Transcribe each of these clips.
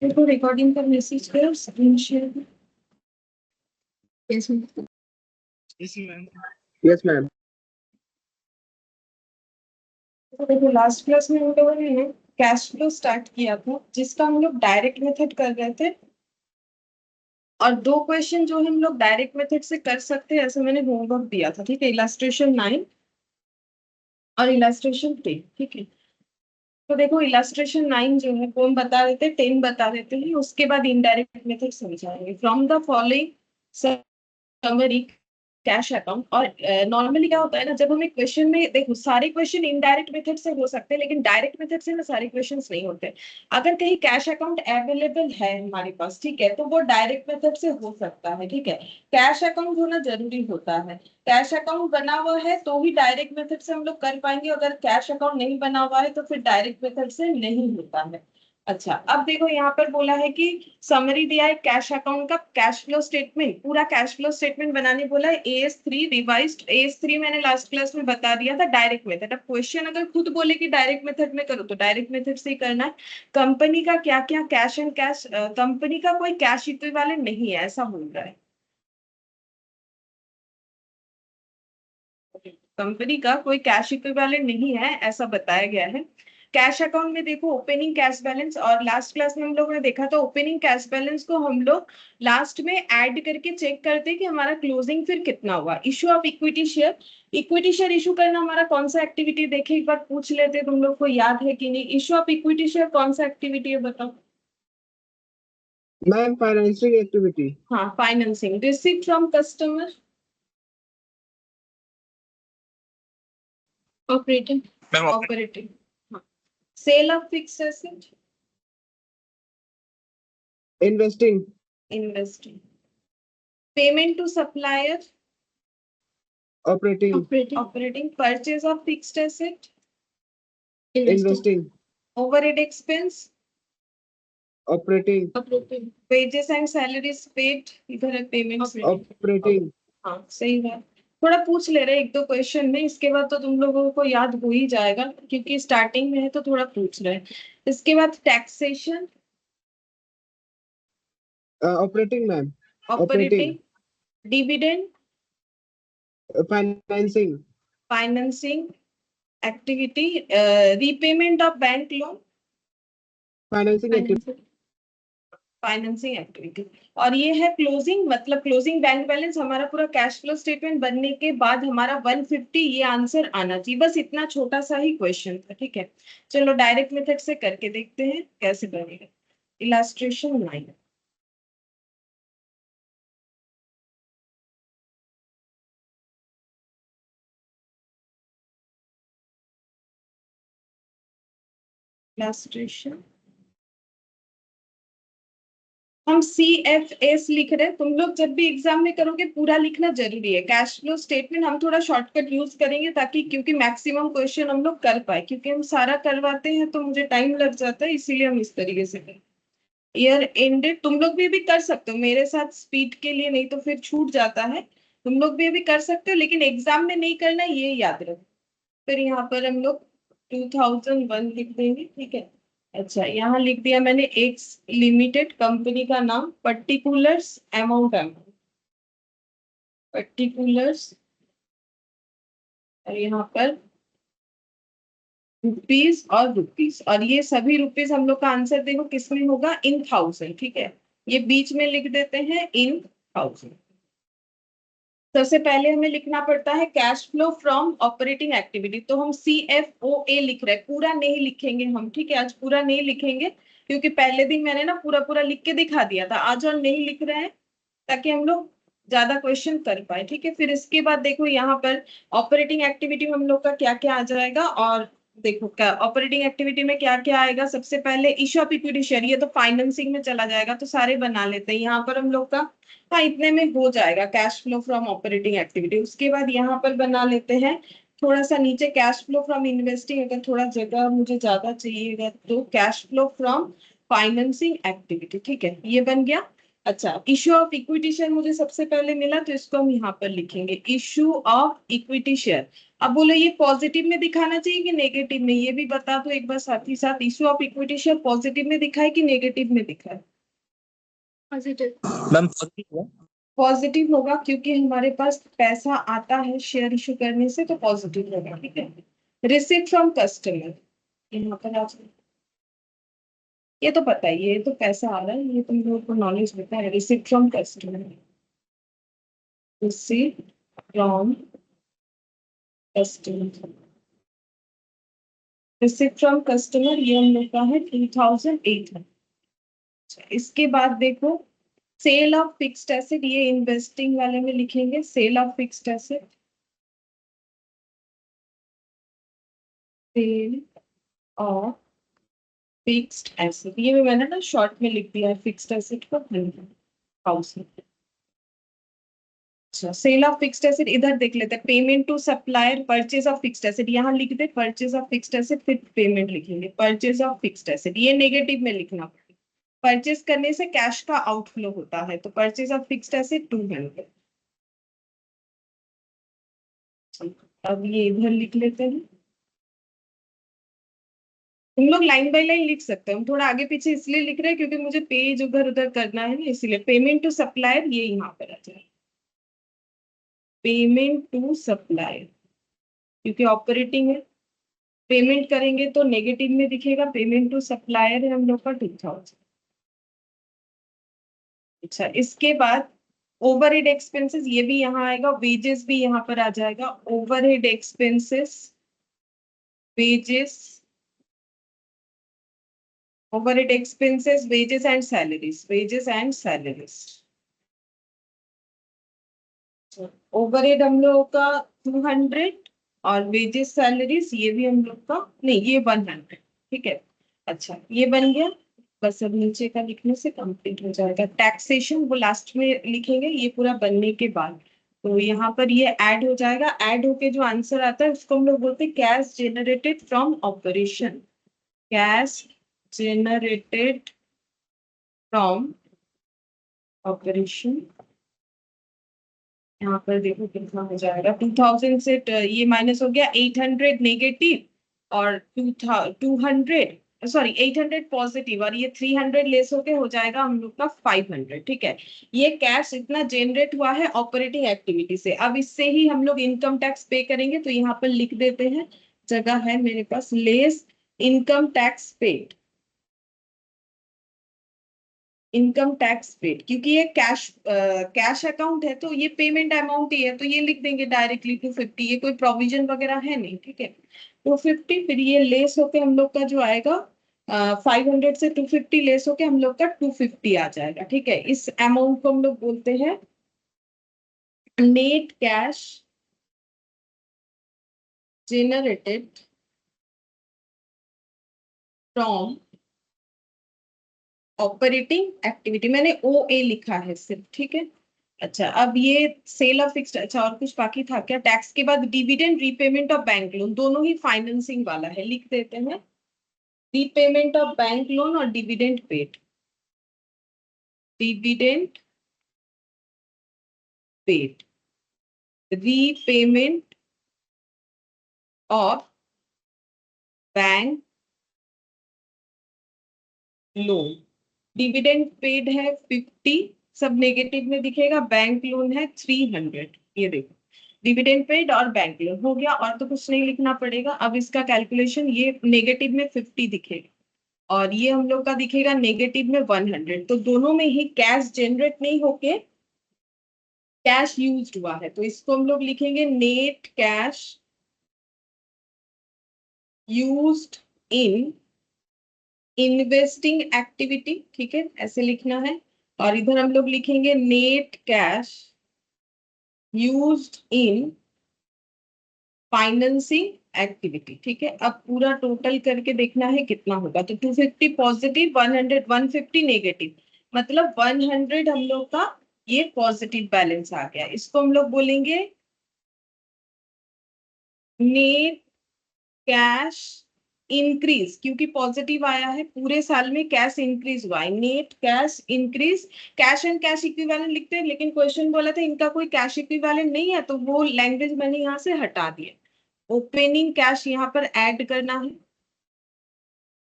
देखो रिकॉर्डिंग का मैसेज करो, screen share. Yes ma'am. Yes ma'am. तो देखो लास्ट क्लास में हम लोगों ने ना कैश फ्लो स्टार्ट किया था, जिसका हम लोग डायरेक्ट मेथड कर रहे थे। और दो क्वेश्चन जो हम लोग डायरेक्ट मेथड से कर सकते हैं, ऐसे मैंने होमवर्क दिया था, ठीक है। इलास्ट्रेशन 9 और इलास्ट्रेशन 10, ठीक है। तो देखो इलास्ट्रेशन 9 जो है वो हम बता देते हैं, 10 बता देते हैं, उसके बाद इनडायरेक्ट मेथड समझाएंगे। From the following summary cash account. और नॉर्मली क्या होता है ना, जब हमें क्वेश्चन में देखो, सारे क्वेश्चन इनडायरेक्ट मेथड से हो सकते हैं, लेकिन डायरेक्ट मेथड से ना सारे क्वेश्चंस नहीं होते। अगर कहीं कैश अकाउंट अवेलेबल है हमारे पास, ठीक है, तो वो डायरेक्ट मेथड से हो सकता है, ठीक है। कैश अकाउंट होना जरूरी होता है। कैश अकाउंट बना हुआ है तो ही डायरेक्ट मेथड से हम लोग कर पाएंगे, अगर कैश अकाउंट नहीं बना हुआ है तो फिर डायरेक्ट मेथड से नहीं होता है। अच्छा, अब देखो यहाँ पर बोला है कि समरी दिया है कैश अकाउंट का, कैश फ्लो स्टेटमेंट, पूरा कैश फ्लो स्टेटमेंट बनाने बोला है। AS3 रिवाइज्ड, AS3 मैंने लास्ट क्लास में बता दिया था डायरेक्ट मेथड। अब क्वेश्चन अगर खुद बोले कि डायरेक्ट मेथड में करो तो डायरेक्ट मेथड से ही करना है। कंपनी का क्या क्या कैश एंड कैश, कंपनी का कोई कैश इक्विवेलेंट नहीं है, ऐसा बोल रहा है। कंपनी का कोई कैश इक्विवेलेंट नहीं है, ऐसा बताया गया है। कैश अकाउंट में देखो ओपनिंग कैश बैलेंस, और लास्ट क्लास में हम लोगों ने देखा था ओपनिंग कैश बैलेंस को हम लोग लास्ट में ऐड करके चेक करते हैं कि हमारा क्लोजिंग फिर कितना हुआ। Issue of equity share, equity share issue करना हमारा कौन सा एक्टिविटी, देखे एक बार पूछ लेते, तुम लोग को याद है कि नहीं। इशू ऑफ इक्विटी शेयर कौन सा एक्टिविटी है बताओ। Ma'am financing activity. हाँ, financing. Receipt from customer, operating. Operating. हाँ, sale of fixed asset, investing. Investing. Payment to supplier, operating. Operating. Operating. Purchase of fixed asset, investing. Investing. Overhead expense, operating. Operating. Wages and salaries paid, इधर है payments. Operating. हाँ सही बात। थोड़ा पूछ ले रहे एक दो क्वेश्चन में, इसके बाद तो तुम लोगों को याद हो ही जाएगा, क्योंकि स्टार्टिंग में है तो थोड़ा पूछ रहे हैं। इसके बाद taxation, operating ma'am. Operating. Operating. Dividend, financing. Financing activity. Repayment of bank loan, financing activity. Financing. Financing activity. और ये है क्लोजिंग, मतलब क्लोजिंग बैंक बैलेंस। हमारा पूरा कैश फ्लो स्टेटमेंट बनने के बाद हमारा 150 ये आंसर आना चाहिए, बस इतना छोटा सा ही क्वेश्चन था, ठीक है। चलो डायरेक्ट मेथड से करके देखते हैं कैसे बनेगा। इलास्ट्रेशन 9। इलास्ट्रेशन हम CFS लिख रहे हैं। तुम लोग जब भी एग्जाम में करोगे पूरा लिखना जरूरी है। कैश फ्लो स्टेटमेंट हम थोड़ा शॉर्टकट यूज करेंगे, ताकि क्योंकि मैक्सिमम क्वेश्चन हम लोग कर पाए, क्योंकि हम सारा करवाते हैं तो मुझे टाइम लग जाता है, इसीलिए हम इस तरीके से करें। ईयर एंडेड तुम लोग भी कर सकते हो मेरे साथ, स्पीड के लिए, नहीं तो फिर छूट जाता है। तुम लोग भी कर सकते हो, लेकिन एग्जाम में नहीं करना, ये याद रखो। फिर यहाँ पर हम लोग 2001 लिख देंगे, ठीक है। अच्छा, यहाँ लिख दिया मैंने एक्स लिमिटेड, कंपनी का नाम, पर्टिकुलर्स, अमाउंट, पर्टिकुलर्स, और यहाँ पर रुपीज और रुपीज, और ये सभी रुपीज हम लोग का आंसर देखो किसमें होगा, इन थाउजेंड, ठीक है। ये बीच में लिख देते हैं इन थाउजेंड। सबसे पहले हमें लिखना पड़ता है cash flow from operating activity, तो हम CFOA लिख रहे हैं, पूरा नहीं लिखेंगे हम, ठीक है। आज पूरा नहीं लिखेंगे, क्योंकि पहले दिन मैंने ना पूरा पूरा लिख के दिखा दिया था, आज और नहीं लिख रहे हैं, ताकि हम लोग ज्यादा क्वेश्चन कर पाए, ठीक है। फिर इसके बाद देखो यहाँ पर ऑपरेटिंग एक्टिविटी में हम लोग का क्या क्या आ जाएगा, और देखो क्या ऑपरेटिंग एक्टिविटी में क्या क्या आएगा। सबसे पहले इशू ऑफ इक्विटी शेयर, ये तो फाइनेंसिंग में चला जाएगा, तो सारे बना लेते हैं यहाँ पर हम लोग का। हाँ, इतने में हो जाएगा cash flow from operating activity. उसके बाद यहाँ पर बना लेते हैं थोड़ा सा नीचे, कैश फ्लो फ्रॉम इन्वेस्टिंग, अगर थोड़ा जगह मुझे ज्यादा चाहिएगा तो cash flow from financing activity, ठीक है, ये बन गया। अच्छा, इशू ऑफ इक्विटी शेयर मुझे सबसे पहले मिला, तो इसको हम यहाँ पर लिखेंगे, इशू ऑफ इक्विटी शेयर। अब बोलो ये पॉजिटिव में दिखाना चाहिए कि नेगेटिव में, ये भी बता दो एक बार साथ ही साथ। Issue of equity share positive में दिखाए कि नेगेटिव में दिखाए? पॉजिटिव। मैम पॉजिटिव है। पॉजिटिव होगा क्योंकि हमारे पास पैसा आता है शेयर इशू करने से, तो पॉजिटिव होगा। ठीक है। रिसीट फ्रॉम कस्टमर, यहाँ पर आ जाए, ये तो पता ही है, ये तो पैसा आ रहा है, ये तुम लोगों को नॉलेज होता है। Receipt from customer, receipt from customer, receipt from customer ये हम लोग का है 2800। इसके बाद देखो सेल ऑफ फिक्स्ड एसेट, ये इन्वेस्टिंग वाले में लिखेंगे sale of fixed asset, sale of fixed asset, ये मैंने ना शॉर्ट में लिख दिया है फिक्स्ड एसेट को 100,000। अच्छा, सेल ऑफ फिक्स्ड एसेट इधर देख लेते हैं, payment to supplier, purchase of fixed asset, यहाँ लिख दे परचेज ऑफ फिक्स्ड एसेट, फिर पेमेंट लिखेंगे परचेज ऑफ फिक्स्ड एसेट, ये नेगेटिव में लिखना। परचेज करने से कैश का आउटफ्लो होता है, तो परचेज ऑफ फिक्स्ड एसेट 200। अब ये इधर लिख लेते हैं, तुम लोग लाइन बाय लाइन लिख सकते हो, हम थोड़ा आगे पीछे इसलिए लिख रहे हैं क्योंकि मुझे पेज उधर उधर करना है ना, इसीलिए। पेमेंट टू सप्लायर ये यहाँ पर आ जाए, पेमेंट टू सप्लायर क्योंकि ऑपरेटिंग है, पेमेंट करेंगे तो नेगेटिव में दिखेगा। पेमेंट टू सप्लायर है हम लोग का 2000। अच्छा, इसके बाद ओवरहेड एक्सपेंसेस, ये भी यहाँ आएगा, वेजेस भी यहाँ पर आ जाएगा। Overhead expenses, wages, overhead expenses, wages and salaries, wages and salaries। Overhead हम लोगों का 200 और वेजेस सैलरीज ये भी हम लोग का, नहीं ये 100। ठीक है। अच्छा, ये बन गया, बस अब नीचे का लिखने से कंप्लीट हो जाएगा। टैक्सेशन वो लास्ट में लिखेंगे, ये पूरा बनने के बाद। तो यहाँ पर ये ऐड हो जाएगा, ऐड होके जो आंसर आता है उसको हम लोग बोलते हैं cash generated from operation, cash generated from operation। यहाँ पर देखो कितना हो जाएगा, 2000 से ये माइनस हो गया, 800 नेगेटिव और 200 सॉरी 800 पॉजिटिव, और ये 300 लेस होके हो जाएगा हम लोग का 500। ठीक है। ये कैश इतना जनरेट हुआ है ऑपरेटिंग एक्टिविटी से। अब इससे ही हम लोग इनकम टैक्स पे करेंगे, तो यहाँ पर लिख देते हैं, जगह है मेरे पास, less income tax paid, income tax paid, क्योंकि ये कैश अकाउंट है तो ये पेमेंट अमाउंट ही है, तो ये लिख देंगे डायरेक्टली 250, ये कोई प्रोविजन वगैरह है नहीं। ठीक है। 250, फिर ये लेस होके हम लोग का जो आएगा 500 से 250 लेस होके हम लोग का 250 आ जाएगा। ठीक है। इस अमाउंट को हम लोग बोलते हैं net cash generated from operating activity, मैंने ओ ए लिखा है सिर्फ। ठीक है। अच्छा, अब ये सेल ऑफ फिक्स्ड, अच्छा और कुछ बाकी था क्या? टैक्स के बाद dividend, repayment of bank loan, दोनों ही फाइनेंसिंग वाला है, लिख देते हैं रीपेमेंट ऑफ बैंक लोन और dividend paid, dividend paid, repayment of bank loan. Dividend paid है 50, सब नेगेटिव में दिखेगा, बैंक लोन है 300। ये देखो, डिविडेंड पेड और बैंक लोन हो गया, और तो कुछ नहीं लिखना पड़ेगा। अब इसका कैलकुलेशन, ये नेगेटिव में 50 दिखेगा और ये हम लोग का दिखेगा नेगेटिव में 100, तो दोनों में ही कैश जनरेट नहीं होके कैश यूज्ड हुआ है, तो इसको हम लोग लिखेंगे net cash used in investing activity. ठीक है, ऐसे लिखना है। और इधर हम लोग लिखेंगे net cash used in financing activity. ठीक है। अब पूरा टोटल करके देखना है कितना होगा, तो 250 पॉजिटिव, 100 150 नेगेटिव, मतलब 100 हम लोग का ये पॉजिटिव बैलेंस आ गया। इसको हम लोग बोलेंगे नेट कैश इंक्रीज, क्योंकि पॉजिटिव आया है, पूरे साल में कैश इंक्रीज हुआ है, net cash increase. Cash and cash equivalent लिखते हैं, लेकिन क्वेश्चन बोला था इनका कोई कैश इक्विवेलेंट नहीं है, तो वो लैंग्वेज मैंने यहाँ से हटा दिया। ओपनिंग कैश यहाँ पर ऐड करना है,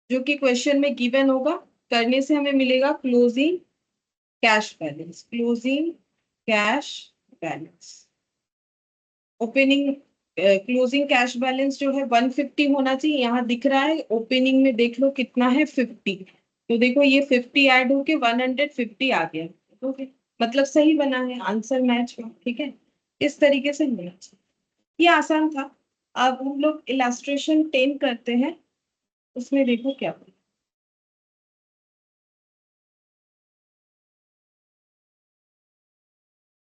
जो कि क्वेश्चन में गिवन होगा। करने से हमें मिलेगा closing cash balance, closing cash balance. Opening closing cash balance जो है 150 होना चाहिए, यहाँ दिख रहा है ओपनिंग में, देख लो कितना है 50। तो देखो ये 50 ऐड होके 150 आ गया, तो मतलब सही बना है, आंसर मैच हुआ। ठीक है, इस तरीके से होना चाहिए। ये आसान था। अब हम लोग इलास्ट्रेशन 10 करते हैं, उसमें देखो क्या होगा।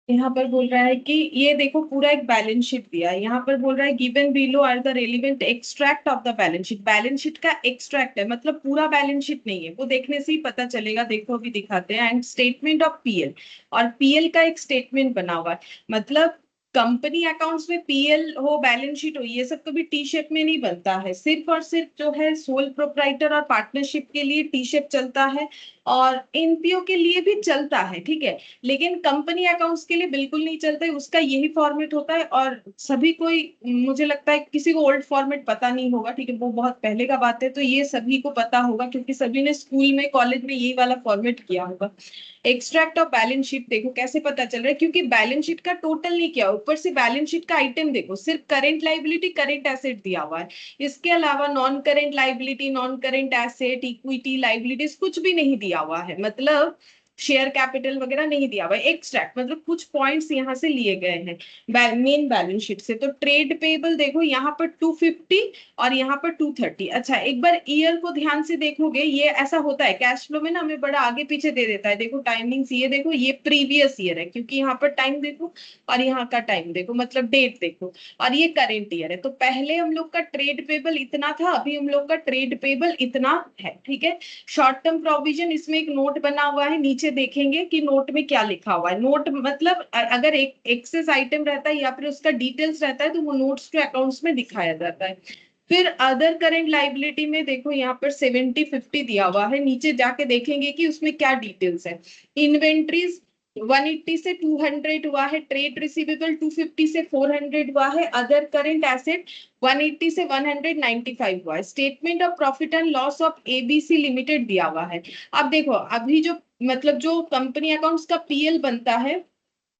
यहाँ पर बोल रहा है कि ये देखो पूरा एक बैलेंस शीट दिया है, यहाँ पर बोल रहा है given below are the relevant extract of the balance sheet. Balance sheet का एक्सट्रैक्ट है, मतलब पूरा बैलेंस शीट नहीं है, वो देखने से ही पता चलेगा। देखो अभी दिखाते हैं। एंड स्टेटमेंट ऑफ पीएल, और पीएल का एक स्टेटमेंट बना हुआ है, मतलब कंपनी अकाउंट्स में पीएल हो, बैलेंस शीट हो, ये सब कभी टी शेप में नहीं बनता है। सिर्फ और सिर्फ जो है सोल प्रोप्राइटर और पार्टनरशिप के लिए टी शेप चलता है, और एनपीओ के लिए भी चलता है, ठीक है, लेकिन कंपनी अकाउंट्स के लिए बिल्कुल नहीं चलता है। उसका यही फॉर्मेट होता है, और सभी कोई, मुझे लगता है किसी को ओल्ड फॉर्मेट पता नहीं होगा, ठीक है, वो बहुत पहले का बात है। तो ये सभी को पता होगा, क्योंकि सभी ने स्कूल में कॉलेज में यही वाला फॉर्मेट किया होगा। एक्सट्रैक्ट ऑफ बैलेंस शीट देखो कैसे पता चल रहा है, क्योंकि बैलेंस शीट का टोटल नहीं किया, ऊपर से बैलेंस शीट का आइटम देखो, सिर्फ करेंट लाइबिलिटी करेंट एसेट दिया हुआ है, इसके अलावा non current liability non current asset equity liabilities कुछ भी नहीं दिया हुआ है, मतलब शेयर कैपिटल वगैरह नहीं दिया हुआ है। एक्सट्रैक्ट मतलब कुछ पॉइंट्स यहाँ से लिए गए हैं मेन बैलेंस शीट से। तो ट्रेड पेबल देखो यहाँ पर 250 और यहाँ पर 230। अच्छा एक बार ईयर को ध्यान से देखोगे, ये ऐसा होता है कैश फ्लो में ना, हमें बड़ा आगे पीछे दे देता है। देखो टाइमिंग्स, ये देखो ये प्रीवियस ईयर है, क्योंकि यहाँ पर टाइम देखो और यहाँ का टाइम देखो, मतलब डेट देखो, और ये करेंट ईयर है। तो पहले हम लोग का ट्रेड पेबल इतना था, अभी हम लोग का ट्रेड पेबल इतना है, ठीक है। शॉर्ट टर्म प्रोविजन, इसमें एक नोट बना हुआ है, नीचे देखेंगे कि नोट में क्या लिखा हुआ है। नोट मतलब अगर एक एक्सेस आइटम रहता है या फिर उसका डिटेल्स रहता है, तो वो नोट्स के अकाउंट्स में दिखाया जाता है। फिर अदर करेंट लाइबिलिटी में देखो यहाँ पर 70-50 दिया हुआ है, नीचे जाके देखेंगे कि उसमें क्या डिटेल्स है। इन्वेंट्रीज 180 से 200 हुआ है, ट्रेड रिसीवेबल 250 से 400 हुआ है, अदर करेंट एसेट 180 से 195 हुआ है। Statement of profit and loss of ABC limited दिया हुआ है। अब देखो अभी जो मतलब जो कंपनी अकाउंट्स का पीएल बनता है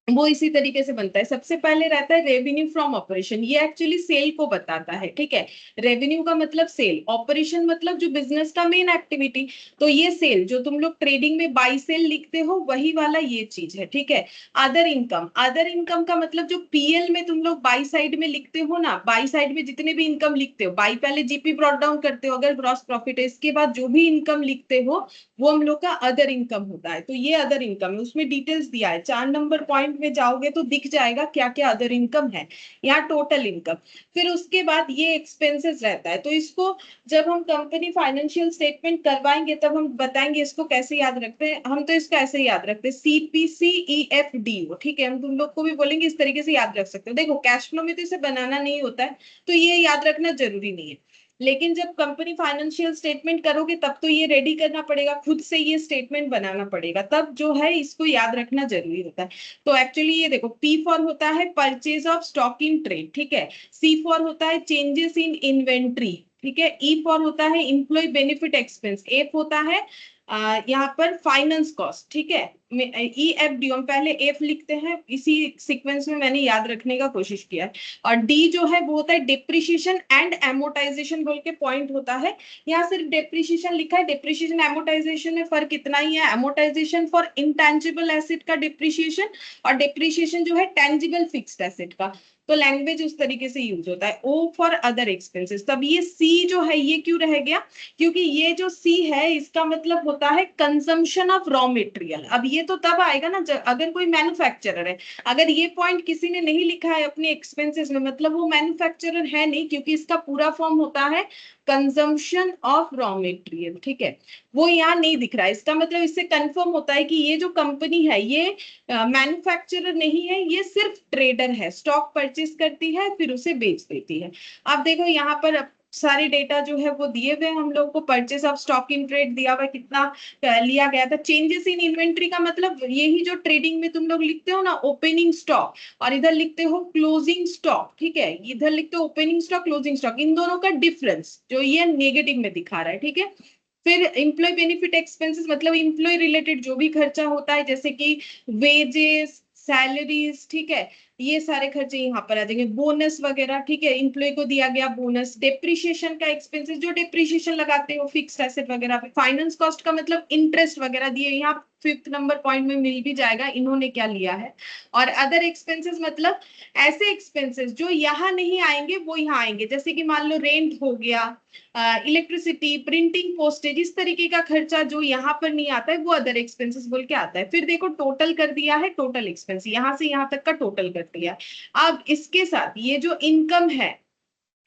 वो इसी तरीके से बनता है। सबसे पहले रहता है रेवेन्यू फ्रॉम ऑपरेशन, ये एक्चुअली सेल को बताता है, ठीक है। रेवेन्यू का मतलब सेल, ऑपरेशन मतलब जो बिजनेस का मेन एक्टिविटी, तो ये सेल जो तुम लोग ट्रेडिंग में बाई सेल लिखते हो वही वाला ये चीज है, ठीक है। अदर इनकम, अदर इनकम का मतलब जो पीएल में तुम लोग बाई साइड में लिखते हो ना, बाई साइड में जितने भी इनकम लिखते हो, बाई पहले जीपी ब्रॉट डाउन करते हो अगर ग्रॉस प्रॉफिट है, इसके बाद जो भी इनकम लिखते हो वो हम लोग का अदर इनकम होता है। तो ये अदर इनकम है, उसमें डिटेल्स दिया है, 4 नंबर पॉइंट में जाओगे तो दिख जाएगा क्या क्या अदर इनकम है। यहाँ टोटल इनकम, फिर उसके बाद ये एक्सपेंसेस रहता है। तो इसको जब हम कंपनी फाइनेंशियल स्टेटमेंट करवाएंगे तब हम बताएंगे इसको कैसे याद रखते हैं। हम तो इसको ऐसे ही याद रखते हैं, CPCEFDO, ठीक है। हम तुम लोग को भी बोलेंगे इस तरीके से याद रख सकते हो। देखो कैश फ्लो में तो इसे बनाना नहीं होता है, तो ये याद रखना जरूरी नहीं है, लेकिन जब कंपनी फाइनेंशियल स्टेटमेंट करोगे तब तो ये रेडी करना पड़ेगा, खुद से ये स्टेटमेंट बनाना पड़ेगा, तब जो है इसको याद रखना जरूरी होता है। तो एक्चुअली ये देखो, P फॉर होता है purchase of stock in trade, ठीक है। C फॉर होता है चेंजेस इन इन्वेंट्री, ठीक है। E फॉर होता है इम्प्लॉय बेनिफिट एक्सपेंस। F होता है यहाँ पर फाइनेंस कॉस्ट, ठीक है। EFD हम पहले F लिखते हैं, इसी सीक्वेंस में मैंने याद रखने का कोशिश किया है। और D जो है वो होता है डिप्रिशिएशन एंड एमोटाइजेशन बोल के पॉइंट होता है। यहाँ सिर्फ डिप्रिशिएशन लिखा है, डिप्रिशिएशन एमोटाइजेशन में फर्क इतना ही है। एमोटाइजेशन फॉर इंटेंजिबल एसेट का डिप्रिशिएशन, और डिप्रिशिएशन जो है टेंजिबल फिक्स्ड एसेट का। तो लैंग्वेज उस तरीके से यूज होता है। O for other expenses. तब ये C जो है ये क्यों रह गया, क्योंकि ये जो C है इसका मतलब होता है कंजम्पशन ऑफ रॉ मटेरियल। अब ये तो तब आएगा ना अगर कोई मैन्युफैक्चरर है। अगर ये पॉइंट किसी ने नहीं लिखा है अपने एक्सपेंसेस में, मतलब वो मैन्युफैक्चरर है नहीं, क्योंकि इसका पूरा फॉर्म होता है कंजम्पशन ऑफ रॉ मटेरियल, ठीक है। वो यहाँ नहीं दिख रहा है, इसका मतलब इससे कंफर्म होता है कि ये जो कंपनी है ये मैन्युफैक्चरर नहीं है, ये सिर्फ ट्रेडर है, स्टॉक परचेज करती है फिर उसे बेच देती है। अब देखो यहाँ पर सारे डेटा जो है वो दिए हुए हम लोग को। Purchase of stock in trade दिया हुआ कितना लिया गया था। चेंजेस इन इन्वेंट्री का मतलब यही जो ट्रेडिंग में तुम लोग लिखते हो ना ओपनिंग स्टॉक, और इधर लिखते हो क्लोजिंग स्टॉक, ठीक है, इधर लिखते हो ओपनिंग स्टॉक क्लोजिंग स्टॉक, इन दोनों का डिफरेंस जो ये नेगेटिव में दिखा रहा है, ठीक है। फिर एम्प्लॉय बेनिफिट एक्सपेंसेस मतलब एम्प्लॉय रिलेटेड जो भी खर्चा होता है जैसे कि वेजेस, सैलरीज, ठीक है, ये सारे खर्चे यहाँ पर आ जाएंगे। बोनस वगैरह, ठीक है, एम्प्लॉय को दिया गया बोनस। डेप्रिसिएशन का एक्सपेंसेस जो डेप्रिसिएशन लगाते हो फिक्स्ड एसेट वगैरह पे। फाइनेंस कॉस्ट का मतलब इंटरेस्ट वगैरह दिए, यहाँ 5th नंबर पॉइंट में मिल भी जाएगा इन्होंने क्या लिया है। और अदर एक्सपेंसेस मतलब ऐसे एक्सपेंसेस जो यहाँ नहीं आएंगे वो यहाँ आएंगे, जैसे कि मान लो रेंट हो गया, इलेक्ट्रिसिटी, प्रिंटिंग, पोस्टेज, इस तरीके का खर्चा जो यहाँ पर नहीं आता है वो अदर एक्सपेंसेस बोल के आता है। फिर देखो टोटल कर दिया है, टोटल एक्सपेंस यहाँ से यहाँ तक का टोटल कर दिया। अब इसके साथ ये जो इनकम है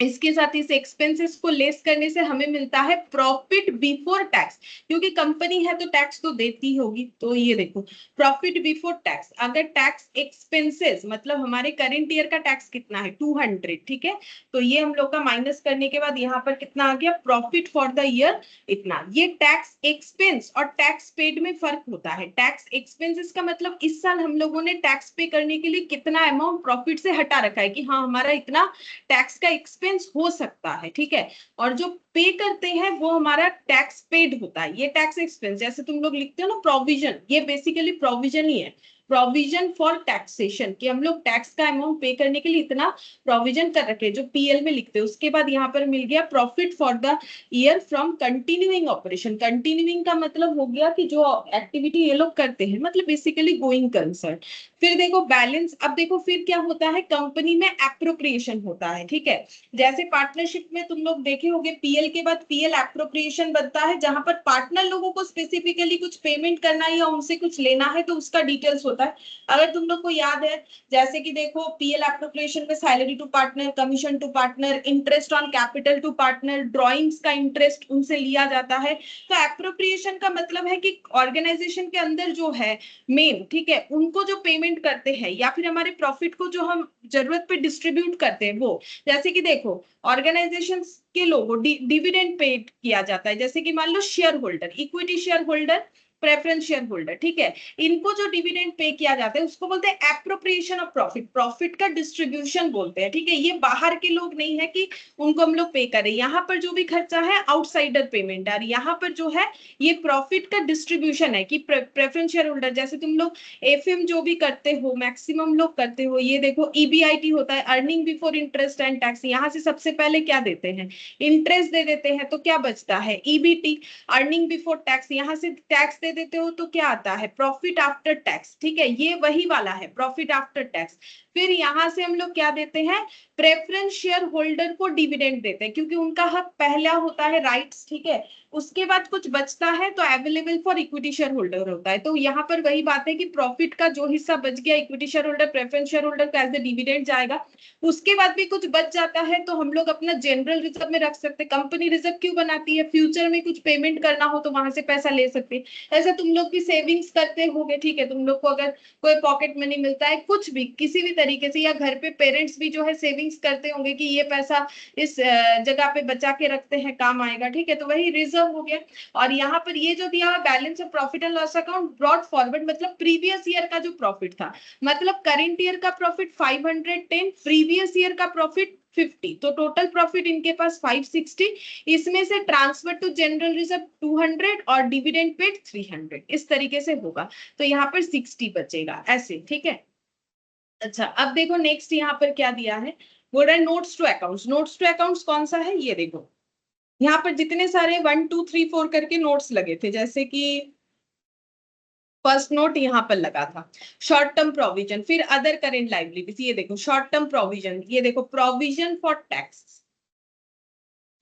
इसके साथ इस एक्सपेंसेस को लेस करने से हमें मिलता है प्रॉफिट बिफोर टैक्स, क्योंकि कंपनी है तो टैक्स तो देती होगी। तो ये देखो प्रॉफिट बिफोर टैक्स, अगर टैक्स एक्सपेंसेस मतलब हमारे करंट ईयर का टैक्स कितना है 200, ठीक है, तो ये हम लोग का माइनस करने के बाद यहाँ पर कितना आ गया प्रॉफिट फॉर द ईयर इतना। ये टैक्स एक्सपेंस और टैक्स पेड में फर्क होता है। टैक्स एक्सपेंसेस का मतलब इस साल हम लोगों ने टैक्स पे करने के लिए कितना अमाउंट प्रॉफिट से हटा रखा है कि हाँ हमारा इतना टैक्स का एक्सपेंस हो सकता है, ठीक है। और जो पे करते हैं वो हमारा टैक्स पेड होता है। ये टैक्स एक्सपेंस जैसे तुम लोग लिखते हो ना प्रोविजन, ये बेसिकली प्रोविजन ही है, प्रोविजन फॉर टैक्सेशन, कि हम लोग टैक्स का अमाउंट पे करने के लिए इतना प्रोविजन कर रखे जो पीएल में लिखते हैं। उसके बाद यहाँ पर मिल गया profit for the year from continuing operation. Continuing का मतलब हो गया कि जो एक्टिविटी ये लोग करते हैं मतलब बेसिकली गोइंग कंसर्न। फिर देखो बैलेंस, अब देखो फिर क्या होता है कंपनी में एप्रोप्रिएशन होता है, ठीक है। जैसे पार्टनरशिप में तुम लोग देखे होंगे पीएल के बाद पीएल एप्रोप्रिएशन बनता है, जहां पर पार्टनर लोगों को स्पेसिफिकली कुछ पेमेंट करना है या उनसे कुछ लेना है तो उसका डिटेल्स होता है। अगर तुम लोग को याद है जैसे कि देखो पीएल एप्रोप्रिएशन में salary to partner, commission to partner, interest on capital to partner, drawings का इंटरेस्ट उनसे लिया जाता है। तो एप्रोप्रिएशन का मतलब है कि ऑर्गेनाइजेशन के अंदर जो है मेन, ठीक है, उनको जो पेमेंट करते हैं या फिर हमारे प्रॉफिट को जो हम जरूरत पे डिस्ट्रीब्यूट करते हैं वो। जैसे कि देखो ऑर्गेनाइजेशन के लोगों डिविडेंड पेड किया जाता है, जैसे कि मान लो share holder, equity share holder, preference share holder, ठीक है, इनको जो डिविडेंड पे किया जाता है उसको बोलते हैं एप्रोप्रिएशन ऑफ प्रॉफिट, प्रॉफिट का डिस्ट्रीब्यूशन बोलते हैं, ठीक है। ये बाहर के लोग नहीं है कि उनको हम लोग पे करें, यहाँ पर जो भी खर्चा है आउटसाइडर पेमेंट है, और यहाँ पर जो है ये प्रॉफिट का डिस्ट्रीब्यूशन है कि प्रेफरेंस शेयर होल्डर जैसे तुम लोग एफएम जो भी करते हो मैक्सिमम लोग करते हो, ये देखो ईबीआईटी होता है earning before interest and tax, यहाँ से सबसे पहले क्या देते हैं इंटरेस्ट दे देते हैं तो क्या बचता है ईबीटी अर्निंग बिफोर टैक्स, यहाँ से टैक्स दे देते हो तो क्या आता है प्रॉफिट आफ्टर टैक्स, ठीक है, ये वही वाला है प्रॉफिट आफ्टर टैक्स। फिर यहां से हम लोग क्या देते हैं प्रेफरेंस शेयर होल्डर को डिविडेंड देते हैं क्योंकि उनका हक पहला होता है राइट्स, ठीक है। उसके बाद कुछ बचता है तो available for equity share holder होता है। तो यहाँ पर वही बात है कि प्रॉफिट का जो हिस्सा बच गया equity share holder preference share holder का एज ए डिविडेंड जाएगा। उसके बाद भी कुछ बच जाता है तो हम लोग अपना जनरल रिजर्व में रख सकते हैं। कंपनी रिजर्व क्यों बनाती है, फ्यूचर में कुछ पेमेंट करना हो तो वहां से पैसा ले सकते हैं। ऐसा तुम लोग भी सेविंग्स करते होगे, ठीक है, तुम लोग को अगर कोई पॉकेट मनी मिलता है कुछ भी किसी भी तरीके से, या घर पे पेरेंट्स भी जो है सेविंग्स करते होंगे कि ये पैसा इस जगह पे बचा के रखते हैं काम आएगा, ठीक है, तो वही रिजर्व हो गया। और यहाँ पर ये जो दिया हुआ balance of profit and loss account brought forward मतलब प्रीवियस ईयर का जो प्रॉफिट था, मतलब करंट ईयर का प्रॉफिट 510, प्रीवियस ईयर का प्रॉफिट 50, तो टोटल प्रॉफिट इनके पास 560, इसमें से ट्रांसफर टू जनरल रिजर्व 200 और डिविडेंड पेड 300, इस तरीके से होगा। तो यहाँ पर 60 बचेगा ऐसे, ठीक है। अच्छा अब देखो नेक्स्ट यहाँ पर क्या दिया है, बोल रहा है notes to accounts. Notes to accounts कौन सा है ये देखो, यहाँ पर जितने सारे 1 2 3 4 करके नोट्स लगे थे, जैसे कि फर्स्ट नोट यहाँ पर लगा था शॉर्ट टर्म प्रोविजन, फिर अदर करेंट लाइबिलिटीज, ये देखो शॉर्ट टर्म प्रोविजन, ये देखो प्रोविजन फॉर टैक्स,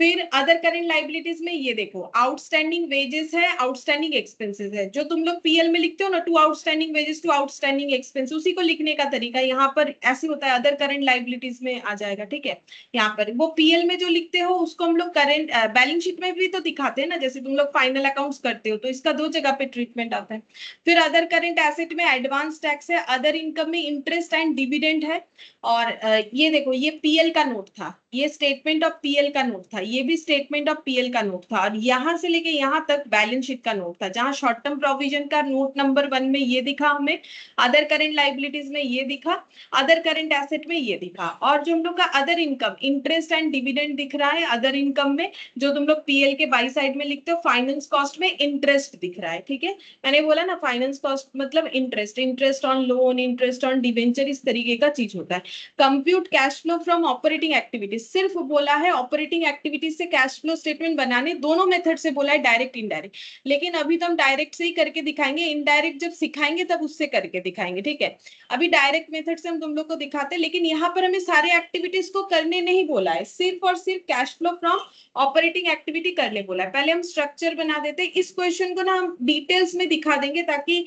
फिर अदर करेंट लाइबिलिटीज में ये देखो आउटस्टैंडिंग वेजेस है, आउटस्टैंडिंग एक्सपेंसेस है, जो तुम लोग पीएल में लिखते हो ना to outstanding wages to outstanding expense, उसी को लिखने का तरीका यहाँ पर ऐसे होता है, अदर करेंट लाइबिलिटीज में आ जाएगा, ठीक है। यहाँ पर वो पीएल में जो लिखते हो उसको हम लोग करेंट बैलेंस शीट में भी तो दिखाते हैं ना, जैसे तुम लोग फाइनल अकाउंट्स करते हो तो इसका 2 जगह पे ट्रीटमेंट आता है। फिर अदर करेंट एसेट में एडवांस टैक्स है, अदर इनकम में इंटरेस्ट एंड डिविडेंड है, और ये देखो ये पीएल का नोट था, ये स्टेटमेंट ऑफ पीएल का नोट था, ये भी स्टेटमेंट ऑफ पीएल का नोट था, और यहां से लेके यहां तक बैलेंस शीट का नोट था, जहां शॉर्ट टर्म प्रोविजन का नोट नंबर 1 में ये दिखा हमें, अदर करेंट लाइबिलिटीज में ये दिखा, अदर करेंट एसेट में ये दिखा, और जो हम लोग का other income interest and dividend दिख रहा है अदर इनकम में, जो तुम लोग पीएल के बाई साइड में लिखते हो फाइनेंस कॉस्ट में इंटरेस्ट दिख रहा है। ठीक है, मैंने बोला ना फाइनेंस कॉस्ट मतलब interest, interest on loan, interest on debenture, इस तरीके का चीज होता है। Compute cash flow from operating activities, सिर्फ बोला है ऑपरेटिंग एक्टिविटीज से कैश फ्लो स्टेटमेंट बनाने, दोनों मेथड से बोला है, डायरेक्ट इनडायरेक्ट, लेकिन अभी तो हम डायरेक्ट से ही करके दिखाएंगे, इनडायरेक्ट जब सिखाएंगे तब उससे करके दिखाएंगे। ठीक है, अभी डायरेक्ट मेथड से हम तुम लोग को दिखाते हैं, लेकिन यहाँ पर हमें सारे एक्टिविटीज को करने नहीं बोला है, सिर्फ और सिर्फ cash flow from operating activity करने बोला है। पहले हम स्ट्रक्चर बना देते हैं, इस क्वेश्चन को ना हम डिटेल्स में दिखा देंगे, ताकि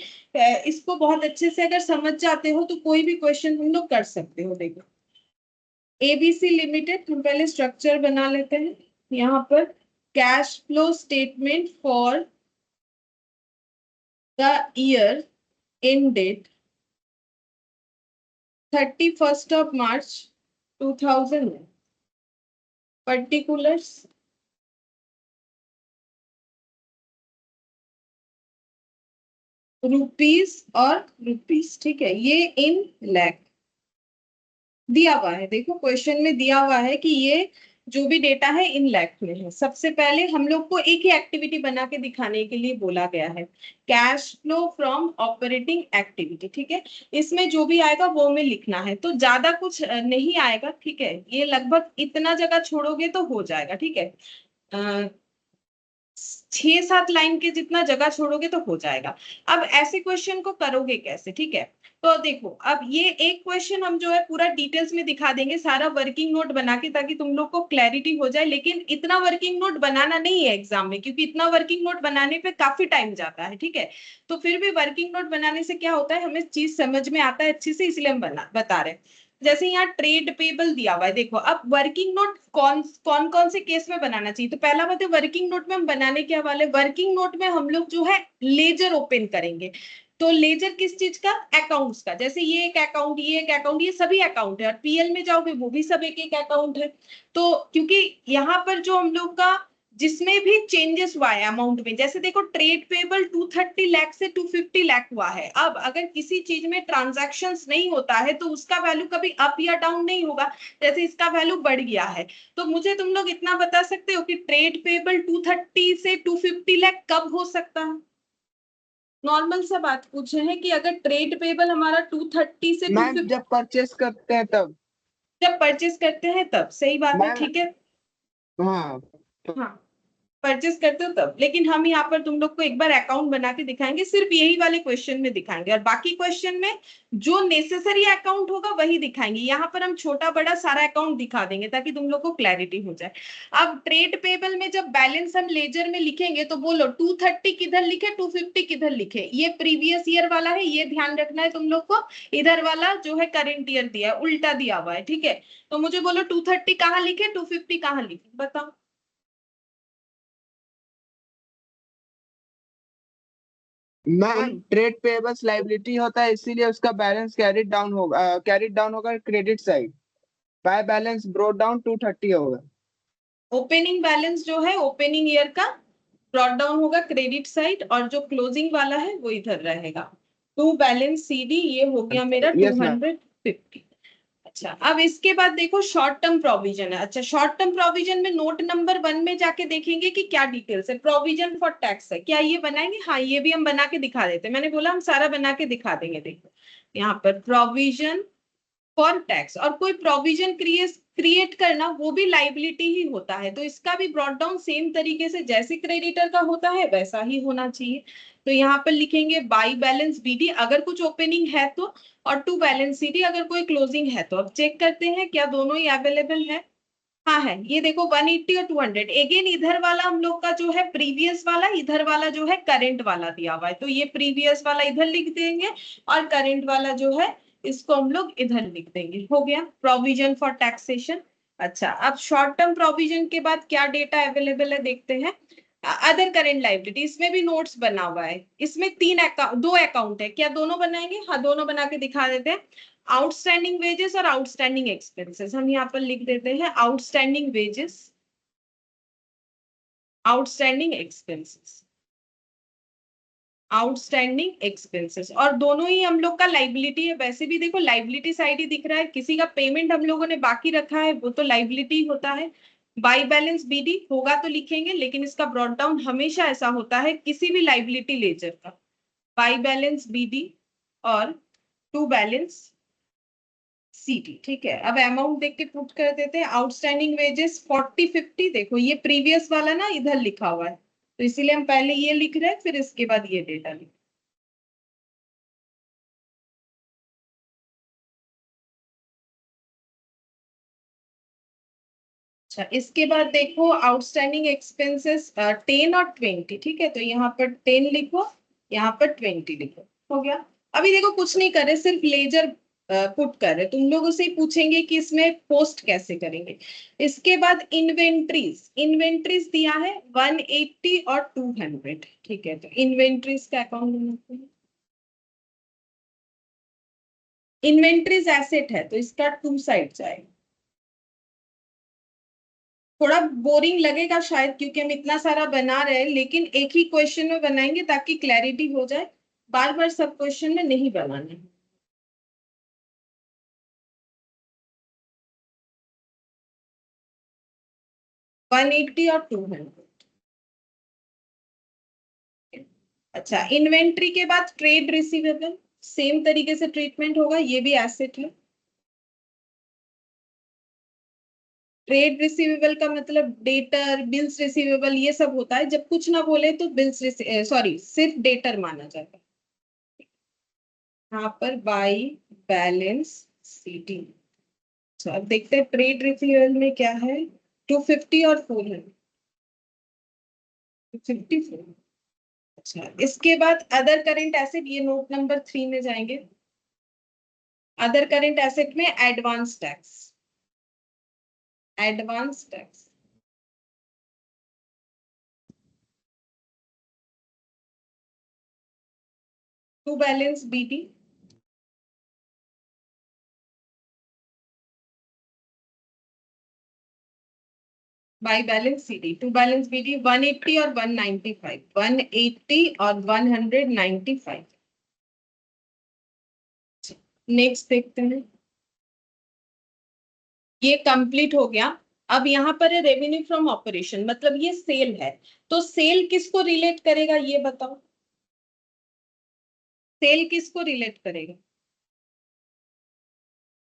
इसको बहुत अच्छे से अगर समझ जाते हो तो कोई भी क्वेश्चन तुम लोग कर सकते हो। देखो एबीसी लिमिटेड, हम पहले स्ट्रक्चर बना लेते हैं। यहाँ पर cash flow statement for the year ended 31st of March 2000, particulars, rupees और रुपीस। ठीक है, ये इन लैख दिया हुआ है, देखो क्वेश्चन में दिया हुआ है कि ये जो भी डेटा है इन लैख में है। सबसे पहले हम लोग को एक ही एक्टिविटी बना के दिखाने के लिए बोला गया है, cash flow from operating activity. ठीक है, इसमें जो भी आएगा वो में लिखना है, तो ज्यादा कुछ नहीं आएगा। ठीक है, ये लगभग इतना जगह छोड़ोगे तो हो जाएगा। ठीक है, 6-7 लाइन के जितना जगह छोड़ोगे तो हो जाएगा। अब ऐसे क्वेश्चन को करोगे कैसे? ठीक है, तो देखो अब ये एक क्वेश्चन हम जो है पूरा डिटेल्स में दिखा देंगे, सारा वर्किंग नोट बना के, ताकि तुम लोग को क्लैरिटी हो जाए। लेकिन इतना वर्किंग नोट बनाना नहीं है एग्जाम में, क्योंकि इतना वर्किंग नोट बनाने पे काफी टाइम जाता है। ठीक है, तो फिर भी वर्किंग नोट बनाने से क्या होता है, हमें चीज समझ में आता है अच्छे से, इसलिए हम बता रहे हैं। जैसे यहाँ ट्रेड पेबल दिया हुआ है, देखो अब वर्किंग नोट कौन कौन से केस में बनाना चाहिए। तो पहला बात है वर्किंग नोट में हम बनाने के वाले, वर्किंग नोट में हम लोग जो है लेजर ओपन करेंगे। तो लेजर किस चीज का? अकाउंट्स का। जैसे ये एक अकाउंट, ये एक अकाउंट, ये सभी अकाउंट है, और पीएल में जाओगे वो भी सब एक एक अकाउंट है। तो क्योंकि यहाँ पर जो हम लोग का जिसमें भी चेंजेस हुआ है अमाउंट में, जैसे देखो ट्रेड पेबल 230 लाख से 250 लाख हुआ है। अब अगर किसी चीज में ट्रांजैक्शंस नहीं होता है तो उसका वैल्यू कभी अप या डाउन नहीं होगा, जैसे इसका वैल्यू बढ़ गया है। तो मुझे तुम लोग इतना बता सकते हो कि ट्रेड पेबल 230 से 250 लाख कब हो सकता है? नॉर्मल सा बात पूछे हैं कि अगर ट्रेड पेबल हमारा 230 से 250, जब परचेस करते हैं तब, जब परचेस करते हैं तब, सही बात है। ठीक है, हाँ हाँ परचेस करते हो तब। लेकिन हम यहाँ पर तुम लोग को एक बार अकाउंट बना के दिखाएंगे, सिर्फ यही वाले क्वेश्चन में दिखाएंगे, और बाकी क्वेश्चन में जो नेसेसरी अकाउंट होगा वही दिखाएंगे। यहाँ पर हम छोटा बड़ा सारा अकाउंट दिखा देंगे ताकि तुम लोग को क्लैरिटी हो जाए। अब ट्रेड पेबल में जब बैलेंस हम लेजर में लिखेंगे तो बोलो 230 किधर लिखे, 250 किधर लिखे? ये प्रीवियस ईयर वाला है, ये ध्यान रखना है तुम लोग को। इधर वाला जो है करेंट ईयर दिया है, उल्टा दिया हुआ है। ठीक है, तो मुझे बोलो 230 कहाँ लिखे, 250 कहाँ लिखे, बताओ। मैम, ट्रेड पेबल्स लाइबिलिटी होता है, इसीलिए उसका बैलेंस कैरिड डाउन होगा credit side, by balance brought down 230 होगा। ओपनिंग बैलेंस जो है ओपनिंग ईयर का ब्रॉट डाउन होगा क्रेडिट साइड, और जो क्लोजिंग वाला है वो इधर रहेगा। टू बैलेंस सीडी, ये हो गया मेरा यस मैम। 250। अच्छा, अब इसके बाद देखो शॉर्ट टर्म प्रोविजन है। अच्छा, शॉर्ट टर्म प्रोविजन में नोट नंबर 1 में जाके देखेंगे कि क्या डिटेल्स है। प्रोविजन फॉर टैक्स है, क्या ये बनाएंगे? हाँ, ये भी हम बना के दिखा देते हैं, मैंने बोला हम सारा बना के दिखा देंगे। देखो यहाँ पर प्रोविजन फॉर टैक्स, और कोई प्रोविजन क्रिएट करना वो भी लाइबिलिटी ही होता है, तो इसका भी ब्रॉट डाउन सेम तरीके से जैसे क्रेडिटर का होता है वैसा ही होना चाहिए। तो यहाँ पर लिखेंगे बाई बैलेंस बीडी अगर कुछ ओपनिंग है तो, और टू बैलेंस सीडी अगर कोई क्लोजिंग है तो। अब चेक करते हैं क्या दोनों ही अवेलेबल है। हाँ है, ये देखो 180 और 200। अगेन इधर वाला हम लोग का जो है प्रीवियस वाला, इधर वाला जो है करंट वाला दिया हुआ है, तो ये प्रीवियस वाला इधर लिख देंगे, और करंट वाला जो है इसको हम लोग इधर लिख देंगे। हो गया प्रोविजन फॉर टैक्सेशन। अच्छा, अब शॉर्ट टर्म प्रोविजन के बाद क्या डेटा अवेलेबल है देखते हैं। अदर करेंट लाइबिलिटी, इसमें भी नोट्स बना हुआ है। इसमें दो अकाउंट है, क्या दोनों बनाएंगे? हाँ, दोनों बना के दिखा देते हैं। आउटस्टैंडिंग वेजेस और आउटस्टैंडिंग एक्सपेंसेस हम यहाँ पर लिख देते हैं outstanding wages, outstanding expenses, outstanding expenses, और दोनों ही हम लोग का लाइबिलिटी है। वैसे भी देखो लाइबिलिटी साइड ही दिख रहा है, किसी का पेमेंट हम लोगों ने बाकी रखा है वो तो लाइबिलिटी होता है। बाई बैलेंस बीडी होगा तो लिखेंगे, लेकिन इसका ब्रॉट डाउन हमेशा ऐसा होता है किसी भी लाइबिलिटी लेजर का, बाई बैलेंस बीडी और टू बैलेंस सीटी। ठीक है, अब अमाउंट देख के पुट कर देते हैं। आउटस्टैंडिंग वेजेस 40-50, देखो ये प्रीवियस वाला ना इधर लिखा हुआ है, तो इसीलिए हम पहले ये लिख रहे हैं फिर इसके बाद ये डेटा लिख। अच्छा, इसके बाद देखो आउटस्टैंडिंग एक्सपेंसेस 10 और 20। ठीक है, तो यहाँ पर 10 लिखो, यहाँ पर 20 लिखो, हो गया। अभी देखो कुछ नहीं कर रहे, सिर्फ लेजर पुट कर रहे। तुम लोगों से पूछेंगे कि इसमें पोस्ट कैसे करेंगे। इसके बाद इन्वेंट्रीज, इन्वेंट्रीज दिया है 180 और 200। ठीक है, तो इन्वेंट्रीज का अकाउंट बनाते हैं। इन्वेंट्रीज एसेट है तो इसका टू साइड जाएगा। थोड़ा बोरिंग लगेगा शायद क्योंकि हम इतना सारा बना रहे हैं, लेकिन एक ही क्वेश्चन में बनाएंगे ताकि क्लैरिटी हो जाए, बार बार सब क्वेश्चन में नहीं बनाना है। वन 180 और 200। अच्छा, इन्वेंट्री के बाद ट्रेड रिसीवेबल, सेम तरीके से ट्रीटमेंट होगा, ये भी एसेट है। ट्रेड रिसीवेबल का मतलब डेटर, बिल्स रिसीवेबल ये सब होता है। जब कुछ ना बोले तो बिल्स, सॉरी सिर्फ डेटर माना जाता है। यहाँ पर बाई बैलेंस सीटी। अच्छा, अब देखते हैं ट्रेड रिसीवेबल में क्या है। 250 और 400, 54। अच्छा, इसके बाद अदर करेंट एसेट, ये नोट नंबर 3 में जाएंगे। अदर करेंट एसेट में advance tax, advance tax, to balance BT, by balance CD. To balance BT 180 और 195, 180 और 195। नेक्स्ट देखते हैं, ये कंप्लीट हो गया। अब यहाँ पर है रेवेन्यू फ्रॉम ऑपरेशन, मतलब ये सेल है, तो सेल किसको रिलेट करेगा ये बताओ। सेल किसको रिलेट करेगा?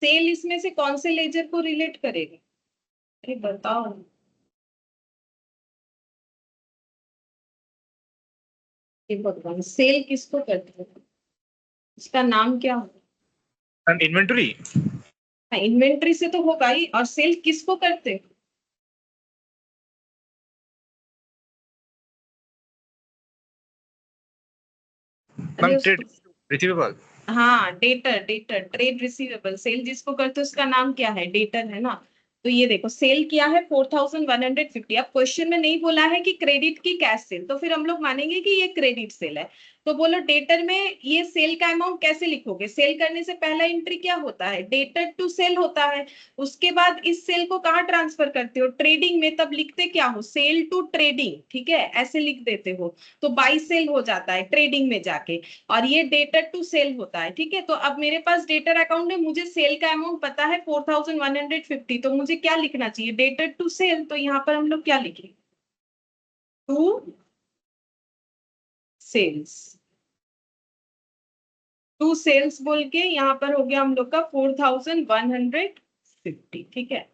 सेल इसमें से कौन से लेजर को रिलेट करेगा? अरे बताओ। ये भगवान, सेल किसको करते हैं, इसका नाम क्या होगा? इन्वेंटरी। हाँ, इन्वेंट्री से तो होगा ही, और सेल किसको करते हैं? अरे ट्रेड रिसीवेबल। हाँ, debtor, debtor trade receivable. Sale जिसको करते हैं उसका नाम क्या है? डेटर है ना। तो ये देखो सेल किया है 4150। अब क्वेश्चन में नहीं बोला है कि क्रेडिट की कैश सेल, तो फिर हम लोग मानेंगे कि ये क्रेडिट सेल है। तो बोलो डेटर में ये सेल का अमाउंट कैसे लिखोगे? सेल करने से पहला एंट्री क्या होता है? डेटर टू सेल होता है। उसके बाद इस सेल को कहाँ ट्रांसफर करते हो? ट्रेडिंग में। तब लिखते क्या हो? Sale to trading. ठीक है, ऐसे लिख देते हो, तो बाई सेल हो जाता है ट्रेडिंग में जाके, और ये डेटर टू सेल होता है। ठीक है, तो अब मेरे पास डेटर अकाउंट में मुझे सेल का अमाउंट पता है 4150, तो मुझे क्या लिखना चाहिए? Debtor to sale. तो यहाँ पर हम लोग क्या लिखेंगे? टू सेल्स, टू सेल्स बोल के यहाँ पर हो गया हम लोग का 4150। ठीक है।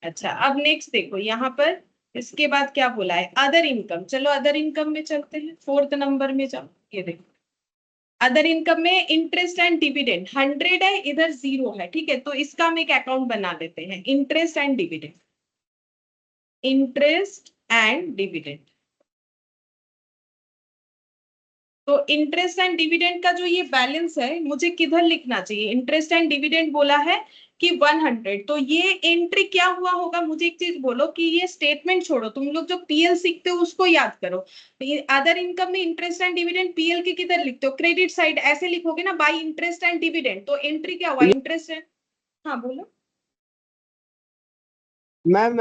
अच्छा, अब नेक्स्ट देखो यहाँ पर इसके बाद क्या बोला है? Other income. चलो अदर इनकम में चलते हैं, 4th नंबर में जाओ। ये देखो अदर इनकम में इंटरेस्ट एंड डिविडेंड 100 है, इधर 0 है। ठीक है, तो इसका हम एक अकाउंट बना लेते हैं, interest and dividend, interest and dividend. तो इंटरेस्ट एंड डिविडेंड का जो ये बैलेंस है मुझे किधर लिखना चाहिए? इंटरेस्ट एंड डिविडेंड बोला है कि 100, तो ये एंट्री क्या हुआ होगा? मुझे एक चीज बोलो कि ये स्टेटमेंट छोड़ो, तुम लोग जो पीएल सीखते हो उसको याद करो। अदर इनकम में इंटरेस्ट एंड डिविडेंड पीएल के किधर लिखते हो? क्रेडिट साइड ऐसे लिखोगे ना, बाय इंटरेस्ट एंड डिविडेंड, तो एंट्री क्या हुआ? इंटरेस्ट एंड, हाँ बोलो। मैम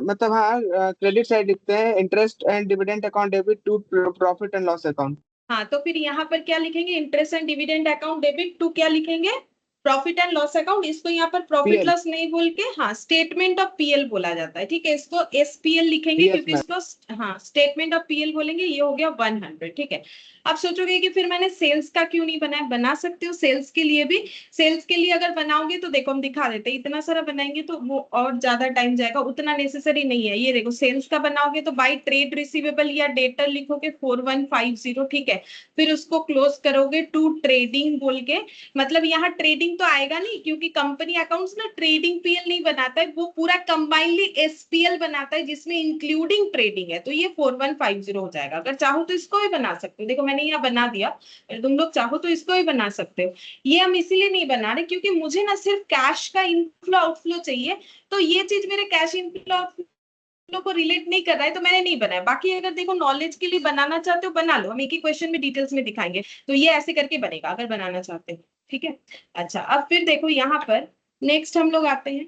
मतलब हाँ क्रेडिट साइड लिखते हैं, interest and dividend account debit to profit and loss account. हाँ, तो फिर यहाँ पर क्या लिखेंगे? Interest and dividend account debit to क्या लिखेंगे? Profit and loss account. इसको यहाँ पर प्रॉफिट पीएल। लॉस नहीं बोल के हाँ स्टेटमेंट ऑफ पीएल बोला जाता है, ठीक है। इसको एसपीएल लिखेंगे यस क्योंकि मैम। इसको हाँ स्टेटमेंट ऑफ पीएल बोलेंगे। ये हो गया 100, ठीक है। अब सोचोगे कि फिर मैंने सेल्स का क्यों नहीं बनाया? बना सकते हो सेल्स के लिए भी। सेल्स के लिए अगर बनाओगे तो देखो हम दिखा देते हैं, इतना सारा बनाएंगे तो वो और ज्यादा टाइम जाएगा, उतना नेसेसरी नहीं है। ये देखो सेल्स का बनाओगे तो बाई ट्रेड रिसीवेबल या डेटर लिखोगे 4150, ठीक है। फिर उसको क्लोज करोगे टू ट्रेडिंग बोल के, मतलब यहाँ ट्रेडिंग तो आएगा नहीं क्योंकि कंपनी अकाउंट्स ना ट्रेडिंग पीएल नहीं बनाता है, वो पूरा कंबाइनली एसपीएल बनाता है जिसमें इंक्लूडिंग ट्रेडिंग है, तो ये 4150 हो जाएगा। अगर चाहो तो इसको भी बना सकते हो, देखो मैंने यहाँ बना दिया, तुम लोग चाहो तो इसको भी बना सकते हो। ये हम इसीलिए नहीं बना रहे क्योंकि मुझे ना सिर्फ कैश का इनफ्लो आउटफ्लो चाहिए, तो ये चीज मेरे कैश इनफ्लो को रिलेट नहीं कर रहा है तो मैंने नहीं बनाया। बाकी अगर देखो नॉलेज के लिए बनाना चाहते हो बना लो, हम एक ही क्वेश्चन में डिटेल्स में दिखाएंगे, तो ये ऐसे करके बनेगा अगर बनाना चाहते हो, ठीक है। अच्छा अब फिर देखो यहाँ पर नेक्स्ट हम लोग आते हैं।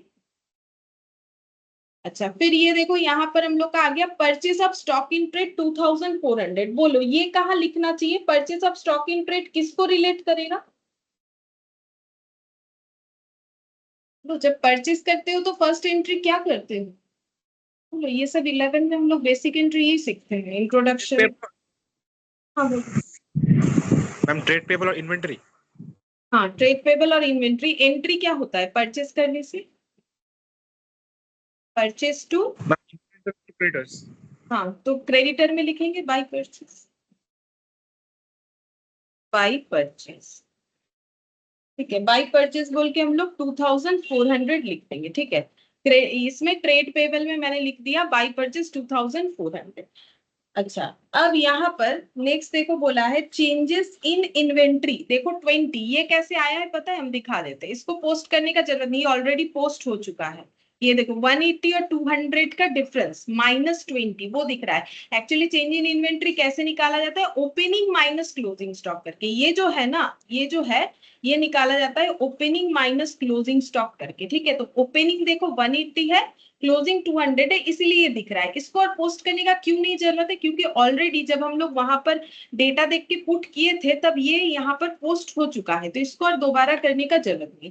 अच्छा फिर ये देखो यहाँ पर हम लोग का आ गया purchase of stock in trade 2400। बोलो ये कहाँ लिखना चाहिए? Purchase of stock in trade किसको रिलेट करेगा? तो जब परचेज करते हो तो फर्स्ट एंट्री क्या करते हो? बोलो, ये सब 11 में हम लोग बेसिक एंट्री यही सीखते हैं, इंट्रोडक्शन। हाँ बोलो। मैम ट्रेड पेबल और इन्वेंटरी। हाँ ट्रेड पेबल और इन्वेंट्री। एंट्री क्या होता है परचेस करने से? Purchase to, creditors. हाँ तो क्रेडिटर में लिखेंगे बाय परचेस, बाय परचेस, ठीक है। बाय परचेस बोल के हम लोग 2400 लिख देंगे, ठीक है। इसमें ट्रेड पेबल में मैंने लिख दिया बाय परचेस 2400। अच्छा अब यहाँ पर नेक्स्ट देखो बोला है चेंजेस इन इन्वेंट्री, देखो 20, ये कैसे आया है पता है? हम दिखा देते हैं, इसको पोस्ट करने का जरूरत नहीं, ऑलरेडी पोस्ट हो चुका है। ये देखो 180 और 200 का डिफरेंस -20 वो दिख रहा है। एक्चुअली चेंज इन इन्वेंट्री कैसे निकाला जाता है? ओपनिंग माइनस क्लोजिंग स्टॉक करके, ये जो है ना, ये जो है ये निकाला जाता है ओपनिंग माइनस क्लोजिंग स्टॉक करके, ठीक है। तो ओपनिंग देखो 180 है, क्लोजिंग 200 है, इसीलिए ये दिख रहा है। इसको और पोस्ट करने का क्यों नहीं जरूरत है? क्योंकि ऑलरेडी जब हम लोग वहां पर डेटा देख के पुट किए थे तब ये यहाँ पर पोस्ट हो चुका है, तो इसको और दोबारा करने का जरूरत नहीं।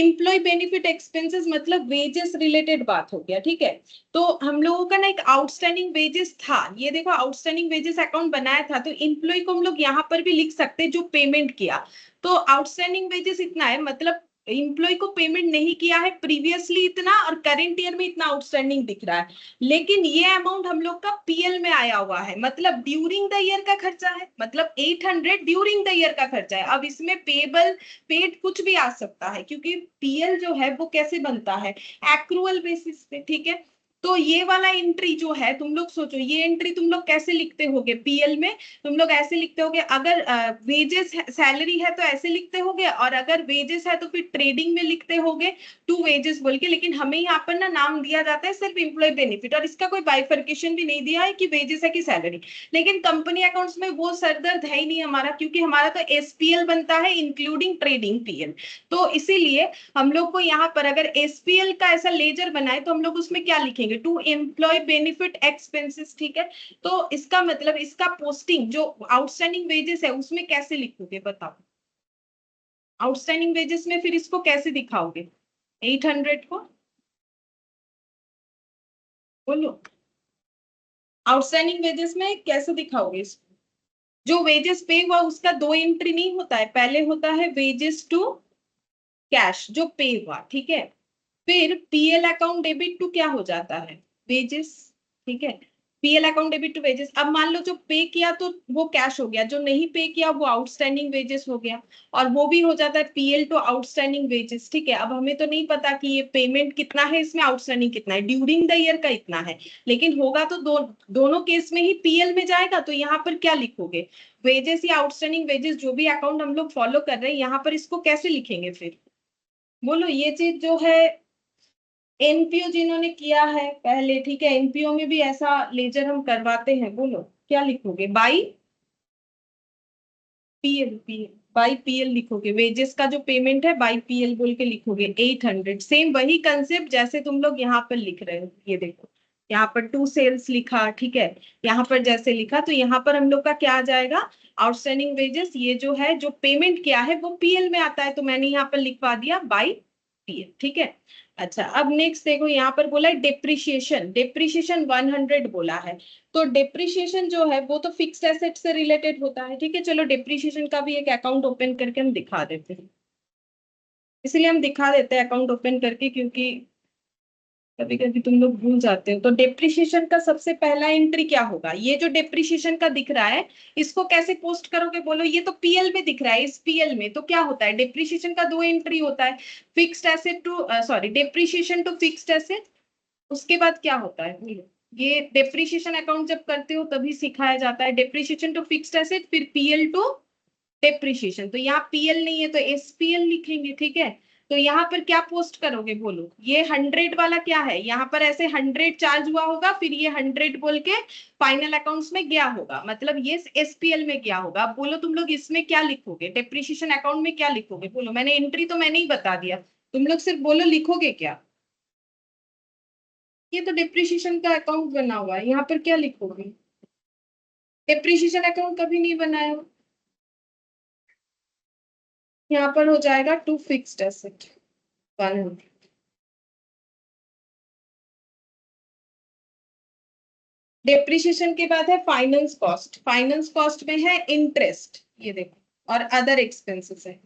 इम्प्लॉय बेनिफिट एक्सपेंसेस मतलब वेजेस रिलेटेड बात हो गया, ठीक है। तो हम लोगों का ना एक आउटस्टैंडिंग वेजेस था, ये देखो आउटस्टैंडिंग वेजेस अकाउंट बनाया था, तो इम्प्लॉय को हम लोग यहाँ पर भी लिख सकते हैं जो पेमेंट किया। तो आउटस्टैंडिंग वेजेस इतना है, मतलब एम्प्लॉय को पेमेंट नहीं किया है प्रीवियसली इतना, और करेंट ईयर में इतना आउटस्टैंडिंग दिख रहा है, लेकिन ये अमाउंट हम लोग का पीएल में आया हुआ है, मतलब ड्यूरिंग द ईयर का खर्चा है, मतलब 800 ड्यूरिंग द ईयर का खर्चा है। अब इसमें पेबल पेड कुछ भी आ सकता है क्योंकि पीएल जो है वो कैसे बनता है? एक्रूअल बेसिस पे, ठीक है। तो ये वाला एंट्री जो है तुम लोग सोचो, ये एंट्री तुम लोग कैसे लिखते होगे पीएल में? तुम लोग ऐसे लिखते होगे, अगर वेजेस सैलरी है तो ऐसे लिखते होगे, और अगर वेजेस है तो फिर ट्रेडिंग में लिखते होगे टू वेजेस बोल के। लेकिन हमें यहाँ पर ना नाम दिया जाता है सिर्फ एम्प्लॉय बेनिफिट, और इसका कोई बाइफर्केशन भी नहीं दिया है कि वेजेस है कि सैलरी। लेकिन कंपनी अकाउंट्स में वो सरदर्द है ही नहीं हमारा, क्योंकि हमारा तो एसपीएल बनता है इंक्लूडिंग ट्रेडिंग पीएल। तो इसीलिए हम लोग को यहाँ पर अगर एसपीएल का ऐसा लेजर बनाए तो हम लोग उसमें क्या लिखेंगे? टू एम्प्लॉय बेनिफिट एक्सपेंसेस, ठीक है। तो इसका मतलब इसका पोस्टिंग जो आउटस्टैंडिंग वेजेस है उसमें कैसे लिखोगे बताओ? आउटस्टैंडिंग वेजेस में फिर इसको कैसे दिखाओगे 800 को? बोलो, आउटस्टैंडिंग वेजेस में कैसे दिखाओगे इसको? जो वेजेस पे हुआ उसका दो एंट्री नहीं होता है, पहले होता है वेजेस टू कैश जो पे हुआ, ठीक है। फिर पीएल अकाउंट डेबिट टू क्या हो जाता है? वेजेस, ठीक है। PL account debit to wages. अब मान लो जो पे किया तो वो कैश हो गया, जो नहीं पे किया वो आउटस्टैंडिंग वेजेस हो गया, और वो भी हो जाता है पीएल टू आउटस्टैंडिंग वेजेस, ठीक है। अब हमें तो नहीं पता कि ये पेमेंट कितना है, इसमें आउटस्टैंडिंग कितना है, ड्यूरिंग द ईयर का इतना है, लेकिन होगा तो दोनों केस में ही पीएल में जाएगा। तो यहाँ पर क्या लिखोगे? वेजेस या आउटस्टैंडिंग वेजेस, जो भी अकाउंट हम लोग फॉलो कर रहे हैं यहाँ पर इसको कैसे लिखेंगे फिर? बोलो ये चीज जो है एनपीओ जिन्होंने किया है पहले, ठीक है, एनपीओ में भी ऐसा लेजर हम करवाते हैं, बोलो क्या लिखोगे? By PL, PL by PL लिखोगे, वेजेस का जो पेमेंट है बाई पीएल बोल के लिखोगे 800। सेम वही कंसेप्ट जैसे तुम लोग यहाँ पर लिख रहे हो, ये देखो यहाँ पर टू सेल्स लिखा, ठीक है, यहाँ पर जैसे लिखा, तो यहाँ पर हम लोग का क्या आ जाएगा? आउटस्टैंडिंग वेजेस, ये जो है जो पेमेंट किया है वो पीएल में आता है, तो मैंने यहाँ पर लिखवा दिया बाई पीएल, ठीक है। अच्छा, अब नेक्स्ट देखो यहाँ पर बोला है डेप्रिशिएशन, डेप्रिशिएशन 100 बोला है, तो डेप्रिशिएशन जो है वो तो फिक्स्ड एसेट से रिलेटेड होता है, ठीक है। चलो डेप्रिशिएशन का भी एक अकाउंट ओपन करके हम दिखा देते हैं, इसलिए हम दिखा देते हैं अकाउंट ओपन करके, क्योंकि कभी कभी तुम लोग भूल जाते हो। तो डेप्रिशिएशन का सबसे पहला एंट्री क्या होगा? ये जो डेप्रिशिएशन का दिख रहा है इसको कैसे पोस्ट करोगे? बोलो ये तो पीएल में दिख रहा है, इस पीएल में तो क्या होता है? डेप्रिशिएशन का दो एंट्री होता है, fixed asset to sorry depreciation to fixed asset, उसके बाद क्या होता है? ये डेप्रिशिएशन अकाउंट जब करते हो तभी सिखाया जाता है, डेप्रिशिएशन टू फिक्स्ड एसेट फिर पीएल टू डेप्रिशिएशन। तो यहाँ पीएल नहीं है तो एसपीएल लिखेंगे, ठीक है। तो यहाँ पर क्या पोस्ट करोगे? बोलो ये 100 वाला क्या है? यहाँ पर ऐसे 100 चार्ज हुआ होगा, फिर ये 100 बोल के फाइनल अकाउंट्स में गया होगा, मतलब ये एसपीएल में गया होगा। अब बोलो तुम लोग इसमें क्या लिखोगे? डेप्रिशिएशन अकाउंट में क्या लिखोगे? बोलो, मैंने एंट्री तो मैंने ही बता दिया, तुम लोग सिर्फ बोलो लिखोगे क्या? ये तो डेप्रिशिएशन का अकाउंट बना हुआ है, यहाँ पर क्या लिखोगे? डेप्रिशिएशन अकाउंट कभी नहीं बनाया, यहाँ पर हो जाएगा टू फिक्स्ड एसेट 100। डेप्रिशिएशन के बाद है फाइनेंस कॉस्ट, फाइनेंस कॉस्ट में है इंटरेस्ट, ये देखो, और अदर एक्सपेंसेस है।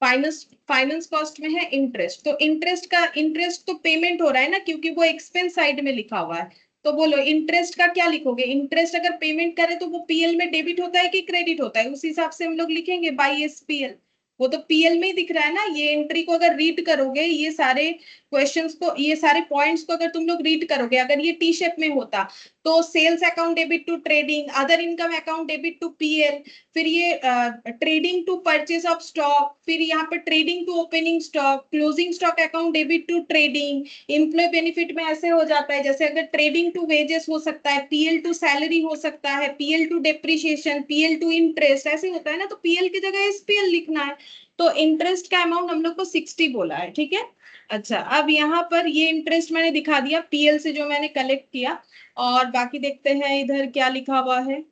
फाइनेंस कॉस्ट में है इंटरेस्ट, तो इंटरेस्ट तो पेमेंट हो रहा है ना, क्योंकि वो एक्सपेंस साइड में लिखा हुआ है। तो बोलो इंटरेस्ट का क्या लिखोगे? इंटरेस्ट अगर पेमेंट करे तो वो पीएल में डेबिट होता है कि क्रेडिट होता है? उस हिसाब से हम लोग लिखेंगे बाई एसपीएल, वो तो पीएल में ही दिख रहा है ना। ये एंट्री को अगर रीड करोगे, ये सारे क्वेश्चंस को, ये सारे पॉइंट्स को अगर तुम लोग रीड करोगे, अगर ये टी शेप में होता तो sales account debit to trading, other income account debit to PL, फिर ये trading to purchase of stock, फिर यहाँ पर trading to opening stock, closing stock account debit to trading, employ benefit में ऐसे हो जाता है, जैसे अगर ट्रेडिंग टू वेजेस हो सकता है, पीएल टू सैलरी हो सकता है, PL to depreciation, PL to interest, ऐसे होता है ना। तो पीएल की जगह एसपीएल लिखना है। तो इंटरेस्ट का अमाउंट हम लोग को 60 बोला है, ठीक है। अच्छा, अब यहाँ पर ये इंटरेस्ट मैंने दिखा दिया पीएल से जो मैंने कलेक्ट किया, और बाकी देखते हैं इधर क्या लिखा हुआ है।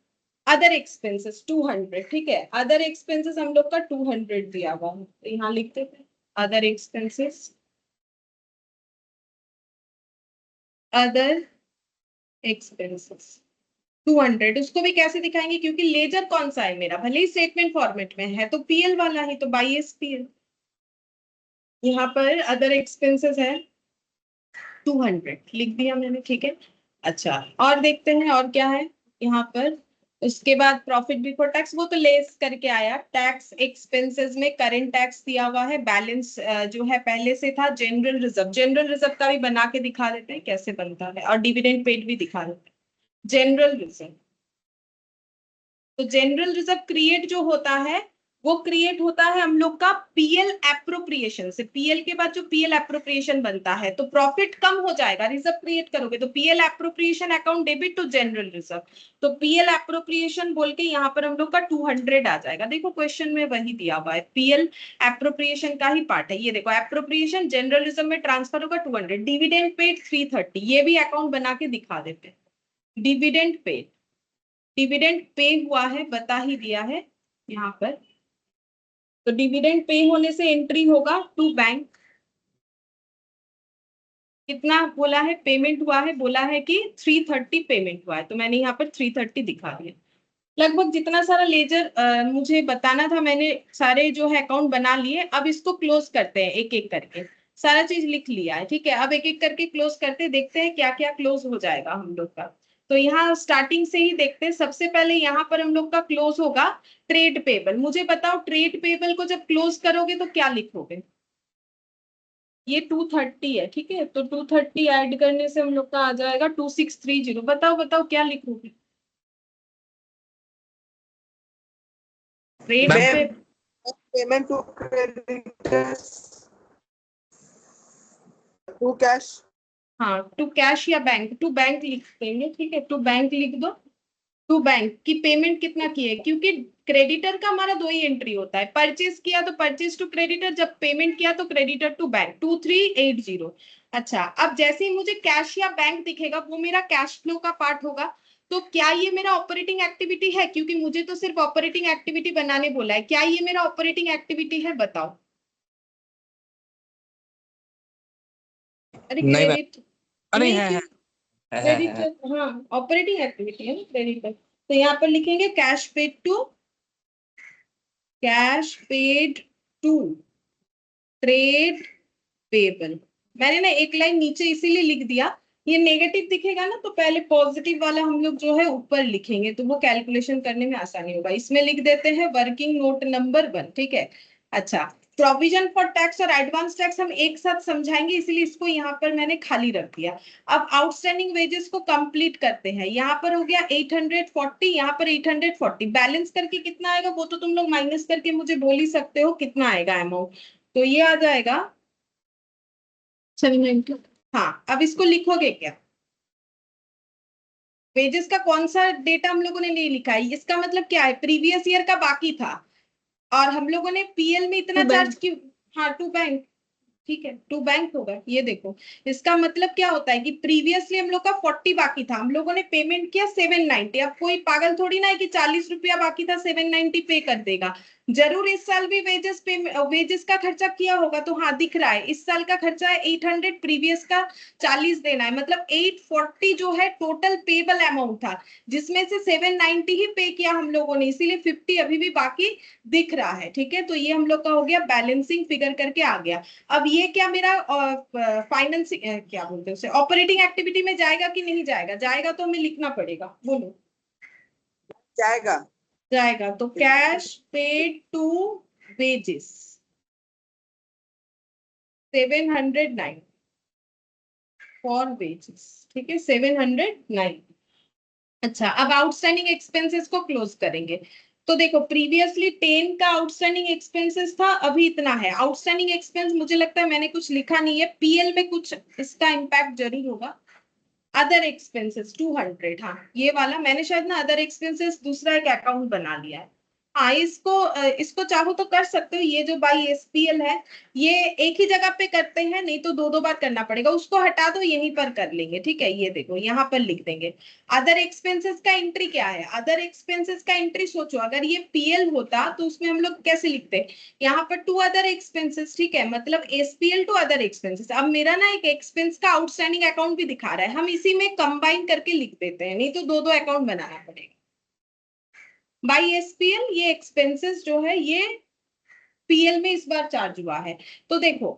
अदर एक्सपेंसेस 200, ठीक है, अदर एक्सपेंसेस हम लोग का 200 दिया हुआ है, तो यहाँ लिख देते हैं अदर एक्सपेंसेस, अदर एक्सपेंसेस 200। उसको भी कैसे दिखाएंगे? क्योंकि लेजर कौन सा है मेरा, भले ही स्टेटमेंट फॉर्मेट में है तो पीएल वाला ही, तो बाई एसपीएल। यहाँ पर अदर एक्सपेंसेस है 200 लिख दिया मैंने, ठीक है। अच्छा, और देखते हैं और क्या है यहाँ पर। उसके बाद प्रॉफिट बिफोर टैक्स, वो तो लेस करके आया। टैक्स एक्सपेंसेस में करंट टैक्स दिया हुआ है, बैलेंस जो है पहले से था। जनरल रिजर्व, जनरल रिजर्व का भी बना के दिखा देते हैं कैसे बनता है, और डिविडेंड पेड भी दिखा देते हैं। जनरल रिजर्व, तो जनरल रिजर्व क्रिएट जो होता है वो क्रिएट होता है हम लोग का पीएल एप्रोप्रिएशन से। पीएल के बाद जो पीएल एप्रोप्रिएशन बनता है, तो प्रॉफिट कम हो जाएगा, रिजर्व क्रिएट करोगे तो PL appropriation account debit to general reserve, तो पीएल एप्रोप्रिएशन बोल के यहाँ पर हम लोग का 200 आ जाएगा। देखो क्वेश्चन में वही दिया हुआ है, पीएल एप्रोप्रिएशन का ही पार्ट है। ये देखो एप्रोप्रिएशन जनरल रिजर्व में ट्रांसफर होगा 200, डिविडेंड पेड 330, ये भी अकाउंट बना के दिखा देते हैं। डिविडेंड पेड, डिविडेंड पे हुआ है, बता ही दिया है यहाँ पर। तो डिविडेंड पे होने से एंट्री होगा टू बैंक, कितना बोला है पेमेंट हुआ है? बोला है कि 330 पेमेंट हुआ है, तो मैंने यहाँ पर 330 दिखा दिया। लगभग जितना सारा लेजर मुझे बताना था मैंने सारे जो है अकाउंट बना लिए। अब इसको क्लोज करते हैं एक एक करके, सारा चीज लिख लिया है, ठीक है। अब एक एक करके क्लोज करते, देखते हैं क्या क्या क्लोज हो जाएगा हम लोग का। तो यहाँ स्टार्टिंग से ही देखते हैं, सबसे पहले यहाँ पर हम लोग का क्लोज होगा ट्रेड पेबल। मुझे बताओ ट्रेड पेबल को जब क्लोज करोगे तो क्या लिखोगे? ये 230 है, ठीक है, तो 230 ऐड करने से हम लोग का आ जाएगा 2630। बताओ बताओ क्या लिखोगे? Trade ma'am pay payment to creditors, to cash. हाँ, टू कैश या बैंक, टू बैंक लिख देंगे, ठीक है, टू बैंक लिख दो। टू बैंक की पेमेंट कितना की है, क्योंकि क्रेडिटर का हमारा दो ही एंट्री होता है, परचेज किया तो परचेज टू क्रेडिटर, जब पेमेंट किया तो क्रेडिटर टू बैंक, 2380। अच्छा, अब जैसे ही मुझे कैश या बैंक दिखेगा वो मेरा कैश फ्लो का पार्ट होगा। तो क्या ये मेरा ऑपरेटिंग एक्टिविटी है, क्योंकि मुझे तो सिर्फ ऑपरेटिंग एक्टिविटी बनाने बोला है, क्या ये मेरा ऑपरेटिंग एक्टिविटी है, बताओ। अरे नहीं मैम, क्रेडिट नहीं नहीं, है क्यों? है क्रेडिट, हाँ ऑपरेटिंग एक्टिविटी है ना क्रेडिट। तो यहाँ पर लिखेंगे cash paid to trade payable. मैंने ना एक लाइन नीचे इसीलिए लिख दिया, ये नेगेटिव दिखेगा ना तो पहले पॉजिटिव वाला हम लोग जो है ऊपर लिखेंगे, तो वो कैलकुलेशन करने में आसानी होगा। इसमें लिख देते हैं वर्किंग नोट नंबर 1, ठीक है। अच्छा, प्रोविजन फॉर टैक्स और एडवांस टैक्स हम एक साथ समझाएंगे, इसलिए इसको यहाँ पर मैंने खाली रख दिया। अब आउटस्टैंडिंग वेजेस को कंप्लीट करते हैं। यहाँ पर हो गया 840, यहाँ पर 840, बैलेंस करके कितना आएगा वो तो तुम लोग माइनस करके मुझे बोल ही सकते हो कितना आएगा अमाउंट। तो ये आ जाएगा 790। हाँ, अब इसको लिखोगे क्या, वेजेस का कौन सा डेटा हम लोगों ने नहीं लिखा है, इसका मतलब क्या है, प्रीवियस ईयर का बाकी था और हम लोगों ने पीएल में इतना To चार्ज bank। क्यों। हाँ, टू बैंक, ठीक है, टू बैंक होगा। ये देखो, इसका मतलब क्या होता है कि प्रीवियसली हम लोग का 40 बाकी था, हम लोगों ने पेमेंट किया 790। अब कोई पागल थोड़ी ना है कि 40 रुपया बाकी था 790 पे कर देगा, जरूर इस साल भी वेजेस का खर्चा किया होगा। तो हाँ दिख रहा है, इस साल का खर्चा है 800, प्रीवियस का 40 देना है, मतलब 840 जो है टोटल पेबल अमाउंट था, जिसमें से 790 ही पे किया हम लोगों ने, इसीलिए 50 अभी भी बाकी दिख रहा है, ठीक है। तो ये हम लोग का हो गया बैलेंसिंग फिगर करके आ गया। अब ये क्या मेरा फाइनेंसिंग क्या बोलते हैं उसे, ऑपरेटिंग एक्टिविटी में जाएगा कि नहीं जाएगा, जाएगा तो हमें लिखना पड़ेगा, बोलो। जाएगा। जाएगा, तो cash paid to wages 709 for wages, ठीक है, 709। अच्छा, अब आउटस्टैंडिंग एक्सपेंसेस को क्लोज करेंगे। तो देखो, प्रीवियसली 10 का आउटस्टैंडिंग एक्सपेंसेस था, अभी इतना है आउटस्टैंडिंग एक्सपेंस। मुझे लगता है मैंने कुछ लिखा नहीं है, पीएल में कुछ इसका इम्पैक्ट जरूर होगा। अदर एक्सपेंसेस 200, हाँ ये वाला मैंने शायद ना अदर एक्सपेंसेस दूसरा एक अकाउंट बना लिया है। हाँ, इसको चाहो तो कर सकते हो, ये जो बाई एसपीएल है ये एक ही जगह पे करते हैं, नहीं तो दो दो बार करना पड़ेगा, उसको हटा दो, यहीं पर कर लेंगे, ठीक है। ये देखो यहाँ पर लिख देंगे अदर एक्सपेंसेस का एंट्री क्या है। अदर एक्सपेंसेस का एंट्री सोचो, अगर ये पीएल होता तो उसमें हम लोग कैसे लिखते, यहाँ पर टू अदर एक्सपेंसेस, ठीक है, मतलब एसपीएल टू अदर एक्सपेंसेस। अब मेरा ना एक एक्सपेंस का आउटस्टैंडिंग अकाउंट भी दिखा रहा है, हम इसी में कंबाइन करके लिख देते हैं, नहीं तो दो दो अकाउंट बनाना पड़ेगा। बाई एसपीएल ये एक्सपेंसेस जो है ये पीएल में इस बार चार्ज हुआ है। तो देखो,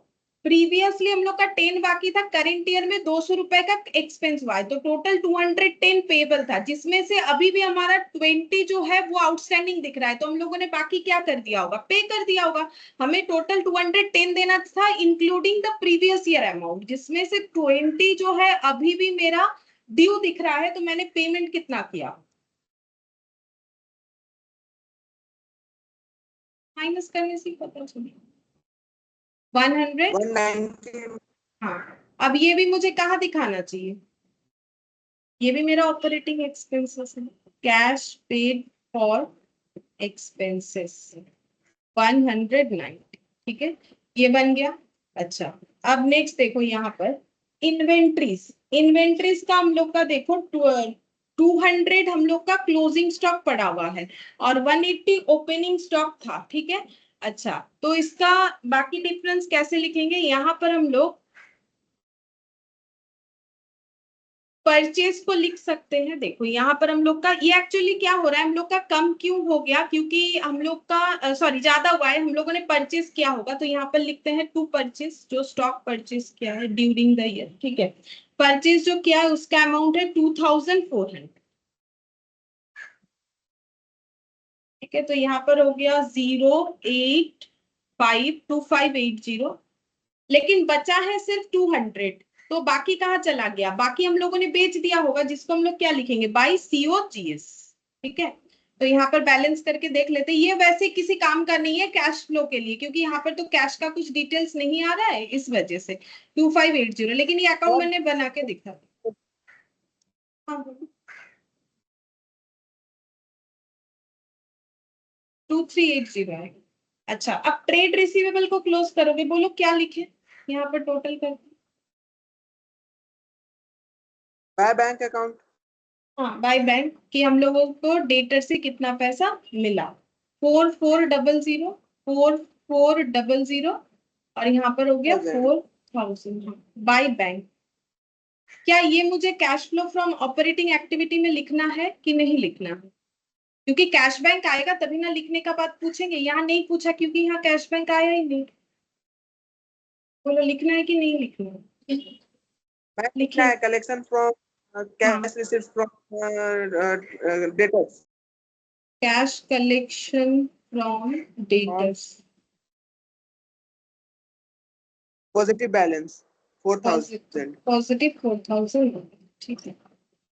प्रीवियसली हम लोग का 10 बाकी था, करेंट ईयर में 200 रुपए का एक्सपेंस हुआ है, तो टोटल 210 पेबल था, जिसमें से अभी भी हमारा 20 जो है वो आउटस्टैंडिंग दिख रहा है, तो हम लोगों ने बाकी क्या कर दिया होगा, पे कर दिया होगा। हमें टोटल 210 देना था including the previous year amount, जिसमें से 20 जो है अभी भी मेरा ड्यू दिख रहा है, तो मैंने पेमेंट कितना किया, माइनस करने से पता चलेगा 100। 190। हाँ, अब ये भी मुझे कहाँ दिखाना चाहिए, ये भी मेरा ऑपरेटिंग एक्सपेंसेस है, कैश पेड फॉर एक्सपेंसेस 190, ठीक है, ये बन गया। अच्छा, अब नेक्स्ट देखो यहाँ पर इन्वेंट्रीज। इन्वेंट्रीज का हम लोग का देखो 200 हम लोग का क्लोजिंग स्टॉक पड़ा हुआ है और 180 ओपनिंग स्टॉक था, ठीक है। अच्छा, तो इसका बाकी डिफरेंस कैसे लिखेंगे, यहाँ पर हम लोग परचेज को लिख सकते हैं। देखो यहाँ पर हम लोग का ये एक्चुअली क्या हो रहा है, हम लोग का कम क्यों हो गया, क्योंकि हम लोग का सॉरी ज्यादा हुआ है, हम लोगों ने परचेज किया होगा, तो यहाँ पर लिखते हैं टू परचेज, जो स्टॉक परचेज किया है ड्यूरिंग द ईयर, ठीक है। परचेज जो किया है उसका अमाउंट है 2400, ठीक है। तो यहाँ पर हो गया 0852580, लेकिन बचा है सिर्फ 200, तो बाकी कहाँ चला गया, बाकी हम लोगों ने बेच दिया होगा, जिसको हम लोग क्या लिखेंगे, बाई सीओजीएस, ठीक है। तो यहाँ पर बैलेंस करके देख लेते हैं। ये वैसे किसी काम का नहीं है कैश फ्लो के लिए, क्योंकि यहाँ पर तो कैश का कुछ डिटेल्स नहीं आ रहा है इस वजह से 2580, लेकिन ये अकाउंट मैंने बना के दिखा। हाँ 2380 है। अच्छा, अब ट्रेड रिसीवेबल को क्लोज करोगे, बोलो क्या लिखे यहाँ पर टोटल करके। By bank account. हाँ बाय बैंक कि हम लोगों को डेटर से कितना पैसा मिला, 4400 4400, और यहाँ पर हो गया 4000 बाय बैंक। क्या ये मुझे cash flow from operating activity में लिखना है कि नहीं लिखना है? क्योंकि कैश बैंक आएगा तभी ना लिखने का बात पूछेंगे, यहाँ नहीं पूछा क्योंकि यहाँ कैश बैंक आया ही नहीं। बोलो लिखना है कि नहीं लिखना है? लिखना है collection from cash received from debtors. Cash collection from debtors, positive balance 4000। Positive 4000, ठीक है।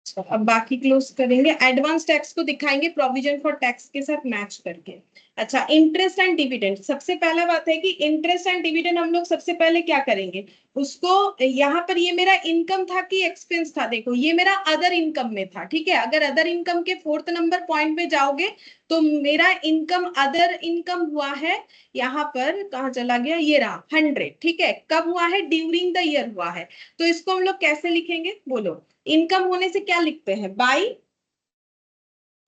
अच्छा, अब बाकी क्लोज करेंगे। एडवांस टैक्स को दिखाएंगे प्रोविजन फॉर टैक्स के साथ मैच करके। अच्छा, इंटरेस्ट एंड डिविडेंड, सबसे पहला बात है कि इंटरेस्ट एंड डिविडेंड हम लोग सबसे पहले क्या करेंगे उसको, यहाँ पर ये मेरा इनकम था कि एक्सपेंस था, देखो ये मेरा अदर इनकम में था, ठीक है। अगर अदर इनकम के 4th नंबर पॉइंट में जाओगे तो मेरा इनकम अदर इनकम हुआ है, यहाँ पर कहाँ चला गया, ये रहा 100, ठीक है। कब हुआ है, ड्यूरिंग द ईयर हुआ है। तो इसको हम लोग कैसे लिखेंगे, बोलो इनकम होने से क्या लिखते हैं, बाई,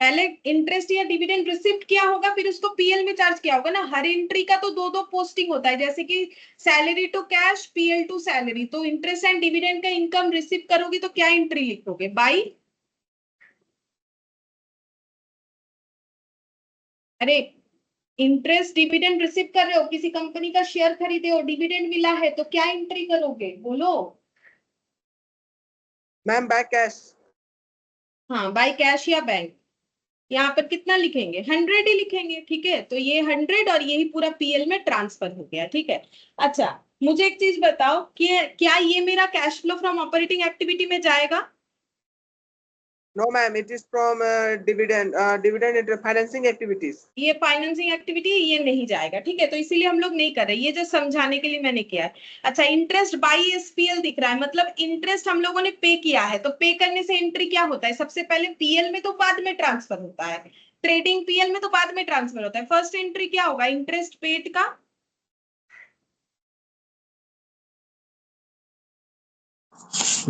पहले इंटरेस्ट या डिविडेंड रिसिप्ट किया होगा फिर उसको पीएल में चार्ज किया होगा ना। हर एंट्री का तो दो पोस्टिंग होता है, जैसे कि salary to cash, PL to salary. तो इंटरेस्ट एंड डिविडेंड का इनकम रिसीव करोगी तो क्या एंट्री लिखोगे, बाई, अरे इंटरेस्ट डिविडेंड रिसीव कर रहे हो, किसी कंपनी का शेयर खरीदे हो, डिविडेंड मिला है तो क्या एंट्री करोगे, बोलो। Ma'am by cash. हाँ बाय कैश या बैंक। यहाँ पर कितना लिखेंगे, 100 ही लिखेंगे, ठीक है। तो ये 100 और यही पूरा पीएल में ट्रांसफर हो गया, ठीक है। अच्छा, मुझे एक चीज बताओ कि क्या ये मेरा cash flow from operating activity में जाएगा? No ma'am, it is from dividend inter financing activities. ये फाइनेंसिंग एक्टिविटी ये नहीं जाएगा, ठीक है। तो इसीलिए हम लोग नहीं कर रहे, ये जो समझाने के लिए मैंने किया है। अच्छा, इंटरेस्ट बाई एसपीएल दिख रहा है, मतलब इंटरेस्ट हम लोगों ने पे किया है, तो पे करने से एंट्री क्या होता है, सबसे पहले पीएल में तो बाद में ट्रांसफर होता है, ट्रेडिंग पीएल में तो बाद में ट्रांसफर होता है। फर्स्ट एंट्री क्या होगा, इंटरेस्ट पेड का,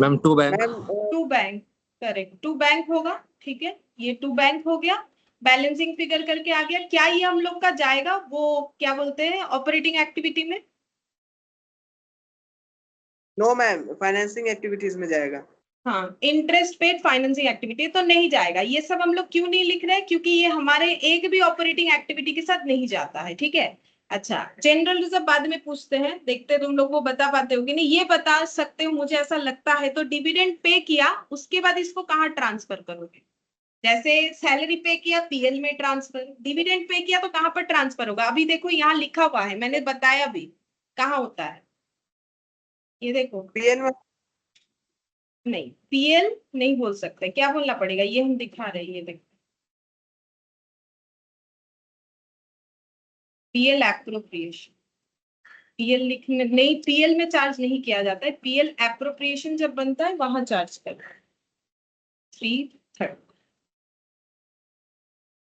ma'am to bank. To bank, correct, to bank होगा, ठीक है। ये टू बैंक हो गया, बैलेंसिंग फिगर करके आ गया। क्या ये हम लोग का जाएगा वो क्या बोलते हैं ऑपरेटिंग एक्टिविटी में? नो मैम, फाइनेंसिंग एक्टिविटीज में जाएगा। हाँ, इंटरेस्ट पेड फाइनेंसिंग एक्टिविटी तो नहीं जाएगा। ये सब हम लोग क्यों नहीं लिख रहे हैं, क्योंकि ये हमारे एक भी ऑपरेटिंग एक्टिविटी के साथ नहीं जाता है, ठीक है। अच्छा, जनरल रिजर्व बाद में पूछते हैं, देखते हैं तुम लोग वो बता पाते हो कि नहीं। ये बता सकते हो मुझे ऐसा लगता है। तो डिविडेंड पे किया उसके बाद इसको कहाँ ट्रांसफर करोगे, जैसे सैलरी पे किया पीएल में ट्रांसफर, डिविडेंड पे किया तो कहां पर ट्रांसफर होगा? अभी देखो यहाँ लिखा हुआ है, मैंने बताया भी कहाँ होता है, ये देखो। पीएल में नहीं, पीएल नहीं बोल सकते, क्या बोलना पड़ेगा, ये हम दिखा रहे हैं, ये देखो पीएल एप्रोप्रिएशन। पीएल लिखने नहीं, पीएल में चार्ज नहीं किया जाता है, पीएल एप्रोप्रिएशन जब बनता है वहां चार्ज करता है। 3/3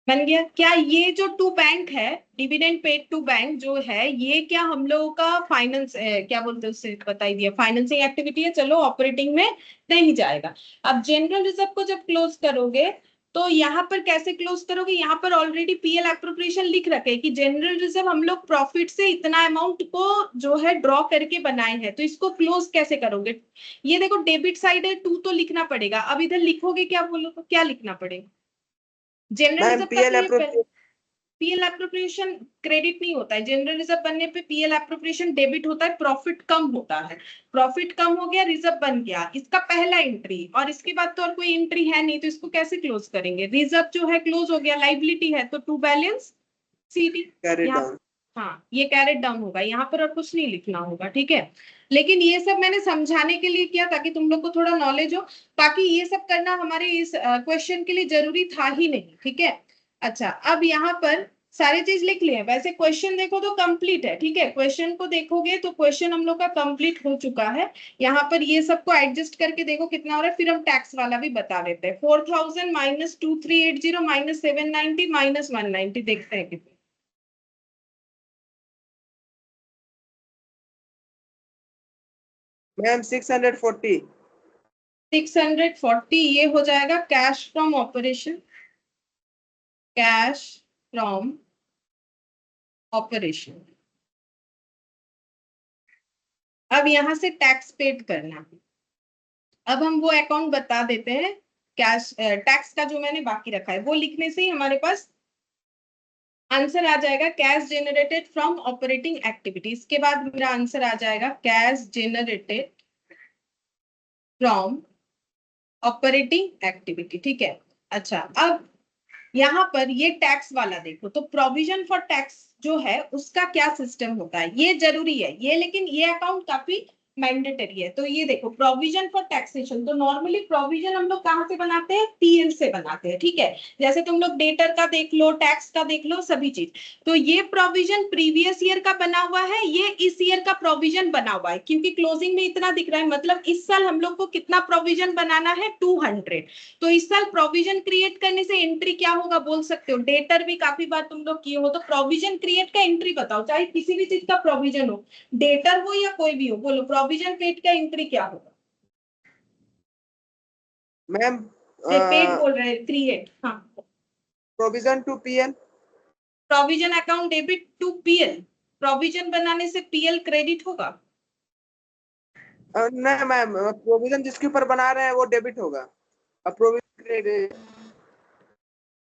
बन गया। क्या ये जो टू बैंक है, डिविडेंड पेड टू बैंक जो है, ये क्या हम लोगों का फाइनेंस क्या बोलते हैं उससे बता ही दिया, फाइनेंसिंग एक्टिविटी है, चलो ऑपरेटिंग में नहीं जाएगा। अब जनरल रिजर्व को जब क्लोज करोगे तो यहाँ पर कैसे क्लोज करोगे, यहाँ पर ऑलरेडी पीएल एप्रोप्रिएशन लिख रखे हैं कि जनरल रिजर्व हम लोग प्रॉफिट से इतना अमाउंट को जो है ड्रॉ करके बनाए हैं, तो इसको क्लोज कैसे करोगे? ये देखो डेबिट साइड है, 2 तो लिखना पड़ेगा। अब इधर लिखोगे क्या, बोलो तो क्या लिखना पड़ेगा? जनरल मैम रिजर्व पीएल का पीएल एप्रोप्रिएशन क्रेडिट नहीं होता है, जनरल रिजर्व बनने पे पीएल एप्रोप्रिएशन डेबिट होता है, प्रॉफिट कम होता है। प्रॉफिट कम हो गया, रिजर्व बन गया, इसका पहला एंट्री, और इसके बाद तो और कोई एंट्री है नहीं, तो इसको कैसे क्लोज करेंगे? रिजर्व जो है क्लोज हो गया, लाइबिलिटी है तो to balance CD, carry down. हाँ ये कैरेट डाउन होगा, यहाँ पर और कुछ नहीं लिखना होगा, ठीक है। लेकिन ये सब मैंने समझाने के लिए किया ताकि तुम लोग को थोड़ा नॉलेज हो, बाकी ये सब करना हमारे इस क्वेश्चन के लिए जरूरी था ही नहीं, ठीक है। अच्छा, अब यहाँ पर सारी चीज लिख लिए। वैसे क्वेश्चन देखो तो कंप्लीट है, ठीक है, क्वेश्चन को देखोगे तो क्वेश्चन हम लोग का कंप्लीट हो चुका है। यहाँ पर ये सबको एडजस्ट करके देखो कितना हो रहा है, फिर हम टैक्स वाला भी बता देते हैं। 4000 माइनस 2380 माइनस 790 माइनस 190, देखते हैं कितना। मैम 640। 640 ये हो जाएगा cash from operation, cash from operation. अब यहां से टैक्स पेड करना। अब हम वो अकाउंट बता देते हैं, कैश टैक्स का जो मैंने बाकी रखा है वो लिखने से ही हमारे पास आंसर आ जाएगा, cash generated from operating activity. इसके बाद मेरा आंसर आ जाएगा cash generated from operating activity, ठीक है। अच्छा, अब यहाँ पर ये टैक्स वाला देखो तो प्रोविजन फॉर टैक्स जो है उसका क्या सिस्टम होता है, ये जरूरी है ये, लेकिन ये अकाउंट काफी मैंडेटरी है। तो ये देखो प्रोविजन फॉर टैक्सेशन, तो नॉर्मली प्रोविजन हम लोग कहाँ से बनाते हैं, पीएल से बनाते हैं, ठीक है। जैसे तुम लोग डेटर का देख लो, टैक्स का देख लो, सभी चीज। तो ये प्रोविजन प्रीवियस ईयर का बना हुआ है, ये इस ईयर का प्रोविजन बना हुआ है, क्योंकि क्लोजिंग में इतना दिख रहा है, मतलब इस साल हम लोग को कितना प्रोविजन बनाना है, 200। तो इस साल प्रोविजन क्रिएट करने से एंट्री क्या होगा बोल सकते हो, डेटर भी काफी बार तुम लोग किए हो, तो प्रोविजन क्रिएट का एंट्री बताओ, चाहे किसी भी चीज का प्रोविजन हो, डेटर हो या कोई भी हो, बोलो प्रोविजन क्रिएट का एंट्री क्या होगा। मैम पेड बोल रहे हैं, क्रिएट, हाँ। Provision to PL. Provision account debit to PL, provision बनाने से पीएल क्रेडिट होगा। नहीं मैम, प्रोविजन जिसके ऊपर बना रहे हैं वो डेबिट होगा। अब प्रोविजन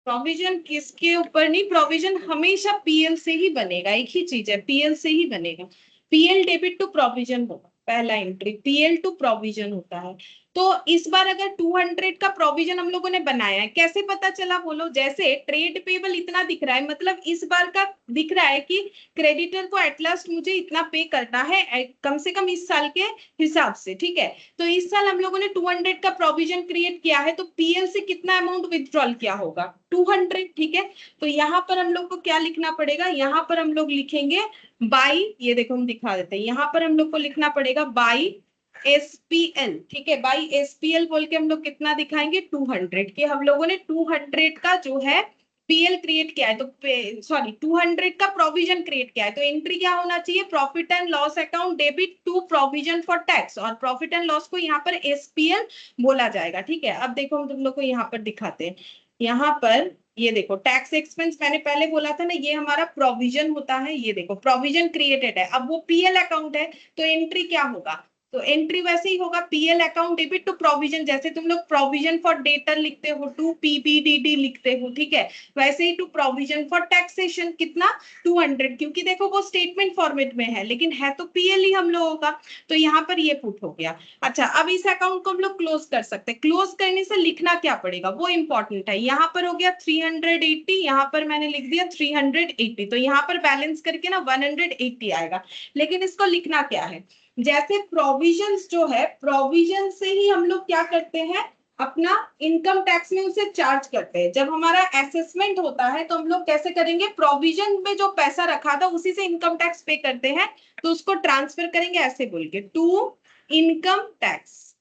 प्रोविजन किसके ऊपर नहीं, प्रोविजन हमेशा पीएल से ही बनेगा, एक ही चीज है, पीएल से ही बनेगा। पीएल डेबिट टू प्रोविजन होगा, पहला एंट्री पीएल टू प्रोविजन होता है। तो इस बार अगर 200 का प्रोविजन हम लोगों ने बनाया है, कैसे पता चला बोलो, जैसे ट्रेड पेबल इतना दिख रहा है, मतलब इस बार का दिख रहा है कि क्रेडिटर को एट लास्ट मुझे इतना पे करना है कम से कम इस साल के हिसाब से, ठीक है। तो इस साल हम लोगों ने 200 का प्रोविजन क्रिएट किया है, तो पीएल से कितना अमाउंट विथड्रॉल किया होगा, 200, ठीक है। तो यहाँ पर हम लोग को क्या लिखना पड़ेगा, यहाँ पर हम लोग लिखेंगे बाई, ये देखो हम दिखा देते हैं, यहाँ पर हम लोग को लिखना पड़ेगा बाई एसपीएल, ठीक है। बाई एसपीएल बोल के हम लोग कितना दिखाएंगे, 200 के, हम लोगों ने 200 का जो है पीएल क्रिएट किया है, तो सॉरी 200 का प्रोविजन क्रिएट किया है, तो एंट्री क्या होना चाहिए, profit and loss account debit to provision for tax, और प्रॉफिट एंड लॉस को यहाँ पर एसपीएल बोला जाएगा, ठीक है। अब देखो हम तुम लोग को यहाँ पर दिखाते हैं, यहाँ पर ये देखो टैक्स एक्सपेंस मैंने पहले बोला था ना, ये हमारा प्रोविजन होता है, ये देखो प्रोविजन क्रिएटेड है, अब वो पीएल अकाउंट है, तो एंट्री क्या होगा, तो एंट्री वैसे ही होगा PL account debit to provision, जैसे तुम लोग प्रोविजन फॉर डेटर लिखते हो, टू पीबीडीडी लिखते हो, ठीक है, वैसे ही टू प्रोविजन फॉर टैक्सेशन कितना, 200, क्योंकि देखो वो स्टेटमेंट फॉर्मेट में है, लेकिन है तो पीएल ही हम लोगों का, तो यहाँ पर ये पुट हो गया। अच्छा, अब इस अकाउंट को हम लोग क्लोज कर सकते हैं, क्लोज करने से लिखना क्या पड़ेगा वो इंपॉर्टेंट है। यहाँ पर हो गया 380, यहाँ पर मैंने लिख दिया 380, तो यहाँ पर बैलेंस करके ना 180 आएगा, लेकिन इसको लिखना क्या है, जैसे प्रोविजंस जो है, प्रोविजन से ही हम लोग क्या करते हैं, अपना इनकम टैक्स में उसे चार्ज करते हैं। जब हमारा असेसमेंट होता है तो हम लोग कैसे करेंगे, प्रोविजन में जो पैसा रखा था उसी से इनकम टैक्स पे करते हैं, तो उसको ट्रांसफर करेंगे ऐसे बोल के, to income tax,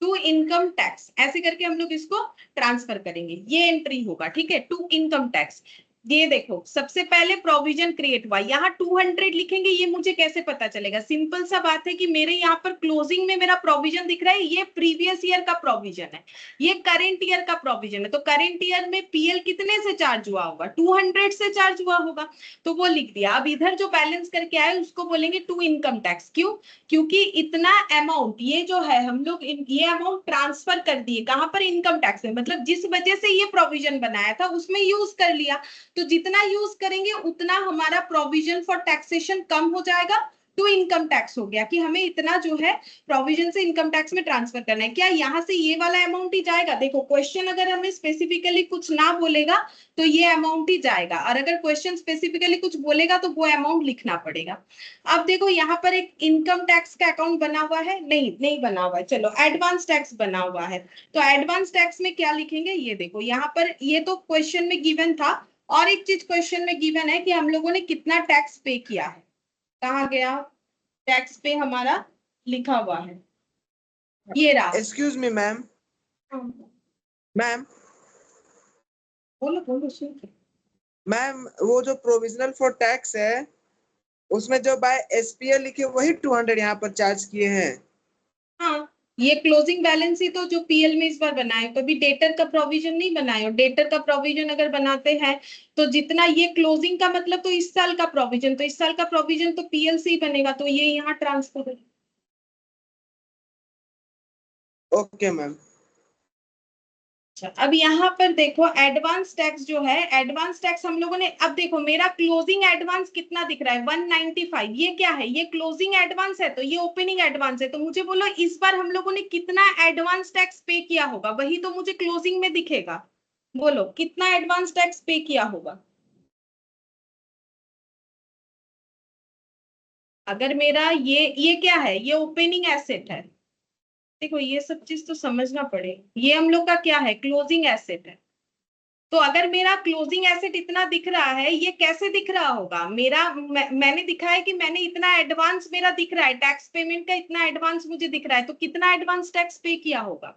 to income tax, ऐसे करके हम लोग इसको ट्रांसफर करेंगे, ये एंट्री होगा, ठीक है, टू इनकम टैक्स। ये देखो सबसे पहले प्रोविजन क्रिएट हुआ, यहाँ 200 लिखेंगे, ये मुझे कैसे पता चलेगा, सिंपल सा बात है कि मेरे यहाँ पर क्लोजिंग में मेरा प्रोविजन दिख रहा है, ये प्रीवियस ईयर का प्रोविजन है, ये करेंट ईयर का प्रोविजन है, तो करेंट ईयर में पीएल कितने से चार्ज हुआ होगा, 200 से चार्ज हुआ होगा, तो वो लिख दिया। अब इधर जो बैलेंस करके आए उसको बोलेंगे टू इनकम टैक्स, क्यों, क्योंकि इतना अमाउंट ये जो है हम लोग ये अमाउंट ट्रांसफर कर दिए कहां पर, इनकम टैक्स में, मतलब जिस वजह से ये प्रोविजन बनाया था उसमें यूज कर लिया, तो जितना यूज करेंगे उतना हमारा प्रोविजन फॉर टैक्सेशन कम हो जाएगा, टू इनकम टैक्स हो गया कि हमें इतना जो है प्रोविजन से इनकम टैक्स में ट्रांसफर करना है। क्या यहाँ से ये वाला अमाउंट ही जाएगा? देखो क्वेश्चन अगर हमें स्पेसिफिकली कुछ ना बोलेगा तो ये अमाउंट ही जाएगा, और अगर क्वेश्चन स्पेसिफिकली कुछ बोलेगा तो वो अमाउंट लिखना पड़ेगा। अब देखो यहाँ पर एक इनकम टैक्स का अकाउंट बना हुआ है, नहीं बना हुआ है, चलो एडवांस टैक्स बना हुआ है। तो एडवांस टैक्स में क्या लिखेंगे, ये देखो यहाँ पर, ये तो क्वेश्चन में गिवन था, और एक चीज क्वेश्चन में गिवन है कि हम लोगों ने कितना टैक्स पे किया है। कहाँ गया टैक्स पे हमारा, लिखा हुआ है, ये रहा। एक्सक्यूज मी मैम, मैम बोलो बोलो सुन। मैम वो जो प्रोविजनल फॉर टैक्स है उसमें जो बाय एसपीएल लिखे वही 200 यहाँ पर चार्ज किए हैं। हाँ, ये क्लोजिंग बैलेंस ही तो जो पीएल में इस बार बनाए, कभी डेटर का प्रोविजन नहीं बनाए। और डेटर का प्रोविजन अगर बनाते हैं तो जितना ये क्लोजिंग का मतलब तो इस साल का प्रोविजन, तो इस साल का प्रोविजन तो पीएल से ही बनेगा, तो ये यहाँ ट्रांसफर है। Okay ma'am. अच्छा, अब यहाँ पर देखो एडवांस टैक्स जो है, एडवांस टैक्स हम लोगों ने, अब देखो मेरा क्लोजिंग एडवांस कितना दिख रहा है 195, ये क्या है, ये क्लोजिंग एडवांस है, तो ये ओपनिंग एडवांस है। तो मुझे बोलो इस बार हम लोगों ने कितना एडवांस टैक्स पे किया होगा, वही तो मुझे क्लोजिंग में दिखेगा। बोलो कितना एडवांस टैक्स पे किया होगा। अगर मेरा ये क्या है, ये ओपनिंग एसेट है, देखो ये सब चीज तो समझना पड़ेगा। ये हम लोग का क्या है, क्लोजिंग एसेट है। तो अगर मेरा क्लोजिंग एसेट इतना दिख रहा है, ये कैसे दिख रहा होगा मेरा, मैंने दिखा है कि मैंने इतना एडवांस मेरा दिख रहा है, टैक्स पेमेंट का इतना एडवांस मुझे दिख रहा है, तो कितना एडवांस टैक्स पे किया होगा।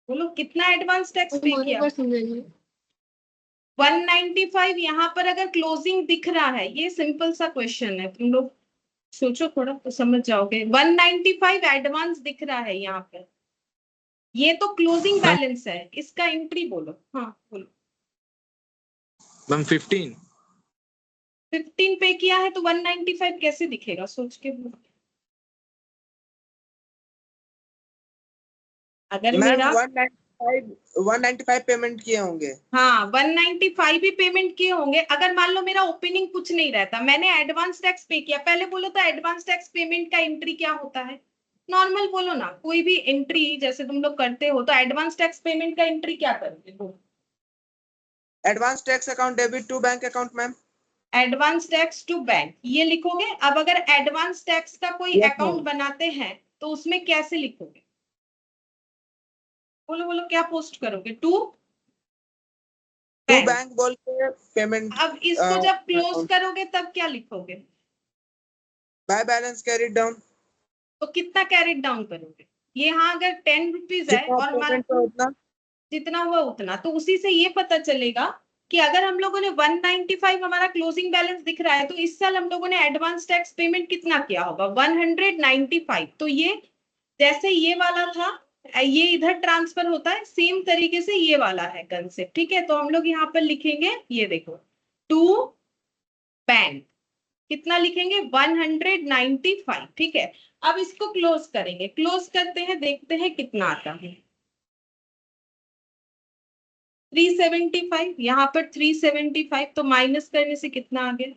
बोलो कितना एडवांस टैक्स पे हमारे किया। पास नहीं है। 195 यहाँ पर अगर क्लोजिंग दिख रहा है, ये सिंपल सा क्वेश्चन है, तुम लोग सोचो थोड़ा तो समझ जाओगे। 195 एडवांस दिख रहा है यहाँ पर, ये तो क्लोजिंग मैम बैलेंस है, इसका एंट्री बोलो। हाँ बोलो। मैम 15। 15 पे किया है तो 195 कैसे दिखेगा, सोच के बोलो। अगर मैम मेरा 195 पेमेंट किए होंगे। हाँ 195 ही पेमेंट किए होंगे। अगर मान लो मेरा ओपनिंग कुछ नहीं रहता, मैंने एडवांस टैक्स पे किया, पहले बोलो तो एडवांस टैक्स पेमेंट का एंट्री क्या होता है, नॉर्मल बोलो ना, कोई भी एंट्री जैसे तुम लोग करते हो तो एडवांस टैक्स पेमेंट का एंट्री क्या करोगे, बोलो। Advance tax account debit to bank account ma'am. Advance tax to bank ये लिखोगे। अब अगर एडवांस टैक्स का कोई यस अकाउंट मैम। बनाते हैं तो उसमें कैसे लिखोगे, बोलो बोलो क्या पोस्ट करोगे, टू टू बैंक। बैंक बोल के पेमेंट। अब इसको जब क्लोज करोगे तब क्या लिखोगे, बाय बैलेंस कैरिड डाउन। तो कितना कैरेट डाउन करोगे। ये हाँ अगर 10 रुपीज है जितना और मान पेमेंट हो उतना। जितना हुआ उतना, तो उसी से ये पता चलेगा कि अगर हम लोगों ने 195 हमारा क्लोजिंग बैलेंस दिख रहा है, तो इस साल हम लोगों ने एडवांस टैक्स पेमेंट कितना किया होगा 195। तो ये जैसे ये वाला था, ये इधर ट्रांसफर होता है, सेम तरीके से ये वाला है कंसेप्ट, ठीक है। तो हम लोग यहाँ पर लिखेंगे, ये देखो टू बैंक कितना लिखेंगे 195, ठीक है। अब इसको क्लोज करेंगे, क्लोज करते हैं, देखते हैं कितना आता है। 375, यहाँ पर 375, तो माइनस करने से कितना आ गया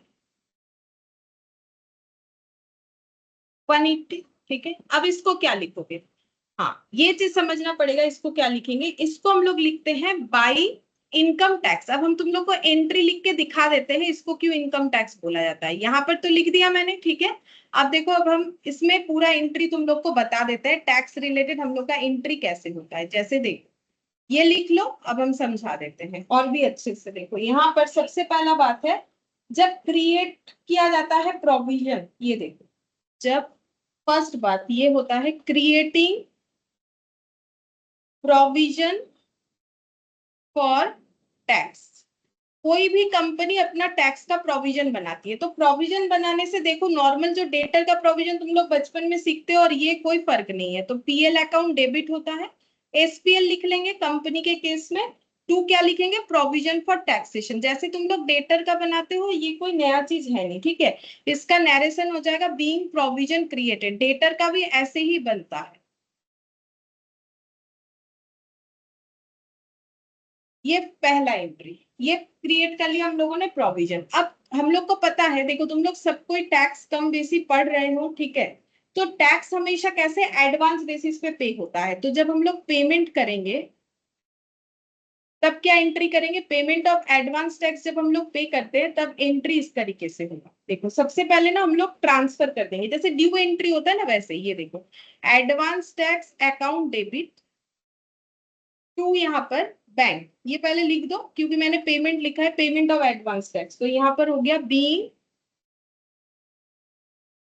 180, ठीक है। अब इसको क्या लिखोगे, हाँ ये चीज समझना पड़ेगा, इसको क्या लिखेंगे, इसको हम लोग लिखते हैं बाई इनकम टैक्स। अब हम तुम लोग को एंट्री लिख के दिखा देते हैं इसको क्यों इनकम टैक्स बोला जाता है, यहाँ पर तो लिख दिया मैंने, ठीक है। अब देखो अब हम इसमें पूरा एंट्री तुम लोग को बता देते हैं, टैक्स रिलेटेड हम लोग का एंट्री कैसे होता है। जैसे देखो ये लिख लो, अब हम समझा देते हैं और भी अच्छे से। देखो यहाँ पर सबसे पहला बात है, जब क्रिएट किया जाता है प्रोविजन, ये देखो जब फर्स्ट बात ये होता है क्रिएटिंग प्रोविजन फॉर टैक्स। कोई भी कंपनी अपना टैक्स का प्रोविजन बनाती है, तो प्रोविजन बनाने से देखो नॉर्मल जो डेटर का प्रोविजन तुम लोग बचपन में सीखते हो और ये कोई फर्क नहीं है। तो पीएल अकाउंट डेबिट होता है, एसपीएल लिख लेंगे कंपनी के केस में, टू क्या लिखेंगे प्रोविजन फॉर टैक्सेशन। जैसे तुम लोग डेटर का बनाते हो, ये कोई नया चीज है नहीं, ठीक है। इसका नरेशन हो जाएगा बीइंग प्रोविजन क्रिएटेड, डेटर का भी ऐसे ही बनता है। ये पहला एंट्री, ये क्रिएट कर लिया हम लोगों ने प्रोविजन। अब हम लोग को पता है, देखो तुम लोग सब कोई टैक्स कम बेसी पढ़ रहे हो, ठीक है, तो टैक्स हमेशा कैसे एडवांस बेसिस पे पे होता है। तो जब हम लोग पेमेंट करेंगे तब क्या एंट्री करेंगे, पेमेंट ऑफ एडवांस टैक्स जब हम लोग पे करते हैं तब एंट्री इस तरीके से होगा। देखो सबसे पहले ना हम लोग ट्रांसफर कर देंगे, जैसे ड्यू एंट्री होता है ना वैसे ये देखो, advance tax account debit to यहाँ पर बैंक, ये पहले लिख दो क्योंकि मैंने पेमेंट लिखा है, पेमेंट ऑफ एडवांस टैक्स, तो यहाँ पर हो गया बीइंग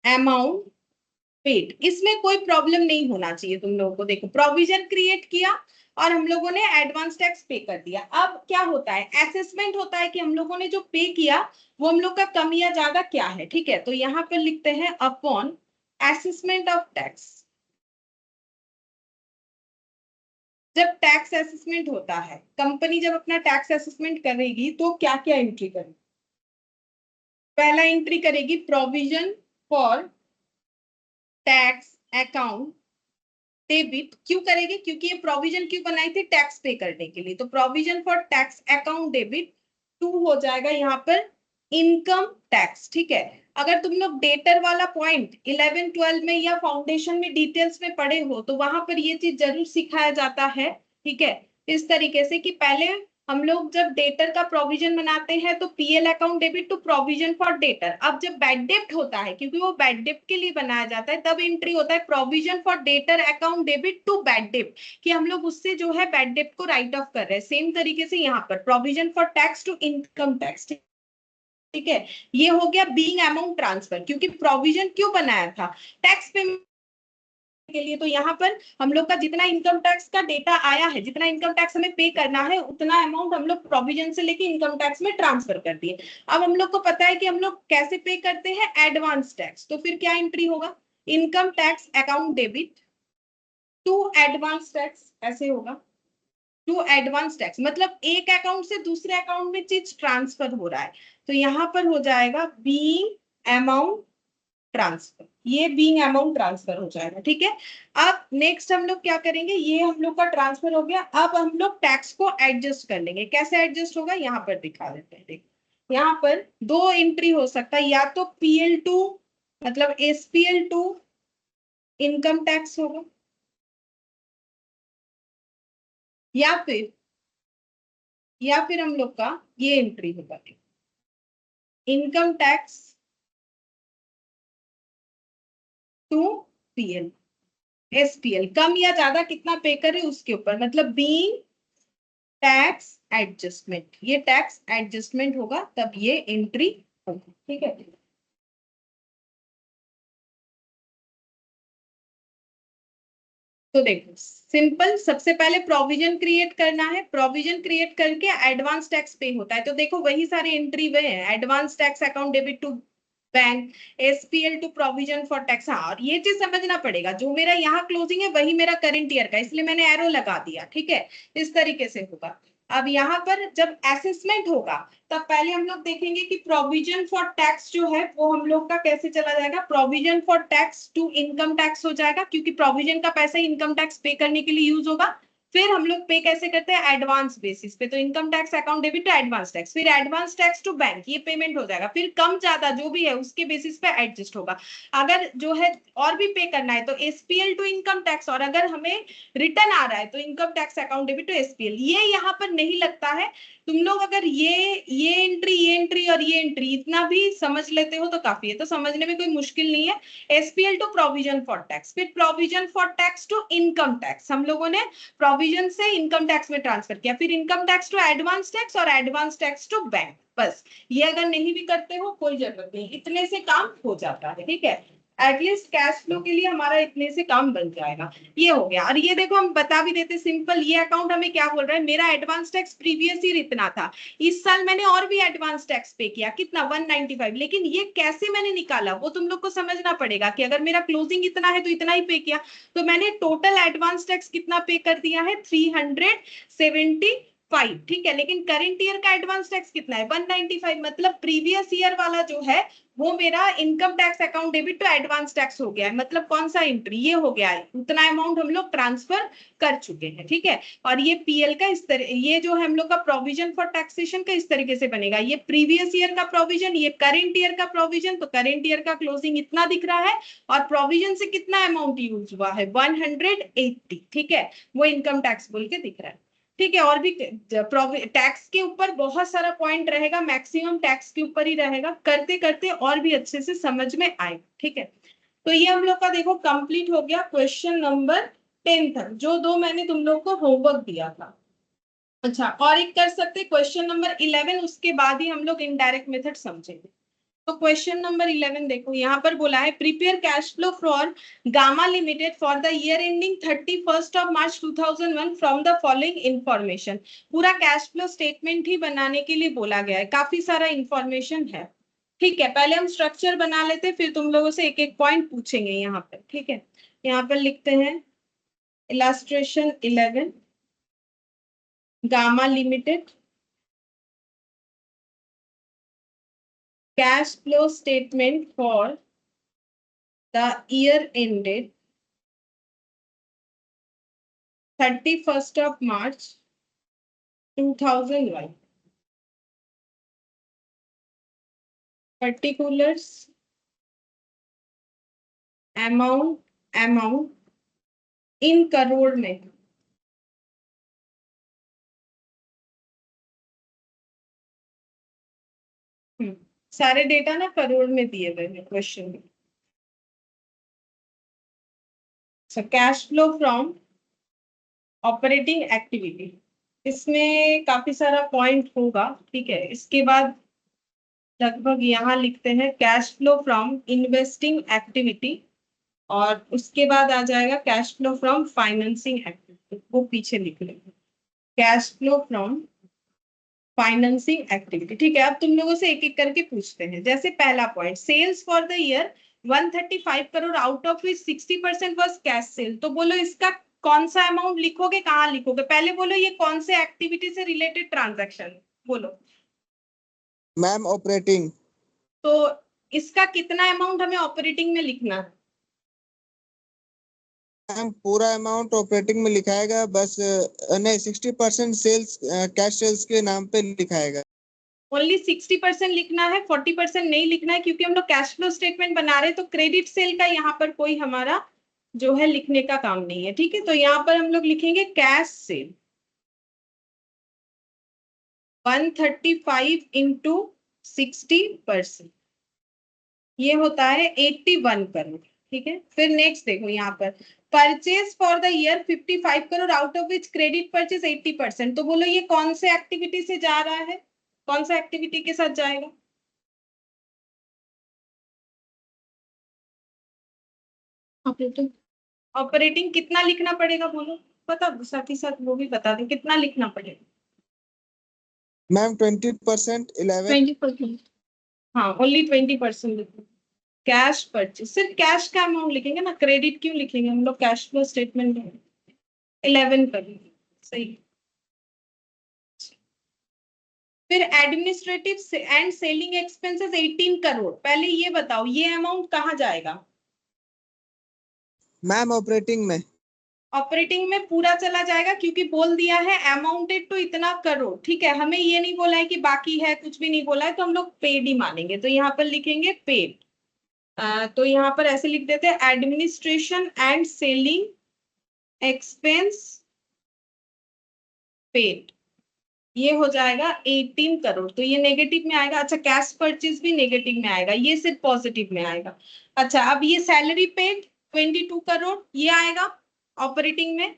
अमाउंट पेड। इसमें कोई प्रॉब्लम नहीं होना चाहिए तुम लोगों को। देखो प्रोविजन क्रिएट किया और हम लोगों ने एडवांस टैक्स पे कर दिया। अब क्या होता है, असेसमेंट होता है कि हम लोगों ने जो पे किया वो हम लोग का कम या ज्यादा क्या है, ठीक है। तो यहाँ पर लिखते हैं अपॉन असेसमेंट ऑफ टैक्स। जब टैक्स असेसमेंट होता है, कंपनी जब अपना टैक्स असेसमेंट करेगी तो क्या क्या एंट्री करेगी। पहला एंट्री करेगी provision for tax account debit. क्यों करेगी, क्योंकि ये प्रोविजन क्यों बनाई थी, टैक्स पे करने के लिए। तो provision for tax account debit to हो जाएगा यहाँ पर इनकम टैक्स, ठीक है। अगर तुम लोग डेटर वाला पॉइंट 11-12 में या फाउंडेशन में डिटेल्स में पढ़े हो तो वहां पर ये चीज जरूर सिखाया जाता है, ठीक है। इस तरीके से कि पहले हम लोग जब डेटर का प्रोविजन बनाते हैं तो PL account debit to provision for debtor. अब जब बैड डेप्ट होता है, क्योंकि वो बैड डेप्ट के लिए बनाया जाता है, तब एंट्री होता है provision for debtor account debit to bad डेप्ट, कि हम लोग उससे जो है बैड डेप्ट को राइट ऑफ कर रहे हैं। सेम तरीके से यहाँ पर provision for tax to income tax, ठीक है। ये हो गया बीइंग अमाउंट ट्रांसफर, क्योंकि प्रोविजन क्यों बनाया था, टैक्स पेमेंट के लिए। तो यहाँ पर हम लोग का जितना इनकम टैक्स का डेटा आया है, जितना इनकम टैक्स हमें पे करना है, उतना अमाउंट हम लोग प्रोविजन से लेके इनकम टैक्स में ट्रांसफर कर दिए। अब हम लोग को पता है कि हम लोग कैसे पे करते हैं, एडवांस टैक्स। तो फिर क्या एंट्री होगा, income tax account debit to advance tax, ऐसे होगा टू एडवांस टैक्स, मतलब एक अकाउंट से दूसरे अकाउंट में चीज ट्रांसफर हो रहा है। तो यहाँ पर हो जाएगा बीइंग अमाउंट ट्रांसफर, ये बीइंग अमाउंट ट्रांसफर हो जाएगा, ठीक है। अब नेक्स्ट हम लोग क्या करेंगे, ये हम लोग का ट्रांसफर हो गया। अब हम लोग टैक्स को एडजस्ट कर लेंगे। कैसे एडजस्ट होगा, यहाँ पर दिखा देते हैं। देखो यहाँ पर दो एंट्री हो सकता है, या तो PL2 मतलब SPL2 इनकम टैक्स होगा, या फिर हम लोग का ये एंट्री होगा income tax to PL SPL, कम या ज्यादा कितना पे करे उसके ऊपर, मतलब बीइंग टैक्स एडजस्टमेंट, ये टैक्स एडजस्टमेंट होगा तब ये एंट्री होगी, ठीक है। तो देखो सिंपल, सबसे पहले प्रोविजन क्रिएट करना है, प्रोविजन क्रिएट करके एडवांस टैक्स पे होता है। तो देखो वही सारे एंट्री वे हैं, advance tax account debit to bank, SPL to provision for tax. हाँ, और ये चीज समझना पड़ेगा, जो मेरा यहाँ क्लोजिंग है वही मेरा करंट ईयर का, इसलिए मैंने एरो लगा दिया, ठीक है। इस तरीके से होगा। अब यहाँ पर जब असेसमेंट होगा तब पहले हम लोग देखेंगे कि प्रोविजन फॉर टैक्स जो है वो हम लोग का कैसे चला जाएगा, provision for tax to income tax हो जाएगा, क्योंकि प्रोविजन का पैसा इनकम टैक्स पे करने के लिए यूज होगा। फिर हम लोग पे कैसे करते हैं, एडवांस बेसिस पे, तो income tax account debit to advance tax, फिर एडवांस टैक्स टू बैंक, ये पेमेंट हो जाएगा। फिर कम ज्यादा जो भी है उसके बेसिस पे एडजस्ट होगा। अगर जो है और भी पे करना है तो SPL टू इनकम टैक्स, और अगर हमें रिटर्न आ रहा है तो income tax account debit to SPL। ये यहाँ पर नहीं लगता है, तुम लोग अगर ये एंट्री और ये एंट्री इतना भी समझ लेते हो तो काफी है, तो समझने में कोई मुश्किल नहीं है। SPL to provision for tax, फिर provision for tax to income tax, हम लोगों ने प्रोविजन से इनकम टैक्स में ट्रांसफर किया, फिर income tax to advance tax और एडवांस टैक्स टू बैंक। बस ये अगर नहीं भी करते हो कोई जरूरत नहीं, इतने से काम हो जाता है, ठीक है। एटलीस्ट कैश फ्लो के लिए हमारा इतने से काम बन जाएगा। ये हो गया। और ये देखो हम बता भी देते सिंपल, ये अकाउंट हमें क्या बोल रहा है, मेरा एडवांस टैक्स प्रीवियस ईयर इतना था, इस साल मैंने और भी एडवांस टैक्स पे किया, कितना 195, लेकिन ये कैसे मैंने निकाला वो तुम लोग को समझना पड़ेगा कि अगर मेरा क्लोजिंग इतना है तो इतना ही पे किया, तो मैंने टोटल एडवांस टैक्स कितना पे कर दिया है, 370 5, ठीक है, लेकिन करंट ईयर का एडवांस टैक्स कितना है 195, मतलब प्रीवियस ईयर वाला जो है वो मेरा income tax account debit to advance tax हो गया है, मतलब कौन सा एंट्री, ये हो गया है, उतना अमाउंट हम लोग ट्रांसफर कर चुके हैं, ठीक है। और ये पीएल का इस तरह, ये जो है हम लोग का प्रोविजन फॉर टैक्सेशन का इस तरीके से बनेगा, ये प्रीवियस ईयर का प्रोविजन, ये करंट ईयर का प्रोविजन, तो करंट ईयर का क्लोजिंग इतना दिख रहा है और प्रोविजन से कितना अमाउंट यूज हुआ है 180, ठीक है, वो इनकम टैक्स बोल के दिख रहा है, ठीक है। और भी टैक्स के ऊपर बहुत सारा पॉइंट रहेगा, मैक्सिमम टैक्स के ऊपर ही रहेगा, करते करते और भी अच्छे से समझ में आएगा, ठीक है। तो ये हम लोग का देखो कंप्लीट हो गया क्वेश्चन नंबर 10 तक, जो दो मैंने तुम लोग को होमवर्क दिया था। अच्छा, और एक कर सकते क्वेश्चन नंबर 11, उसके बाद ही हम लोग इनडायरेक्ट मेथड समझेंगे। तो क्वेश्चन नंबर 11 देखो, यहाँ पर बोला है prepare cash flow for gamma limited for the year ending 31st of March 2001 from the following information. पूरा कैश फ्लो स्टेटमेंट ही बनाने के लिए बोला गया है, काफी सारा इंफॉर्मेशन है, ठीक है। पहले हम स्ट्रक्चर बना लेते, फिर तुम लोगों से एक एक पॉइंट पूछेंगे यहाँ पर, ठीक है। यहाँ पर लिखते हैं illustration 11, gamma limited cash flow statement for the year ended 31st of March 2001. Particulars, amount in crore में, सारे डेटा ना करोड़ में दिए गए हैं क्वेश्चन में। So cash flow from operating activity, इसमें काफी सारा पॉइंट होगा, ठीक है। इसके बाद लगभग यहाँ लिखते हैं cash flow from investing activity, और उसके बाद आ जाएगा cash flow from financing activity, वो पीछे लिख लेंगे, cash flow from financing activity, ठीक है। अब तुम लोगों से एक एक करके पूछते हैं। जैसे पहला point, sales for the year 135 crore, out of which 60% was cash sale, तो बोलो इसका कौन सा अमाउंट लिखोगे, कहाँ लिखोगे, पहले बोलो ये कौन से एक्टिविटी से रिलेटेड ट्रांजैक्शन, बोलो। Ma'am operating. तो इसका कितना अमाउंट हमें ऑपरेटिंग में लिखना है, मैम पूरा अमाउंट ऑपरेटिंग में लिखाएगा, बस नहीं 60% सेल्स कैश सेल्स के नाम पे लिखाएगा। ओनली 60% लिखना है, 40% नहीं लिखना है, क्योंकि हम लोग कैश फ्लो स्टेटमेंट बना रहे हैं, तो क्रेडिट सेल का यहाँ पर कोई हमारा जो है लिखने का काम नहीं है, ठीक है। तो यहाँ पर हम लोग लिखेंगे कैश सेल 135 इंटू 60%, ये होता है 81 करोड़, ठीक है। फिर नेक्स्ट देखो यहाँ पर purchase for the year 55 crore, out of which credit purchase 80%, तो बोलो ये कौन से एक्टिविटी से जा रहा है, कौन सा एक्टिविटी के साथ जाएगा, ऑपरेटिंग। ऑपरेटिंग कितना लिखना पड़ेगा बोलो, पता साथ ही साथ वो भी बता दें कितना लिखना पड़ेगा। मैम 20%, 11। 20%। हाँ, ओनली 20% लिखो। कैश परचेज, सिर्फ कैश का अमाउंट लिखेंगे ना, क्रेडिट क्यों लिखेंगे, हम लोग कैश फ्लो स्टेटमेंट में 11 करेंगे, सही। फिर administrative and selling expenses 18 crore, पहले ये बताओ ये अमाउंट कहाँ जाएगा, मैम ऑपरेटिंग में। ऑपरेटिंग में पूरा चला जाएगा, क्योंकि बोल दिया है अमाउंटेड टू इतना करोड़, ठीक है। हमें ये नहीं बोला है कि बाकी है, कुछ भी नहीं बोला है, तो हम लोग पेड ही मानेंगे, तो यहाँ पर लिखेंगे पेड। तो यहाँ पर ऐसे लिख देते हैं administration and selling expense paid, ये हो जाएगा 18 करोड़, तो ये नेगेटिव में आएगा। अच्छा, कैश परचेज भी नेगेटिव में आएगा, ये सिर्फ पॉजिटिव में आएगा। अच्छा, अब ये सैलरी पेड 22 करोड़, ये आएगा ऑपरेटिंग में।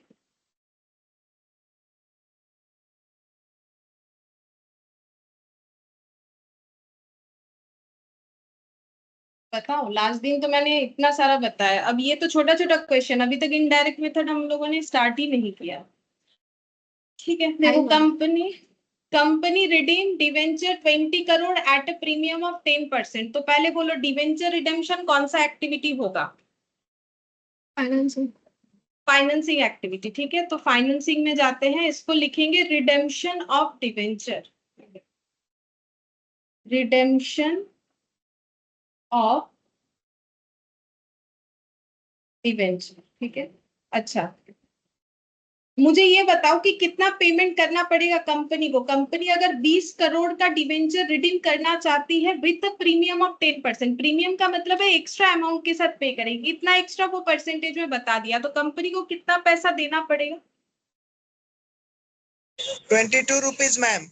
बताओ, लास्ट दिन तो मैंने इतना सारा बताया, अब ये तो छोटा छोटा क्वेश्चन, अभी तक इनडायरेक्ट मेथड हम लोगों ने स्टार्ट ही नहीं किया, ठीक है। देखो, company redeem debenture 20 crore at a premium of 10%, तो पहले बोलो डिवेंचर रिडेम्पशन कौन सा एक्टिविटी होगा, फाइनेंसिंग। फाइनेंसिंग एक्टिविटी, ठीक है। तो फाइनेंसिंग में जाते हैं, इसको लिखेंगे redemption of debenture, redemption of debenture, ठीक है। अच्छा, मुझे ये बताओ कि कितना पेमेंट करना पड़ेगा कंपनी को। कंपनी अगर 20 करोड़ का डिवेंचर रिडीम करना चाहती है विद प्रीमियम ऑफ 10%, प्रीमियम का मतलब है एक्स्ट्रा अमाउंट के साथ पे करेगी, इतना एक्स्ट्रा वो परसेंटेज में बता दिया, तो कंपनी को कितना पैसा देना पड़ेगा? 22 रुपीज मैम।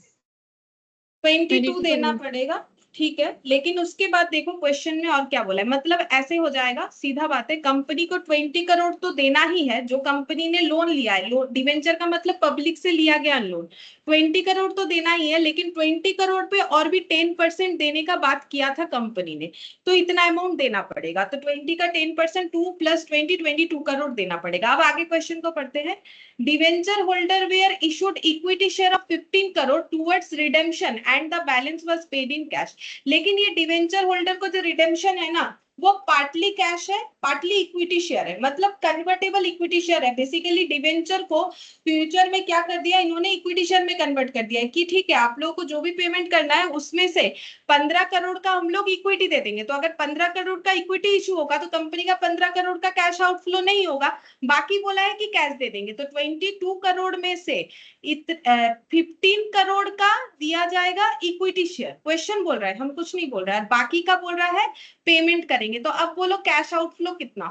22 देना पड़ेगा, ठीक है। लेकिन उसके बाद देखो क्वेश्चन में और क्या बोला है, मतलब ऐसे हो जाएगा, सीधा बात है, कंपनी को 20 करोड़ तो देना ही है, जो कंपनी ने लोन लिया है, लोन डिवेंचर का मतलब पब्लिक से लिया गया लोन, 20 करोड़ तो देना ही है, लेकिन 20 करोड़ पे और भी 10% देने का बात किया था कंपनी ने, तो इतना अमाउंट देना पड़ेगा। तो 20 का 10% 2 + 20 22 करोड़ देना पड़ेगा। अब आगे क्वेश्चन को पढ़ते हैं। Debenture holder were issued equity share of 15 crore towards redemption and the balance was paid in cash. लेकिन ये डिवेंचर होल्डर को जो रिडेम्पशन है ना, वो पार्टली कैश है, पार्टली इक्विटी शेयर है, मतलब कन्वर्टेबल इक्विटी शेयर है। बेसिकली डिवेंचर को फ्यूचर में क्या कर दिया इन्होंने, इक्विटी शेयर में कन्वर्ट कर दिया है कि ठीक है, आप लोगों को जो भी पेमेंट करना है उसमें से 15 करोड़ का हम लोग इक्विटी दे देंगे। तो अगर 15 करोड़ का इक्विटी इशू होगा तो कंपनी का 15 करोड़ का कैश आउटफ्लो नहीं होगा, बाकी बोला है कि कैश दे देंगे। तो 22 करोड़ में से 15 करोड़ का दिया जाएगा इक्विटी शेयर। क्वेश्चन बोल रहा है, हम कुछ नहीं बोल रहा है, बाकी का बोल रहा है पेमेंट करेंगे। तो अब बोलो कैश आउटफ्लो कितना?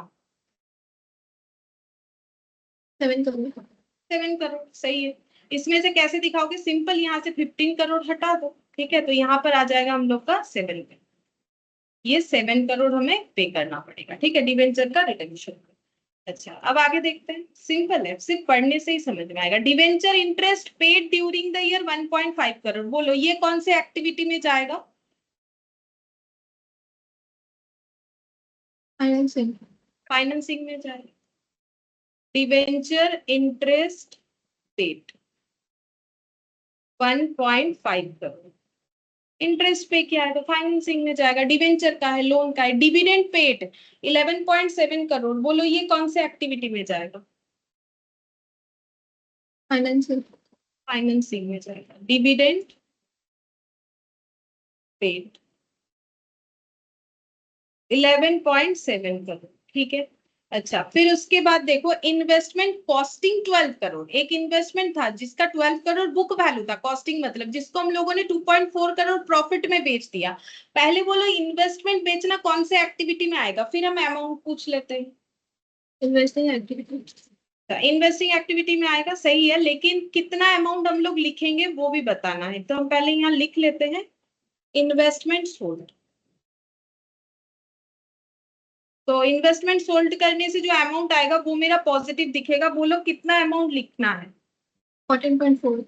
7 करोड़। 7 करोड़, सही है। इसमें से कैसे दिखाओगे? सिंपल, यहाँ से 15 करोड़ हटा दो, ठीक है, तो यहाँ पर आ जाएगा हम लोग का 7 करोड़। ये 7 करोड़ हमें पे करना पड़ेगा, ठीक है, डिवेंचर का रिडेम्पशन। अच्छा, अब आगे देखते हैं, सिंपल है, सिर्फ पढ़ने से ही समझ में आएगा। Debenture interest paid during the year 1.5 crore, बोलो ये कौन से एक्टिविटी में जाएगा? फाइनेंसिंग। फाइनेंसिंग में जाएगा। Debenture interest paid 1.5 crore, interest पे क्या है तो फाइनेंसिंग में जाएगा, डिवेंचर का है, लोन का है। डिविडेंड पेड 11.7 करोड़, बोलो ये कौन से एक्टिविटी में जाएगा? फाइनेंसिंग। फाइनेंसिंग में जाएगा। डिविडेंड पेड 11.7 करोड़, ठीक है। अच्छा, फिर उसके बाद देखो इन्वेस्टमेंट कॉस्टिंग 12 करोड़, एक इन्वेस्टमेंट था जिसका 12 करोड़ बुक वैल्यू था, कॉस्टिंग मतलब जिसको हम लोगों ने 2.4 करोड़ प्रॉफिट में बेच दिया। पहले बोलो इन्वेस्टमेंट बेचना कौन से एक्टिविटी में आएगा, फिर हम अमाउंट पूछ लेते हैं। Investing activity. इन्वेस्टिंग एक्टिविटी में आएगा, सही है, लेकिन कितना अमाउंट हम लोग लिखेंगे वो भी बताना है। तो हम पहले यहाँ लिख लेते हैं इन्वेस्टमेंट सोल्ड। तो इन्वेस्टमेंट सोल्ड करने से जो अमाउंट आएगा वो मेरा पॉजिटिव दिखेगा। बोलो कितना अमाउंट लिखना है? 14.4।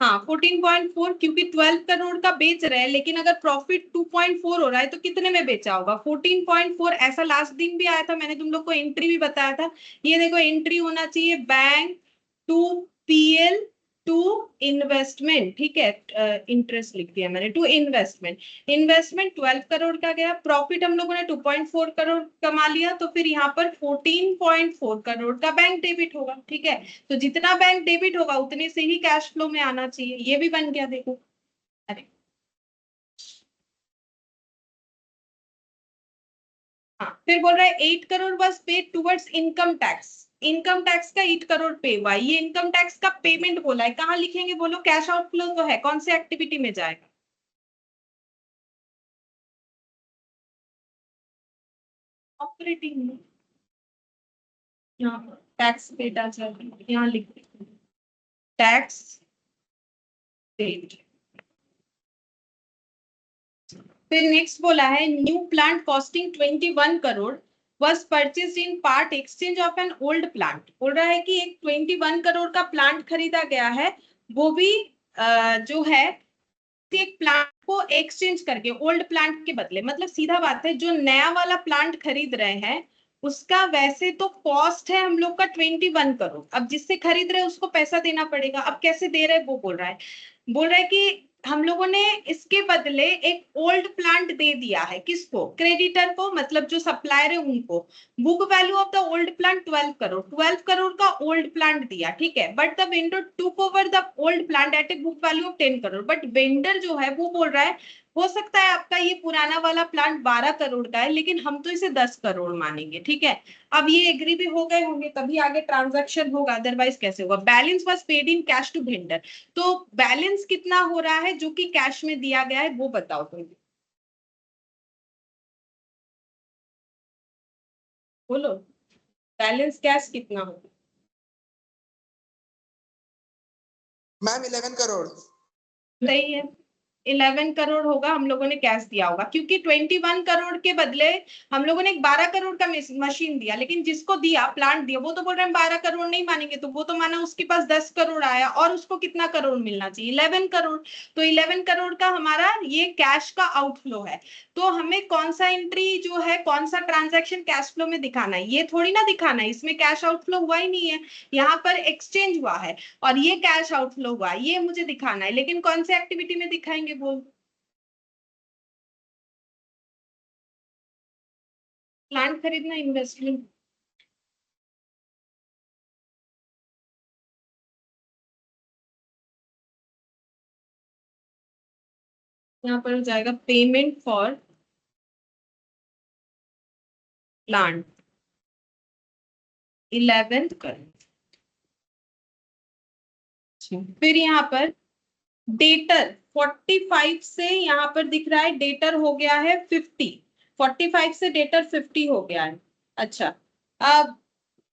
हाँ 14.4, क्योंकि 12 करोड़ का बेच रहे हैं, लेकिन अगर प्रॉफिट 2.4 हो रहा है तो कितने में बेचा होगा? 14.4। ऐसा लास्ट दिन भी आया था, मैंने तुम लोग को एंट्री भी बताया था। ये देखो एंट्री होना चाहिए bank to PL to investment, ठीक है, इंटरेस्ट लिख दिया मैंने, टू इन्वेस्टमेंट। इन्वेस्टमेंट 12 करोड़ का गया, प्रॉफिट हम लोगों ने 2.4 करोड़ कमा लिया, तो फिर यहाँ पर 14.4 करोड़ का बैंक डेबिट होगा, ठीक है। तो जितना बैंक डेबिट होगा उतने से ही कैश फ्लो में आना चाहिए। ये भी बन गया, देखो। अरे हाँ, फिर बोल रहा है 8 crore was paid towards income tax. Income tax का 8 करोड़ पे हुआ, ये इनकम टैक्स का पेमेंट बोला है, कहाँ लिखेंगे बोलो? कैश आउटफ्लो तो है, कौन से एक्टिविटी में जाएगा? ऑपरेटिंग में। यहाँ टैक्स पेड आ जाएगा, यहाँ लिख देते हैं टैक्स पेड। फिर नेक्स्ट बोला है new plant costing 21 crore was purchased in part exchange of an old plant। बोल रहा है कि एक 21 करोड़ का प्लांट खरीदा गया है, वो भी जो है एक प्लांट को एक्सचेंज करके ओल्ड प्लांट के बदले। मतलब सीधा बात है, जो नया वाला प्लांट खरीद रहे हैं उसका वैसे तो कॉस्ट है हम लोग का 21 करोड़। अब जिससे खरीद रहे हैं उसको पैसा देना पड़ेगा, अब कैसे दे रहे हैं वो बोल रहा है। बोल रहा है कि हम लोगों ने इसके बदले एक ओल्ड प्लांट दे दिया है, किसको? क्रेडिटर को, मतलब जो सप्लायर है उनको। Book value of the old plant 12 crore, 12 crore का ओल्ड प्लांट दिया, ठीक है। But the vendor took over the old plant at a book value of 10 crore. But vendor जो है वो बोल रहा है हो सकता है आपका ये पुराना वाला प्लांट 12 करोड़ का है, लेकिन हम तो इसे 10 करोड़ मानेंगे, ठीक है। अब ये एग्री भी हो गए होंगे तभी आगे ट्रांजैक्शन होगा, अदरवाइज कैसे होगा? Balance was paid in cash to vendor. तो बैलेंस कितना हो रहा है जो कि कैश में दिया गया है, वो बताओ तुम। बोलो, बैलेंस कैश कितना होगा? मैम 11 करोड़। सही है, 11 करोड़ होगा, हम लोगों ने कैश दिया होगा, क्योंकि 21 करोड़ के बदले हम लोगों ने एक 12 करोड़ का मशीन दिया, लेकिन जिसको दिया, प्लांट दिया, वो तो बोल रहे हैं 12 करोड़ नहीं मानेंगे, तो वो तो माना उसके पास 10 करोड़ आया, और उसको कितना करोड़ मिलना चाहिए? 11 करोड़। तो 11 करोड़ का हमारा ये कैश का आउटफ्लो है। तो हमें कौन सा एंट्री जो है, कौन सा ट्रांजैक्शन कैश फ्लो में दिखाना है? ये थोड़ी ना दिखाना है, इसमें कैश आउटफ्लो हुआ ही नहीं है, यहाँ पर एक्सचेंज हुआ है और ये कैश आउटफ्लो हुआ, ये मुझे दिखाना है, लेकिन कौन से एक्टिविटी में दिखाएंगे बोल? प्लांट खरीदना इन्वेस्टमेंट। यहाँ पर हो जाएगा पेमेंट फॉर प्लांट 11 करोड़। फिर यहाँ पर डेटर 45 से यहाँ पर दिख रहा है डेटर हो गया है 50, 45 से डेटर 50 हो गया है। अच्छा, अब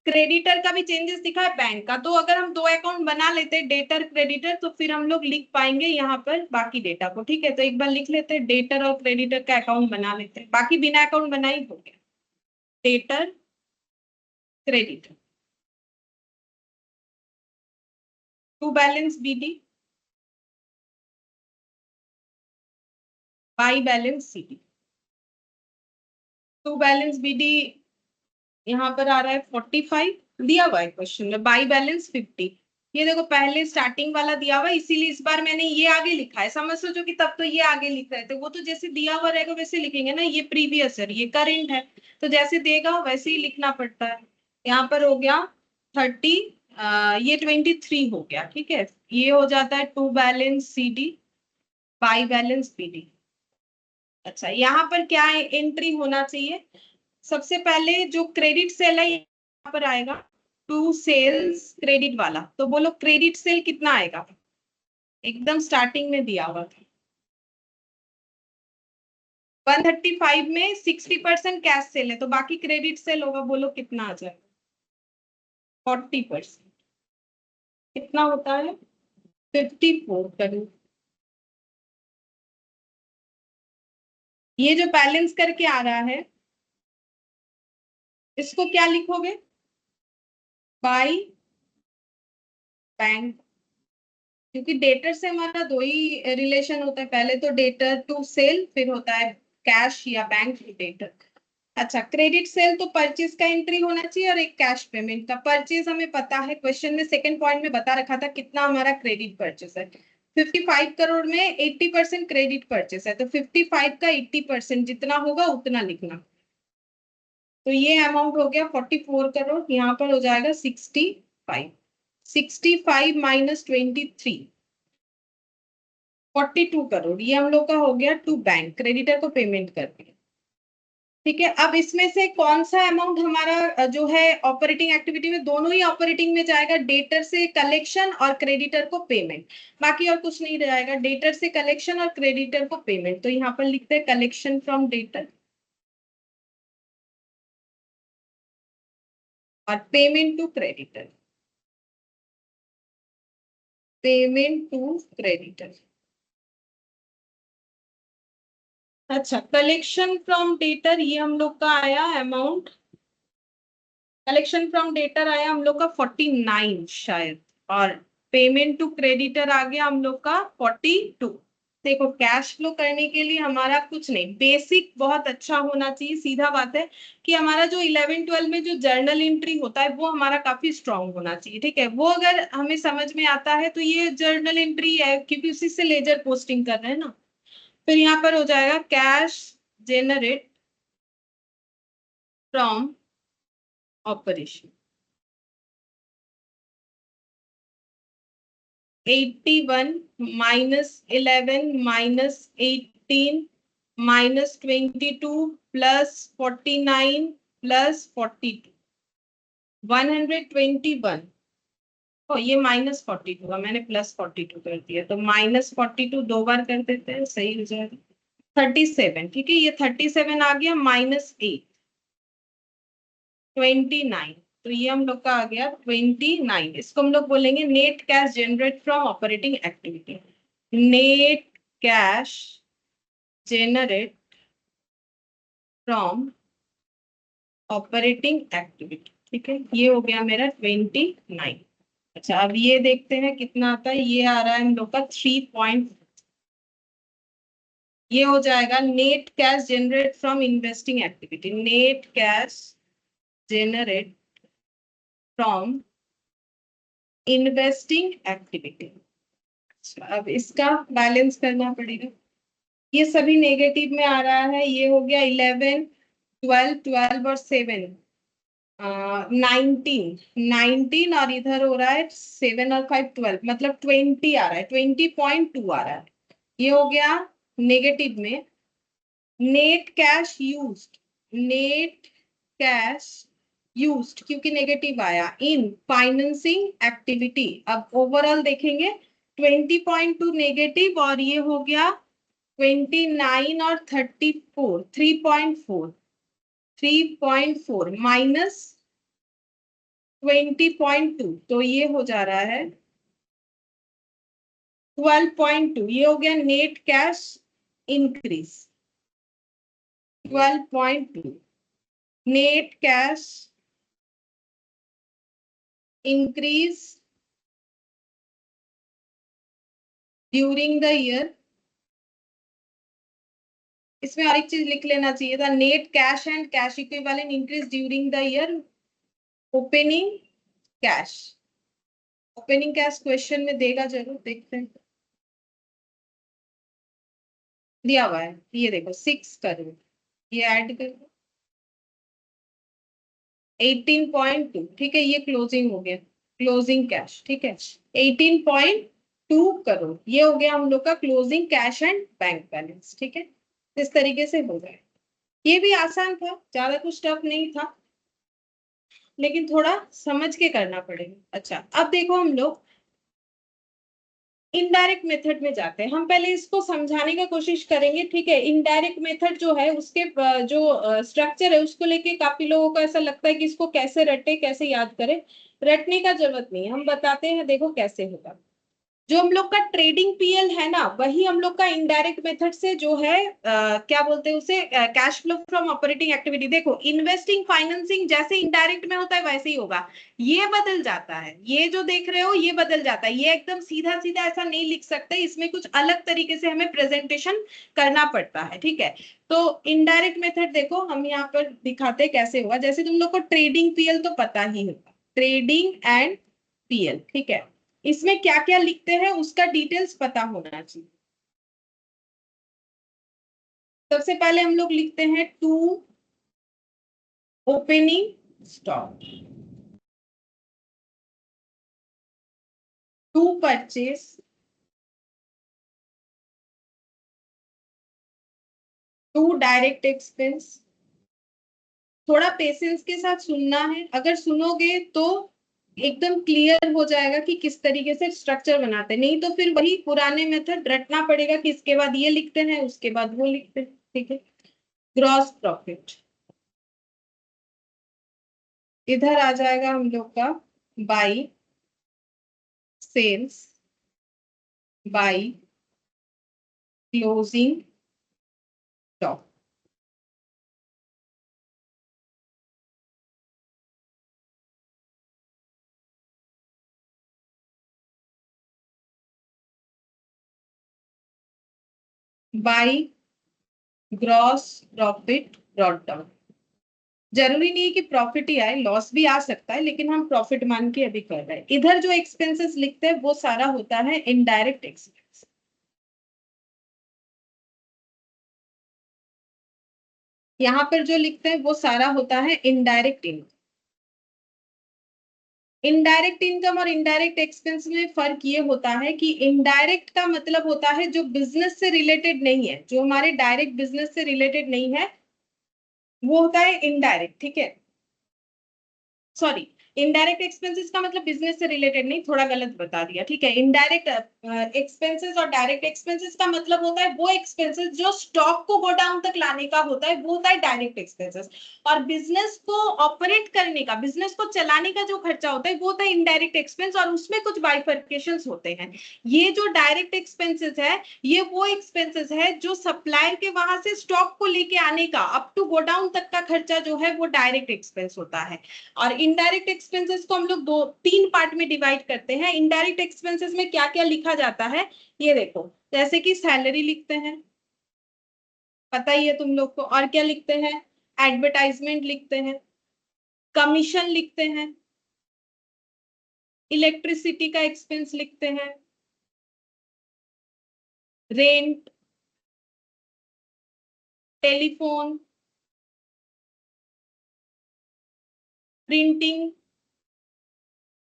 क्रेडिटर का भी चेंजेस दिखा है बैंक का, तो अगर हम दो अकाउंट बना लेते हैं डेटर क्रेडिटर, तो फिर हम लोग लिख पाएंगे यहाँ पर बाकी डेटा को, ठीक है। तो एक बार लिख लेते हैं, डेटर और क्रेडिटर का अकाउंट बना लेते हैं, बाकी बिना अकाउंट बनाए हो गया, debtor creditor to balance BD by balance CD. To balance BD यहाँ पर आ रहा है 45, दिया हुआ है क्वेश्चन में, बाई बैलेंस 50। ये देखो पहले स्टार्टिंग वाला दिया हुआ है, इसीलिए इस बार मैंने ये आगे लिखा है। समझ सोचो कि तब तो ये आगे लिख रहे थे, वो तो जैसे दिया हुआ रहेगा वैसे लिखेंगे ना, ये प्रीवियस है, ये करंट है, तो जैसे देगा वैसे ही लिखना पड़ता है। यहाँ पर हो गया 30, ये 23 हो गया, ठीक है। ये हो जाता है to balance CD by balance BD. अच्छा, यहाँ पर क्या एंट्री होना चाहिए? सबसे पहले जो क्रेडिट सेल है यहाँ पर आएगा टू सेल्स क्रेडिट वाला, तो बोलो क्रेडिट सेल कितना आएगा? एकदम स्टार्टिंग में दिया हुआ था 135 में 60% कैश सेल है, तो बाकी क्रेडिट सेल होगा, बोलो कितना आ जाएगा? 40%। कितना होता है? 54 करोड़। ये जो बैलेंस करके आ रहा है इसको क्या लिखोगे? बाई बैंक, क्योंकि डेटर से हमारा दो ही रिलेशन होता है, पहले तो डेटर टू सेल, फिर होता है कैश या बैंक टू डेटर। अच्छा, क्रेडिट सेल तो परचेज का एंट्री होना चाहिए और एक कैश पेमेंट का। परचेज हमें पता है, क्वेश्चन में सेकंड पॉइंट में बता रखा था कितना हमारा क्रेडिट परचेज है। 55 करोड़ में 80% क्रेडिट परचेज है, तो 55 का 80% जितना होगा उतना लिखना। तो ये अमाउंट हो गया 44 करोड़, यहाँ पर हो जाएगा 65, 65 माइनस 23, 42 करोड़। ये हम लोग का हो गया टू बैंक, क्रेडिटर को पेमेंट कर दिया, ठीक है। अब इसमें से कौन सा अमाउंट हमारा जो है ऑपरेटिंग एक्टिविटी में, दोनों ही ऑपरेटिंग में जाएगा, डेटर से कलेक्शन और क्रेडिटर को पेमेंट, बाकी और कुछ नहीं जाएगा, डेटर से कलेक्शन और क्रेडिटर को पेमेंट। तो यहाँ पर लिखते हैं कलेक्शन फ्रॉम डेटर और payment to creditor, payment to creditor. अच्छा, कलेक्शन फ्रॉम डेटर ये हम लोग का आया अमाउंट, कलेक्शन फ्रॉम डेटर आया हम लोग का 49 शायद, और पेमेंट टू क्रेडिटर आ गया हम लोग का 42। देखो कैश फ्लो करने के लिए हमारा कुछ नहीं, बेसिक बहुत अच्छा होना चाहिए। सीधा बात है कि हमारा जो 11-12 में जो जर्नल एंट्री होता है वो हमारा काफी स्ट्रांग होना चाहिए, ठीक है। वो अगर हमें समझ में आता है तो ये जर्नल एंट्री है, क्योंकि उसी से लेजर पोस्टिंग कर रहे हैं ना। फिर यहाँ पर हो जाएगा cash generate from operation 81 minus 11 minus 18 minus 22 plus 49 plus 42 121। ओ ये माइनस 42 हुआ, मैंने प्लस 42 कर दिया, तो माइनस 42 दो बार कर देते हैं, सही हो जाएगा 37। ठीक है, ये 37 आ गया, माइनस 8 29, तो ये हम लोग का आ गया 29। इसको हम लोग बोलेंगे net cash generate from operating activity. Net cash generate from operating activity, ठीक है। ये हो गया मेरा 29। अच्छा, अब ये देखते हैं कितना आता है। ये आ रहा है हम लोग का 3 ये हो जाएगा net cash generate from investing activity. Net cash generate from investing activity. अब इसका बैलेंस करना पड़ेगा। ये सभी नेगेटिव में आ रहा है। ये हो गया 11 12 12 और 7 19 और इधर हो रहा है 7 और 5 12, मतलब 20 आ रहा है, 20.2 आ रहा है। ये हो गया नेगेटिव में। Net cash used, net cash used क्योंकि नेगेटिव आया इन फाइनेंसिंग एक्टिविटी। अब ओवरऑल देखेंगे 20.2 नेगेटिव, और ये हो गया 29 और 34 3.4 माइनस 20.2, तो ये हो जा रहा है 12.2। ये हो गया net cash increase 12.2। Net cash increase during the year. इसमें और एक चीज लिख लेना चाहिए था, net cash and cash equivalent increase during the year. Opening cash, opening cash question में देगा जरूर, देखते हैं। दिया हुआ है, ये देखो 6 करोड़, ये ऐड कर 18.2, ठीक है। ये क्लोजिंग हो गया, क्लोजिंग कैश, ठीक है। 18.2 करोड़ ये हो गया हम लोग का closing cash and bank balance, ठीक है। इस तरीके से हो जाए। ये भी आसान था, ज्यादा कुछ टफ नहीं था, लेकिन थोड़ा समझ के करना पड़ेगा। अच्छा, अब देखो हम लोग इनडायरेक्ट मेथड में जाते हैं। हम पहले इसको समझाने का कोशिश करेंगे, ठीक है। इनडायरेक्ट मेथड जो है उसके जो स्ट्रक्चर है उसको लेके काफी लोगों को ऐसा लगता है कि इसको कैसे रटे, कैसे याद करें। रटने का जरूरत नहीं है, हम बताते हैं, देखो कैसे होगा। जो हम लोग का ट्रेडिंग पीएल है ना, वही हम लोग का इनडायरेक्ट मेथड से जो है क्या बोलते हैं उसे, cash flow from operating activity. देखो इन्वेस्टिंग फाइनेंसिंग जैसे इनडायरेक्ट में होता है वैसे ही होगा। ये बदल जाता है, ये जो देख रहे हो ये बदल जाता है। ये एकदम सीधा सीधा ऐसा नहीं लिख सकते, इसमें कुछ अलग तरीके से हमें प्रेजेंटेशन करना पड़ता है, ठीक है। तो इनडायरेक्ट मेथड देखो हम यहाँ पर दिखाते कैसे होगा। जैसे तुम लोग को ट्रेडिंग पीएल तो पता ही होगा, ट्रेडिंग एंड पीएल, ठीक है। इसमें क्या क्या लिखते हैं उसका डिटेल्स पता होना चाहिए। सबसे पहले हम लोग लिखते हैं to opening stock, to purchase, to direct expense. थोड़ा पेशेंस के साथ सुनना है, अगर सुनोगे तो एकदम क्लियर हो जाएगा कि किस तरीके से स्ट्रक्चर बनाते हैं। नहीं तो फिर वही पुराने मेथड रटना पड़ेगा कि इसके बाद ये लिखते हैं उसके बाद वो लिखते हैं, ठीक है। ग्रॉस प्रॉफिट इधर आ जाएगा हम लोग का by sales by closing stock. By gross profit brought down. जरूरी नहीं है कि प्रॉफिट ही आए, लॉस भी आ सकता है, लेकिन हम प्रॉफिट मान के अभी कर रहे हैं। इधर जो एक्सपेंसेस लिखते हैं वो सारा होता है इनडायरेक्ट एक्सपेंस। यहाँ पर जो लिखते हैं वो सारा होता है इनडायरेक्ट इनकम। इनडायरेक्ट इनकम और इनडायरेक्ट एक्सपेंस में फर्क ये होता है कि इनडायरेक्ट का मतलब होता है जो बिजनेस से रिलेटेड नहीं है, जो हमारे डायरेक्ट बिजनेस से रिलेटेड नहीं है, वो होता है इनडायरेक्ट। ठीक है, सॉरी, इनडायरेक्ट एक्सपेंसेस का मतलब बिजनेस से रिलेटेड नहीं, थोड़ा गलत बता दिया। ठीक है, इनडायरेक्ट एक्सपेंसेस और डायरेक्ट एक्सपेंसेस का मतलब होता है वो एक्सपेंसेस जो स्टॉक को गोडाउन तक लाने का होता है, वो होता है डायरेक्ट एक्सपेंसेस। और बिजनेस को ऑपरेट करने का, बिजनेस को चलाने का जो खर्चा होता है वो होता है इनडायरेक्ट एक्सपेंस, और उसमें कुछ बाइफर्केशंस होते हैं। ये जो डायरेक्ट एक्सपेंसेस है, ये वो एक्सपेंसेस है जो सप्लायर के वहां से स्टॉक को लेके आने का अप टू गोडाउन तक का खर्चा जो है वो डायरेक्ट एक्सपेंस होता है। और इनडायरेक्ट एक्सपेंसेस को हम लोग तीन पार्ट में डिवाइड करते हैं। इनडायरेक्ट एक्सपेंसेस में क्या क्या लिखा जाता है ये देखो, जैसे कि सैलरी लिखते हैं, पता ही है तुम लोग को। और क्या लिखते हैं? एडवर्टाइजमेंट लिखते हैं, कमीशन लिखते हैं, इलेक्ट्रिसिटी का एक्सपेंस लिखते हैं, rent, telephone, printing,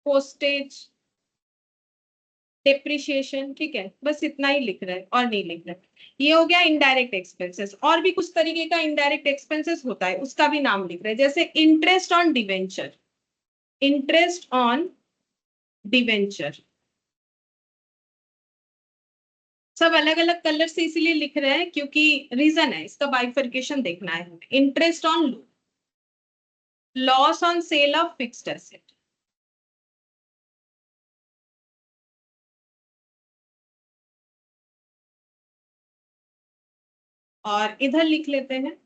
postage, depreciation. ठीक है, बस इतना ही लिख रहे हैं और नहीं लिख रहे। ये हो गया इनडायरेक्ट एक्सपेंसेस। और भी कुछ तरीके का इनडायरेक्ट एक्सपेंसेस होता है, उसका भी नाम लिख रहे हैं, जैसे interest on debenture, interest on debenture. सब अलग अलग कलर से इसीलिए लिख रहे हैं क्योंकि रीजन है, इसका बाइफर्केशन देखना है हमें। Interest on loan, loss on sale of fixed asset, और इधर लिख लेते हैं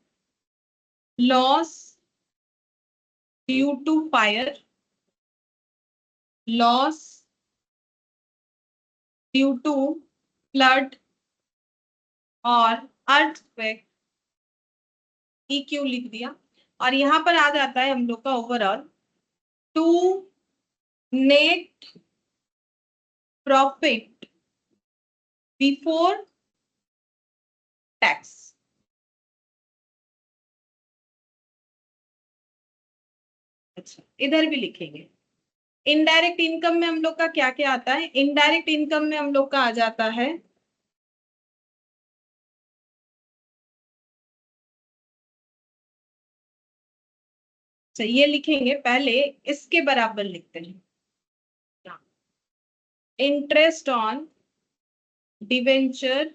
loss due to fire, loss due to flood और अर्थक्वेक। क्यों लिख दिया? और यहां पर आ जाता है हम लोग का overall to net profit before tax. अच्छा, इधर भी लिखेंगे। इनडायरेक्ट इनकम में हम लोग का क्या क्या आता है? इनडायरेक्ट इनकम में हम लोग का आ जाता है ये लिखेंगे, पहले इसके बराबर लिखते हैं, interest on debenture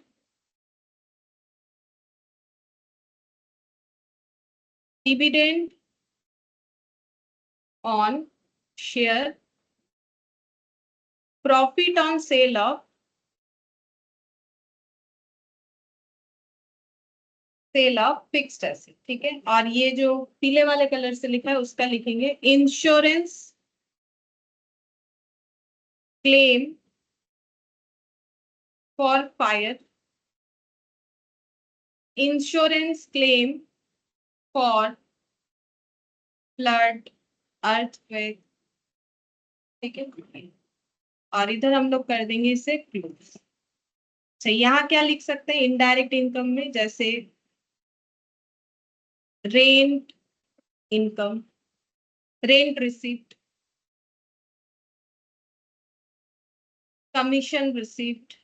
dividend on share, profit on sale of fixed asset. ठीक है, और ये जो पीले वाले कलर से लिखा है उसका लिखेंगे insurance claim for fire, insurance claim for flood, earthquake. ठीक है, और इधर हम लोग कर देंगे इसे क्लोज। अच्छा, यहाँ क्या लिख सकते हैं इनडायरेक्ट इनकम में? जैसे rent income, rent receipt, commission receipt,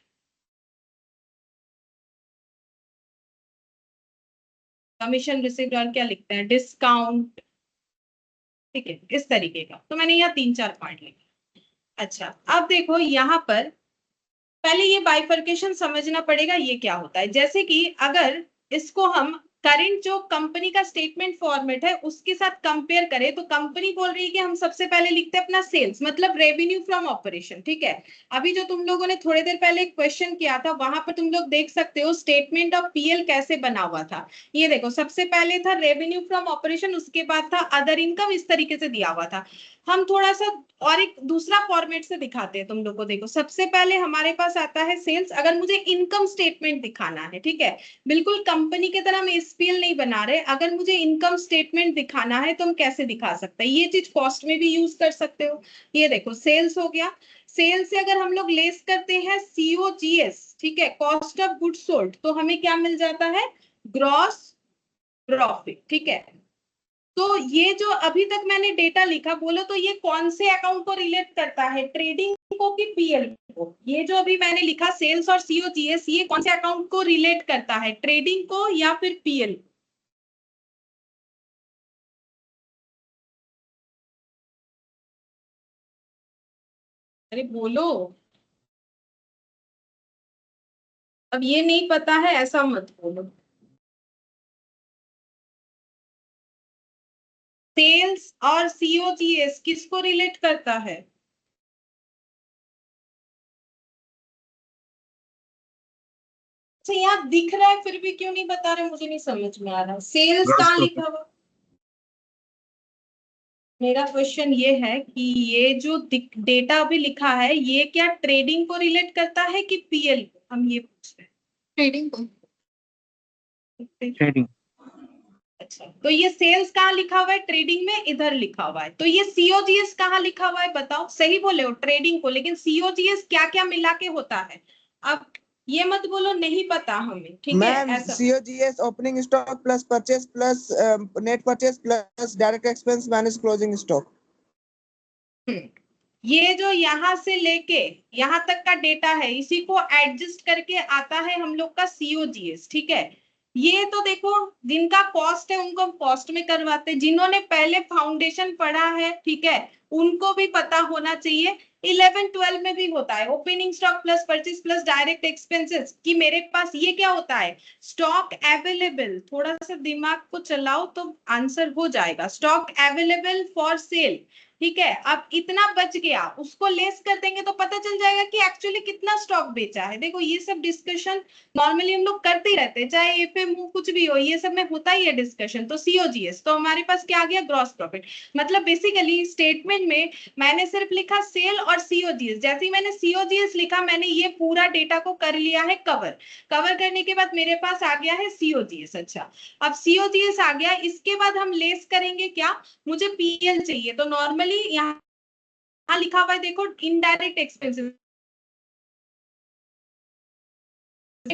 commission receipt, और क्या लिखते हैं? डिस्काउंट। ठीक है, इस तरीके का। तो मैंने यहाँ 3-4 पार्ट लिखे। अच्छा, अब देखो यहाँ पर पहले ये बाइफर्केशन समझना पड़ेगा, ये क्या होता है। जैसे कि अगर इसको हम करंट जो कंपनी का स्टेटमेंट फॉर्मेट है उसके साथ कंपेयर करें तो कंपनी बोल रही है कि हम सबसे पहले लिखते हैं अपना सेल्स, मतलब रेवेन्यू फ्रॉम ऑपरेशन, ठीक है। अभी जो तुम लोगों ने थोड़ी देर पहले एक क्वेश्चन किया था वहां पर तुम लोग देख सकते हो स्टेटमेंट ऑफ पीएल कैसे बना हुआ था। ये देखो, सबसे पहले था रेवेन्यू फ्रॉम ऑपरेशन, उसके बाद था अदर इनकम, इस तरीके से दिया हुआ था। हम थोड़ा सा और एक दूसरा फॉर्मेट से दिखाते हैं तुम लोग को। देखो, सबसे पहले हमारे पास आता है सेल्स। अगर मुझे इनकम स्टेटमेंट दिखाना है, ठीक है, बिल्कुल कंपनी की तरह हम एसपीएल नहीं बना रहे, अगर मुझे इनकम स्टेटमेंट दिखाना है तो हम कैसे दिखा सकते हैं? ये चीज कॉस्ट में भी यूज कर सकते हो। ये देखो, सेल्स हो गया। सेल्स से अगर हम लोग लेस करते हैं सीओजीएस, ठीक है, कॉस्ट ऑफ गुड सोल्ड, तो हमें क्या मिल जाता है? ग्रॉस प्रॉफिट, ठीक है। तो ये जो अभी तक मैंने डेटा लिखा, बोलो तो ये कौन से अकाउंट को रिलेट करता है, ट्रेडिंग को कि पीएल को? ये जो अभी मैंने लिखा सेल्स और सीओजीएस, ये कौन से अकाउंट को रिलेट करता है, ट्रेडिंग को या फिर पीएल? अरे बोलो, अब ये नहीं पता है ऐसा मत बोलो। सेल्स और सीओजीएस किसको रिलेट करता है? अच्छा, यहाँ दिख रहा है फिर भी क्यों नहीं बता रहे, मुझे नहीं समझ में आ रहा। सेल्स Gross कहाँ profit. लिखा हुआ? मेरा क्वेश्चन ये है कि ये जो डेटा अभी लिखा है ये क्या ट्रेडिंग को रिलेट करता है कि पीएल को? हम ये पूछ रहे ट्रेडिंग को। हैं। Trading. अच्छा, तो ये सेल्स कहाँ लिखा हुआ है? ट्रेडिंग में इधर लिखा हुआ है। तो ये सीओजीएस कहाँ लिखा हुआ है बताओ? सही बोले हो, ट्रेडिंग को, लेकिन सीओजीएस क्या क्या मिला के होता है? अब ये मत बोलो नहीं पता हमें, ठीक है? मैम ऐसा COGS opening stock plus purchase plus net purchase plus direct expense minus closing stock. ये जो यहाँ से लेके यहाँ तक का डेटा है इसी को एडजस्ट करके आता है हम लोग का सीओजीएस, ठीक है। ये तो देखो, जिनका कॉस्ट है उनको हम कॉस्ट में करवाते हैं, जिन्होंने पहले फाउंडेशन पढ़ा है, ठीक है, उनको भी पता होना चाहिए। 11-12 में भी होता है opening stock plus purchase plus direct expenses, कि मेरे पास ये क्या होता है? Stock available. थोड़ा सा दिमाग को चलाओ तो आंसर हो जाएगा। स्टॉक अवेलेबल फॉर सेल, ठीक है। अब इतना बच गया, उसको लेस कर देंगे तो पता चल जाएगा कि एक्चुअली कितना स्टॉक बेचा है। देखो, ये सब डिस्कशन नॉर्मली हम लोग करते ही रहते हैं, चाहे एफएमओ कुछ भी हो, ये सब में होता ही है डिस्कशन। तो सीओजीएस, तो हमारे पास क्या आ गया? Gross profit. मतलब बेसिकली स्टेटमेंट में मैंने सिर्फ लिखा सेल और सीओजीएस। जैसे ही मैंने सीओजीएस लिखा, मैंने ये पूरा डेटा को कर लिया है कवर। कवर करने के बाद मेरे पास आ गया है सीओजीएस। अच्छा, अब सीओजीएस आ गया, इसके बाद हम लेस करेंगे क्या? मुझे पीएल चाहिए, तो नॉर्मली यहाँ लिखा हुआ है, देखो, इनडायरेक्ट एक्सपेंसेस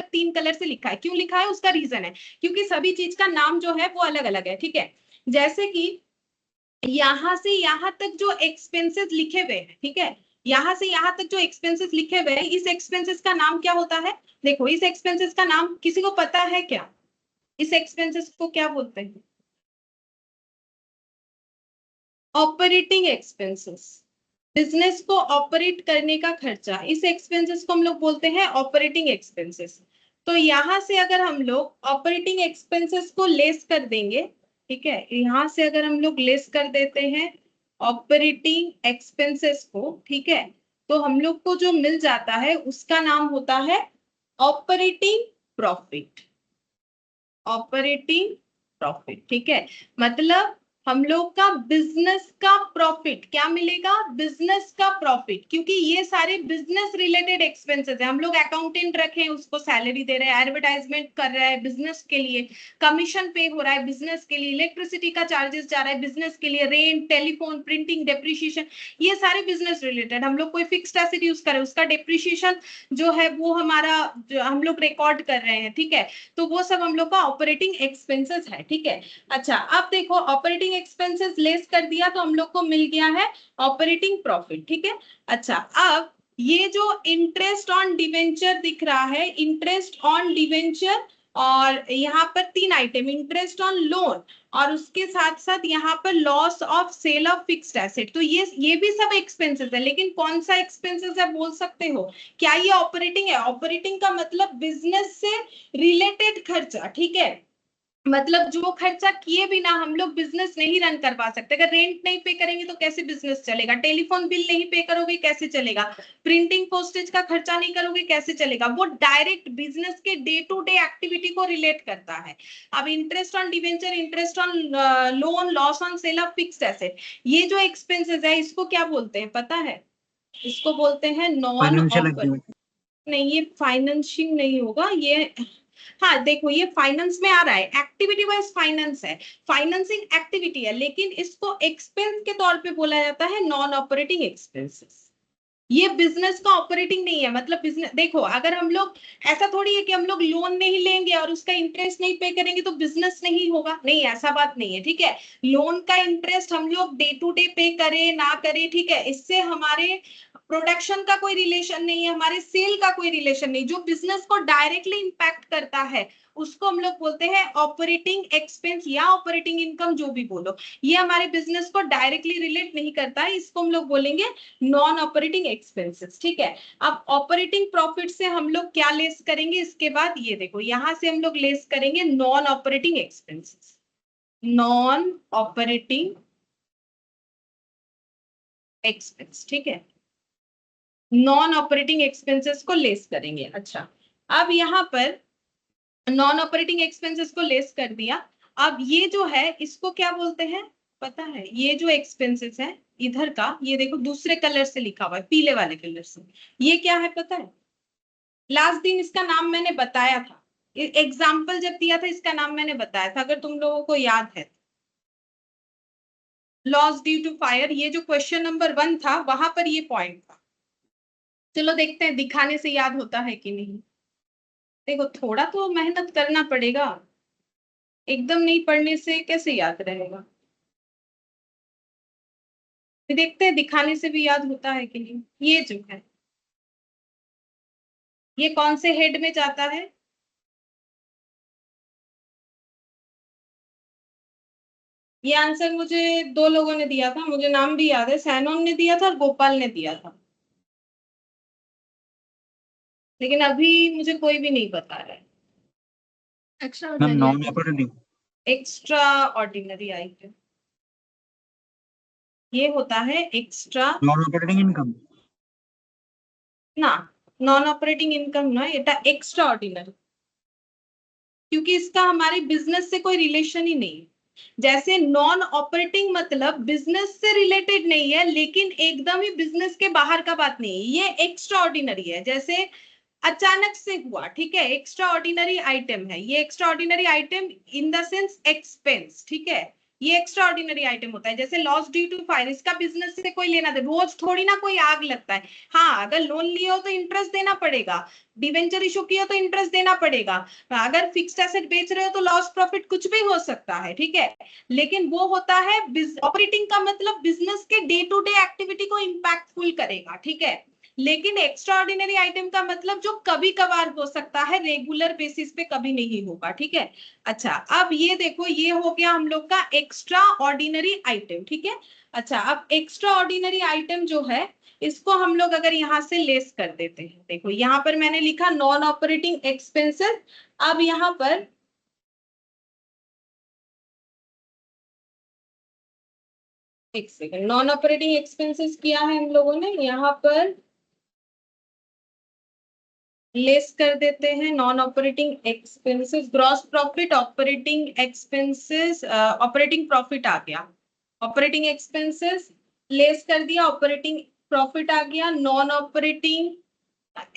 3 कलर से लिखा है। क्यों लिखा है? उसका रीजन है, क्योंकि सभी चीज का नाम जो है वो अलग अलग है, ठीक है। जैसे कि यहां से यहां तक जो एक्सपेंसेस लिखे हुए हैं, ठीक है, यहां से यहां तक जो एक्सपेंसेस लिखे हुए हैं, इस एक्सपेंसेस का नाम क्या होता है? देखो, इस एक्सपेंसेस का नाम किसी को पता है क्या? इस एक्सपेंसेस को क्या बोलते हैं? Operating expenses. बिजनेस को ऑपरेट करने का खर्चा, इस एक्सपेंसेस को हम लोग बोलते हैं ऑपरेटिंग एक्सपेंसेस। तो यहां से अगर हम लोग ऑपरेटिंग एक्सपेंसेस को लेस कर देंगे, ठीक है, यहां से अगर हम लोग लेस कर देते हैं ऑपरेटिंग एक्सपेंसेस को, ठीक है, तो हम लोग को जो मिल जाता है उसका नाम होता है ऑपरेटिंग प्रॉफिट। ऑपरेटिंग प्रॉफिट, ठीक है। मतलब हम लोग का बिजनेस का प्रॉफिट क्या मिलेगा? बिजनेस का प्रॉफिट, क्योंकि ये सारे बिजनेस रिलेटेड एक्सपेंसेस है। हम लोग अकाउंटेंट रखे हैं, उसको सैलरी दे रहे हैं, एडवर्टाइजमेंट कर रहा है बिजनेस के लिए, कमीशन पे हो रहा है बिजनेस के लिए, इलेक्ट्रिसिटी का चार्जेस जा रहा है बिजनेस के लिए, रेंट, टेलीफोन, प्रिंटिंग, डेप्रिसिएशन, ये सारे बिजनेस रिलेटेड। हम लोग कोई फिक्स्ड एसेट यूज कर रहे हैं, उसका डेप्रिसिएशन जो है वो हमारा जो हम लोग रिकॉर्ड कर रहे हैं, ठीक है, तो वो सब हम लोग का ऑपरेटिंग एक्सपेंसेस है, ठीक है। अच्छा, अब देखो, ऑपरेटिंग एक्सपेंसेस लेस कर दिया तो हम लोग को मिल गया है ऑपरेटिंग प्रॉफिट, ठीक है। अच्छा, अब ये जो इंटरेस्ट ऑन डिवेंचर दिख रहा है, इंटरेस्ट ऑन डिवेंचर, और यहाँ पर 3 आइटम, इंटरेस्ट ऑन लोन, और उसके साथ साथ यहाँ पर loss of sale of fixed asset, तो ये भी सब एक्सपेंसेस है। लेकिन कौन सा एक्सपेंसेस है बोल सकते हो? क्या ये ऑपरेटिंग है? ऑपरेटिंग का मतलब बिजनेस से रिलेटेड खर्चा, ठीक है। मतलब जो खर्चा किए बिना हम लोग बिजनेस नहीं रन करवा सकते। अगर रेंट नहीं पे करेंगे तो कैसे बिजनेस चलेगा, टेलीफोन बिल नहीं पे करोगे कैसे चलेगा, प्रिंटिंग पोस्टेज का खर्चा नहीं करोगे कैसे चलेगा। वो डायरेक्ट बिजनेस के डे टू डे एक्टिविटी को रिलेट करता है। अब interest on debenture, interest on loan, loss on sale of fixed asset, ये जो एक्सपेंसेस है इसको क्या बोलते हैं पता है? इसको बोलते हैं नॉन ऑपरेटिंग। नहीं, ये फाइनेंशिंग नहीं होगा ये। हाँ देखो, ये फाइनेंस में आ रहा है, एक्टिविटी वाइज फाइनेंस है, फाइनेंसिंग एक्टिविटी है, लेकिन इसको एक्सपेंस के तौर पे बोला जाता है नॉन ऑपरेटिंग एक्सपेंसेस। ये बिजनेस का ऑपरेटिंग नहीं है। मतलब बिजनेस देखो, अगर हम लोग, ऐसा थोड़ी है कि हम लोग लोन नहीं लेंगे और उसका इंटरेस्ट नहीं पे करेंगे तो बिजनेस नहीं होगा, नहीं ऐसा बात नहीं है, ठीक है। लोन का इंटरेस्ट हम लोग डे टू डे पे करें ना करें, ठीक है, इससे हमारे प्रोडक्शन का कोई रिलेशन नहीं है, हमारे सेल का कोई रिलेशन नहीं। जो बिजनेस को डायरेक्टली इंपैक्ट करता है उसको हम लोग बोलते हैं ऑपरेटिंग एक्सपेंस या ऑपरेटिंग इनकम, जो भी बोलो। ये हमारे बिजनेस को डायरेक्टली रिलेट नहीं करता है, इसको हम लोग बोलेंगे नॉन ऑपरेटिंग एक्सपेंसेस, ठीक है। अब ऑपरेटिंग प्रॉफिट से हम लोग क्या लेस करेंगे इसके बाद, ये देखो यहां से हम लोग लेस करेंगे non operating expenses, non operating expense, ठीक है, नॉन ऑपरेटिंग एक्सपेंसेस को लेस करेंगे। अच्छा, अब यहाँ पर नॉन ऑपरेटिंग एक्सपेंसेस को लेस कर दिया। अब ये जो है इसको क्या बोलते हैं पता है? ये जो एक्सपेंसेस है इधर का, ये देखो दूसरे कलर से लिखा हुआ है, पीले वाले कलर से, ये क्या है पता है? लास्ट दिन इसका नाम मैंने बताया था, एग्जाम्पल जब दिया था इसका नाम मैंने बताया था, अगर तुम लोगों को याद है। लॉस ड्यू टू फायर, ये जो क्वेश्चन नंबर 1 था वहां पर ये पॉइंट था। चलो देखते हैं दिखाने से याद होता है कि नहीं। देखो थोड़ा तो मेहनत करना पड़ेगा, एकदम नहीं पढ़ने से कैसे याद रहेगा। देखते हैं दिखाने से भी याद होता है कि नहीं। ये जो है ये कौन से हेड में जाता है? ये आंसर मुझे 2 लोगों ने दिया था, मुझे नाम भी याद है, सैनोन ने दिया था और गोपाल ने दिया था, लेकिन अभी मुझे कोई भी नहीं बता रहा है। Extra ma'am non ordinary operating, extra ordinary item, ये होता है एक्स्ट्रा नॉन ऑपरेटिंग इनकम। ना, नॉन ऑपरेटिंग इनकम ना, এটা एक्स्ट्रा ऑर्डिनरी, क्योंकि इसका हमारे बिजनेस से कोई रिलेशन ही नहीं है। जैसे नॉन ऑपरेटिंग मतलब बिजनेस से रिलेटेड नहीं है, लेकिन एकदम ही बिजनेस के बाहर का बात नहीं है, ये एक्स्ट्रा ऑर्डिनरी है। जैसे अचानक से हुआ, ठीक है, एक्स्ट्रा ऑर्डिनरी आइटम है, ये extra ordinary item in the sense expense, ठीक है, ये एक्स्ट्रा ऑर्डिनरी आइटम होता है। जैसे लॉस ड्यू टू फायर, इसका बिजनेस से कोई लेना दे, रोज थोड़ी ना कोई आग लगता है। हाँ, अगर लोन लिए हो तो इंटरेस्ट देना पड़ेगा, डिवेंचर इशू किया तो इंटरेस्ट देना पड़ेगा, अगर फिक्स्ड एसेट बेच रहे हो तो लॉस प्रॉफिट कुछ भी हो सकता है, ठीक है। लेकिन वो होता है ऑपरेटिंग का मतलब बिजनेस के डे टू डे एक्टिविटी को इंपैक्टफुल करेगा, ठीक है। लेकिन एक्स्ट्रा ऑर्डिनरी आइटम का मतलब जो कभी कभार हो सकता है, रेगुलर बेसिस पे कभी नहीं होगा, ठीक है। अच्छा, अब ये देखो, ये हो गया हम लोग का एक्स्ट्रा ऑर्डिनरी आइटम, ठीक है। अच्छा, अब एक्स्ट्रा ऑर्डिनरी आइटम जो है इसको हम लोग अगर यहां से लेस कर देते हैं, देखो यहां पर मैंने लिखा नॉन ऑपरेटिंग एक्सपेंसेस। अब यहां पर एक सेकंड, नॉन ऑपरेटिंग एक्सपेंसेस किया है हम लोगों ने, यहाँ पर लेस कर देते हैं non operating expenses, gross profit, operating expenses, operating profit आ गया, ऑपरेटिंग एक्सपेंसेस लेस कर दिया, ऑपरेटिंग प्रॉफिट आ गया, नॉन ऑपरेटिंग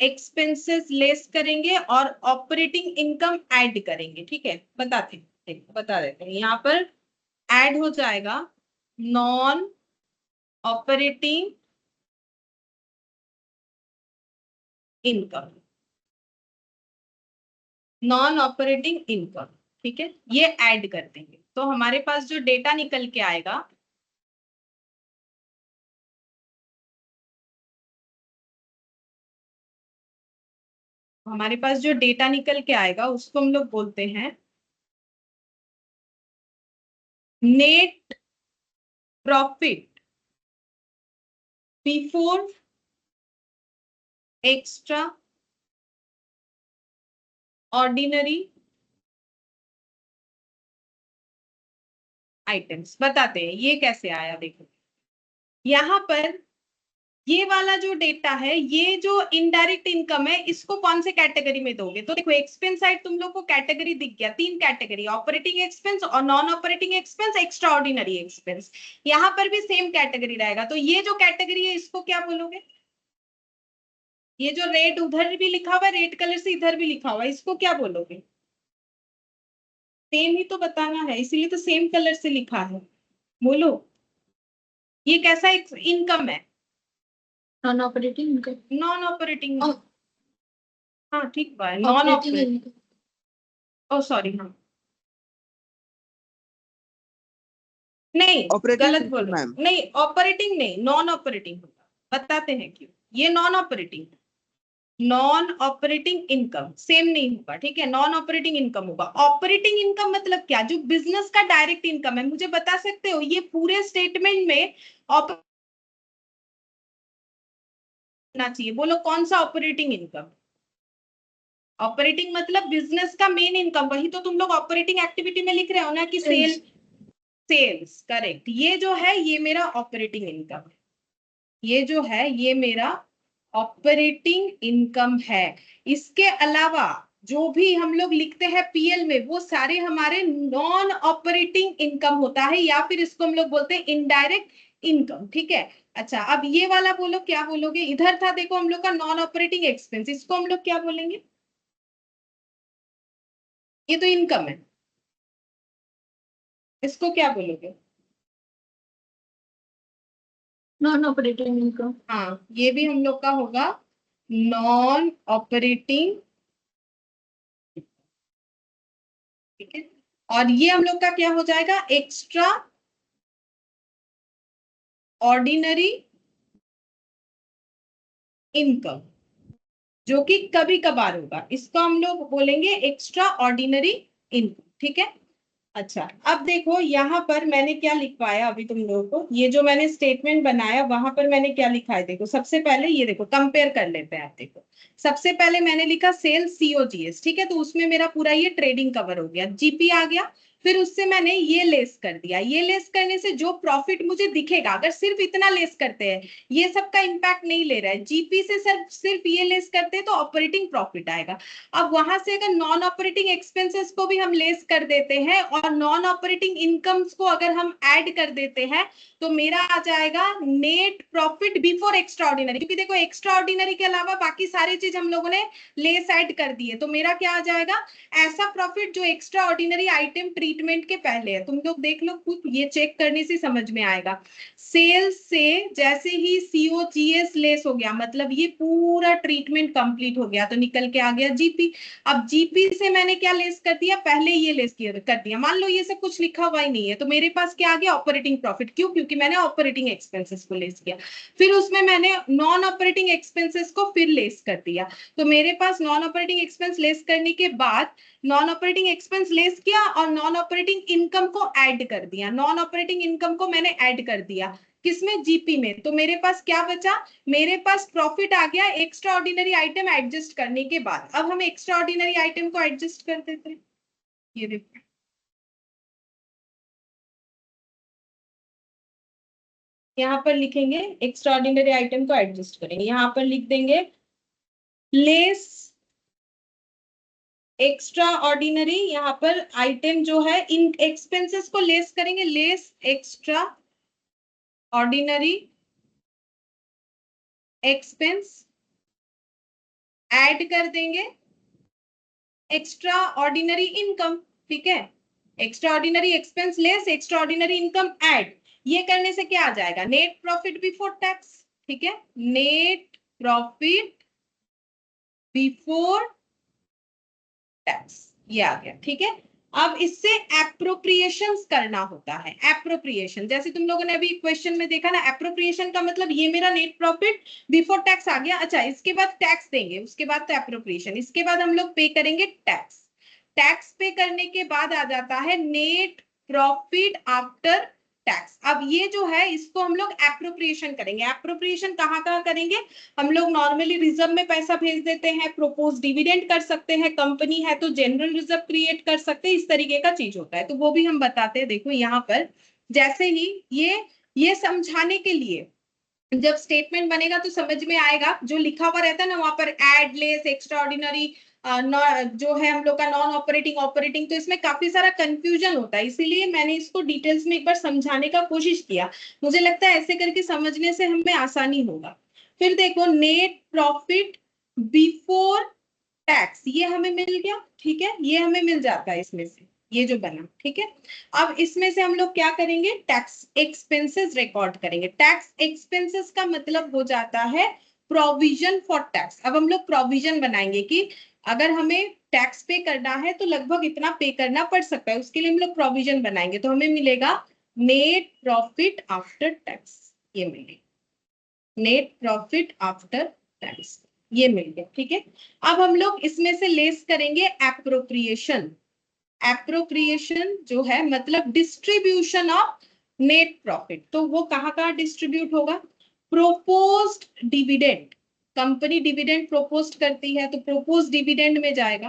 एक्सपेंसेस लेस करेंगे और ऑपरेटिंग इनकम ऐड करेंगे, ठीक है। बता देते हैं यहाँ पर ऐड हो जाएगा non operating income, non operating income, ठीक है, ये ऐड कर देंगे तो हमारे पास जो डेटा निकल के आएगा, हमारे पास जो डेटा निकल के आएगा उसको हम लोग बोलते हैं net profit before extra ordinary items बताते हैं ये कैसे आया। देखो यहाँ पर ये वाला जो डेटा है, ये जो इनडायरेक्ट इनकम है, इसको कौन से कैटेगरी में दोगे? तो देखो एक्सपेंस साइड तुम लोग को कैटेगरी दिख गया, 3 कैटेगरी, ऑपरेटिंग एक्सपेंस और non operating expense, extra ordinary expense. यहाँ पर भी सेम कैटेगरी रहेगा। तो ये जो कैटेगरी है इसको क्या बोलोगे? ये जो रेड उधर भी लिखा हुआ है, रेड कलर से इधर भी लिखा हुआ है, इसको क्या बोलोगे? सेम ही तो बताना है, इसीलिए तो सेम कलर से लिखा है। बोलो ये कैसा इनकम है? Non operating income. Non operating. Oh. हाँ ठीक है, नॉन ऑपरेटिंग ऑपरेटिंग। इनकम। ओ सॉरी, हाँ नहीं ऑपरेटिंग गलत बोल रहे मैम। हो। नहीं ऑपरेटिंग नहीं, नॉन ऑपरेटिंग होगा। बताते हैं क्यों। ये non operating, non operating income same नहीं होगा, ठीक है। नॉन ऑपरेटिंग इनकम होगा। ऑपरेटिंग इनकम मतलब क्या? जो बिजनेस का डायरेक्ट इनकम है। मुझे बता सकते हो ये पूरे स्टेटमेंट में होना चाहिए? बोलो कौन सा ऑपरेटिंग इनकम? ऑपरेटिंग मतलब बिजनेस का मेन इनकम, वही तो तुम लोग ऑपरेटिंग एक्टिविटी में लिख रहे हो ना कि सेल। Sales, correct. ये जो है ये मेरा ऑपरेटिंग इनकम है। ये जो है ये मेरा ऑपरेटिंग इनकम है। इसके अलावा जो भी हम लोग लिखते हैं पीएल में, वो सारे हमारे नॉन ऑपरेटिंग इनकम होता है, या फिर इसको हम लोग बोलते हैं इनडायरेक्ट इनकम, ठीक है। अच्छा अब ये वाला बोलो क्या बोलोगे? इधर था देखो हम लोग का नॉन ऑपरेटिंग एक्सपेंस, इसको हम लोग क्या बोलेंगे? ये तो इनकम है, इसको क्या बोलोगे? Non operating income. हाँ ये भी हम लोग का होगा नॉन ऑपरेटिंग, ठीक है। और ये हम लोग का क्या हो जाएगा? एक्स्ट्रा ऑर्डिनरी इनकम, जो कि कभी कभार होगा। इसको हम लोग बोलेंगे एक्स्ट्रा ऑर्डिनरी इनकम, ठीक है। अच्छा अब देखो यहाँ पर मैंने क्या लिखवाया अभी तुम लोगों को। ये जो मैंने स्टेटमेंट बनाया वहां पर मैंने क्या लिखा है देखो। सबसे पहले ये देखो, कंपेयर कर लेते हैं। आप देखो सबसे पहले मैंने लिखा सेल सीओजीएस, ठीक है। तो उसमें मेरा पूरा ये ट्रेडिंग कवर हो गया, जीपी आ गया। फिर उससे मैंने ये लेस कर दिया। ये लेस करने से जो प्रॉफिट मुझे दिखेगा, अगर सिर्फ इतना लेस करते हैं, ये सब का इंपैक्ट नहीं ले रहा है, जीपी से सिर्फ ये लेस करते हैं तो ऑपरेटिंग प्रॉफिट आएगा। अब वहां से अगर नॉन ऑपरेटिंग एक्सपेंसेस को भी हम लेस कर देते हैं और नॉन ऑपरेटिंग इनकम्स को अगर हम ऐड कर देते हैं, तो मेरा आ जाएगा net profit before extra ordinary. क्योंकि देखो एक्स्ट्रा ऑर्डिनरी के अलावा बाकी सारी चीज हम लोगों ने लेस ऐड कर दी है, तो मेरा क्या आ जाएगा? ऐसा प्रॉफिट जो एक्स्ट्रा ऑर्डिनरी आइटम ट्रीटमेंट के पहले है। तुम लोग देख लो खुद, ये चेक करने से समझ में आएगा। सेल्स से जैसे ही सीओजीएस लेस हो गया, मतलब ये पूरा ट्रीटमेंट कंप्लीट हो गया, तो निकल के आ गया जीपी। अब जीपी से मैंने क्या लेस कर दिया? पहले ये लेस कर दिया। मान लो ये सब कुछ लिखा हुआ ही नहीं है, तो मेरे पास क्या आ गया? Operating profit. क्यों? क्योंकि मैंने ऑपरेटिंग एक्सपेंसेस को लेस किया। फिर उसमें मैंने नॉन ऑपरेटिंग एक्सपेंसेस को फिर लेस कर दिया। तो मेरे पास नॉन ऑपरेटिंग एक्सपेंस लेस करने के बाद नॉन ऑपरेटिंग एक्सपेंस लेस किया और नॉन ऑपरेटिंग इनकम को ऐड कर दिया। नॉन ऑपरेटिंग इनकम को मैंने ऐड कर दिया किसमें? जीपी में। तो मेरे पास क्या बचा? मेरे पास प्रॉफिट आ गया एक्स्ट्रा ऑर्डिनरी आइटम एडजस्ट करने के बाद। अब हम एक्स्ट्रा ऑर्डिनरी आइटम को एडजस्ट कर देते हैं। ये देखो यहाँ पर लिखेंगे एक्स्ट्रा ऑर्डिनरी आइटम को एडजस्ट करेंगे। यहाँ पर लिख देंगे लेस एक्स्ट्रा ऑर्डिनरी, यहाँ पर आइटम जो है इन एक्सपेंसेस को लेस करेंगे, less extra ordinary expense, add कर देंगे एक्स्ट्रा ऑर्डिनरी इनकम, ठीक है। Extra ordinary expense less extra ordinary income add. ये करने से क्या आ जाएगा? नेट प्रॉफिट बिफोर टैक्स, ठीक है। नेट प्रॉफिट बिफोर टैक्स, ये आ गया, ठीक है। अब इससे एप्रोप्रिएशंस करना होता है। एप्रोप्रिएशन जैसे तुम लोगों ने अभी क्वेश्चन में देखा ना, एप्रोप्रिएशन का मतलब ये मेरा नेट प्रॉफिट बिफोर टैक्स आ गया। अच्छा इसके बाद टैक्स देंगे, उसके बाद तो एप्रोप्रिएशन, इसके बाद हम लोग पे करेंगे टैक्स। टैक्स पे करने के बाद आ जाता है नेट प्रॉफिट आफ्टर टैक्स। अब ये जो है इसको हम लोग एप्रोप्रिएशन करेंगे। एप्रोप्रिएशन कहाँ कहाँ करेंगे? हम लोग नॉर्मली रिजर्व में पैसा भेज देते हैं, प्रोपोज डिविडेंड कर सकते हैं, कंपनी है तो जनरल रिजर्व क्रिएट कर सकते हैं, इस तरीके का चीज होता है, तो वो भी हम बताते हैं। देखो यहाँ पर जैसे ही ये समझाने के लिए जब स्टेटमेंट बनेगा तो समझ में आएगा, जो लिखा हुआ रहता है ना वहां पर एड, लेस, एक्स्ट्रा ऑर्डिनरी, जो है हम लोग का नॉन ऑपरेटिंग, ऑपरेटिंग, तो इसमें काफी सारा कंफ्यूजन होता है, इसीलिए मैंने इसको डिटेल्स में एक बार समझाने का कोशिश किया। मुझे लगता है ऐसे करके समझने से हमें आसानी होगा। फिर देखो नेट प्रॉफिट बिफोर टैक्स, ये हमें मिल गया, ठीक है, ये हमें मिल जाता है इसमें से, ये जो बना, ठीक है। अब इसमें से हम लोग क्या करेंगे? टैक्स एक्सपेंसेस रिकॉर्ड करेंगे। टैक्स एक्सपेंसेस का मतलब हो जाता है प्रोविजन फॉर टैक्स। अब हम लोग प्रोविजन बनाएंगे कि अगर हमें टैक्स पे करना है तो लगभग इतना पे करना पड़ सकता है, उसके लिए हम लोग प्रोविजन बनाएंगे, तो हमें मिलेगा नेट प्रॉफिट आफ्टर टैक्स, ये मिलेगा नेट प्रॉफिट आफ्टर टैक्स, ये मिल गया, ठीक है। अब हम लोग इसमें से लेस करेंगे एप्रोप्रिएशन। एप्रोप्रिएशन जो है मतलब डिस्ट्रीब्यूशन ऑफ नेट प्रॉफिट, तो वो कहाँ कहाँ डिस्ट्रीब्यूट होगा? Proposed dividend, company dividend propose करती है तो प्रोपोज डिविडेंड में जाएगा।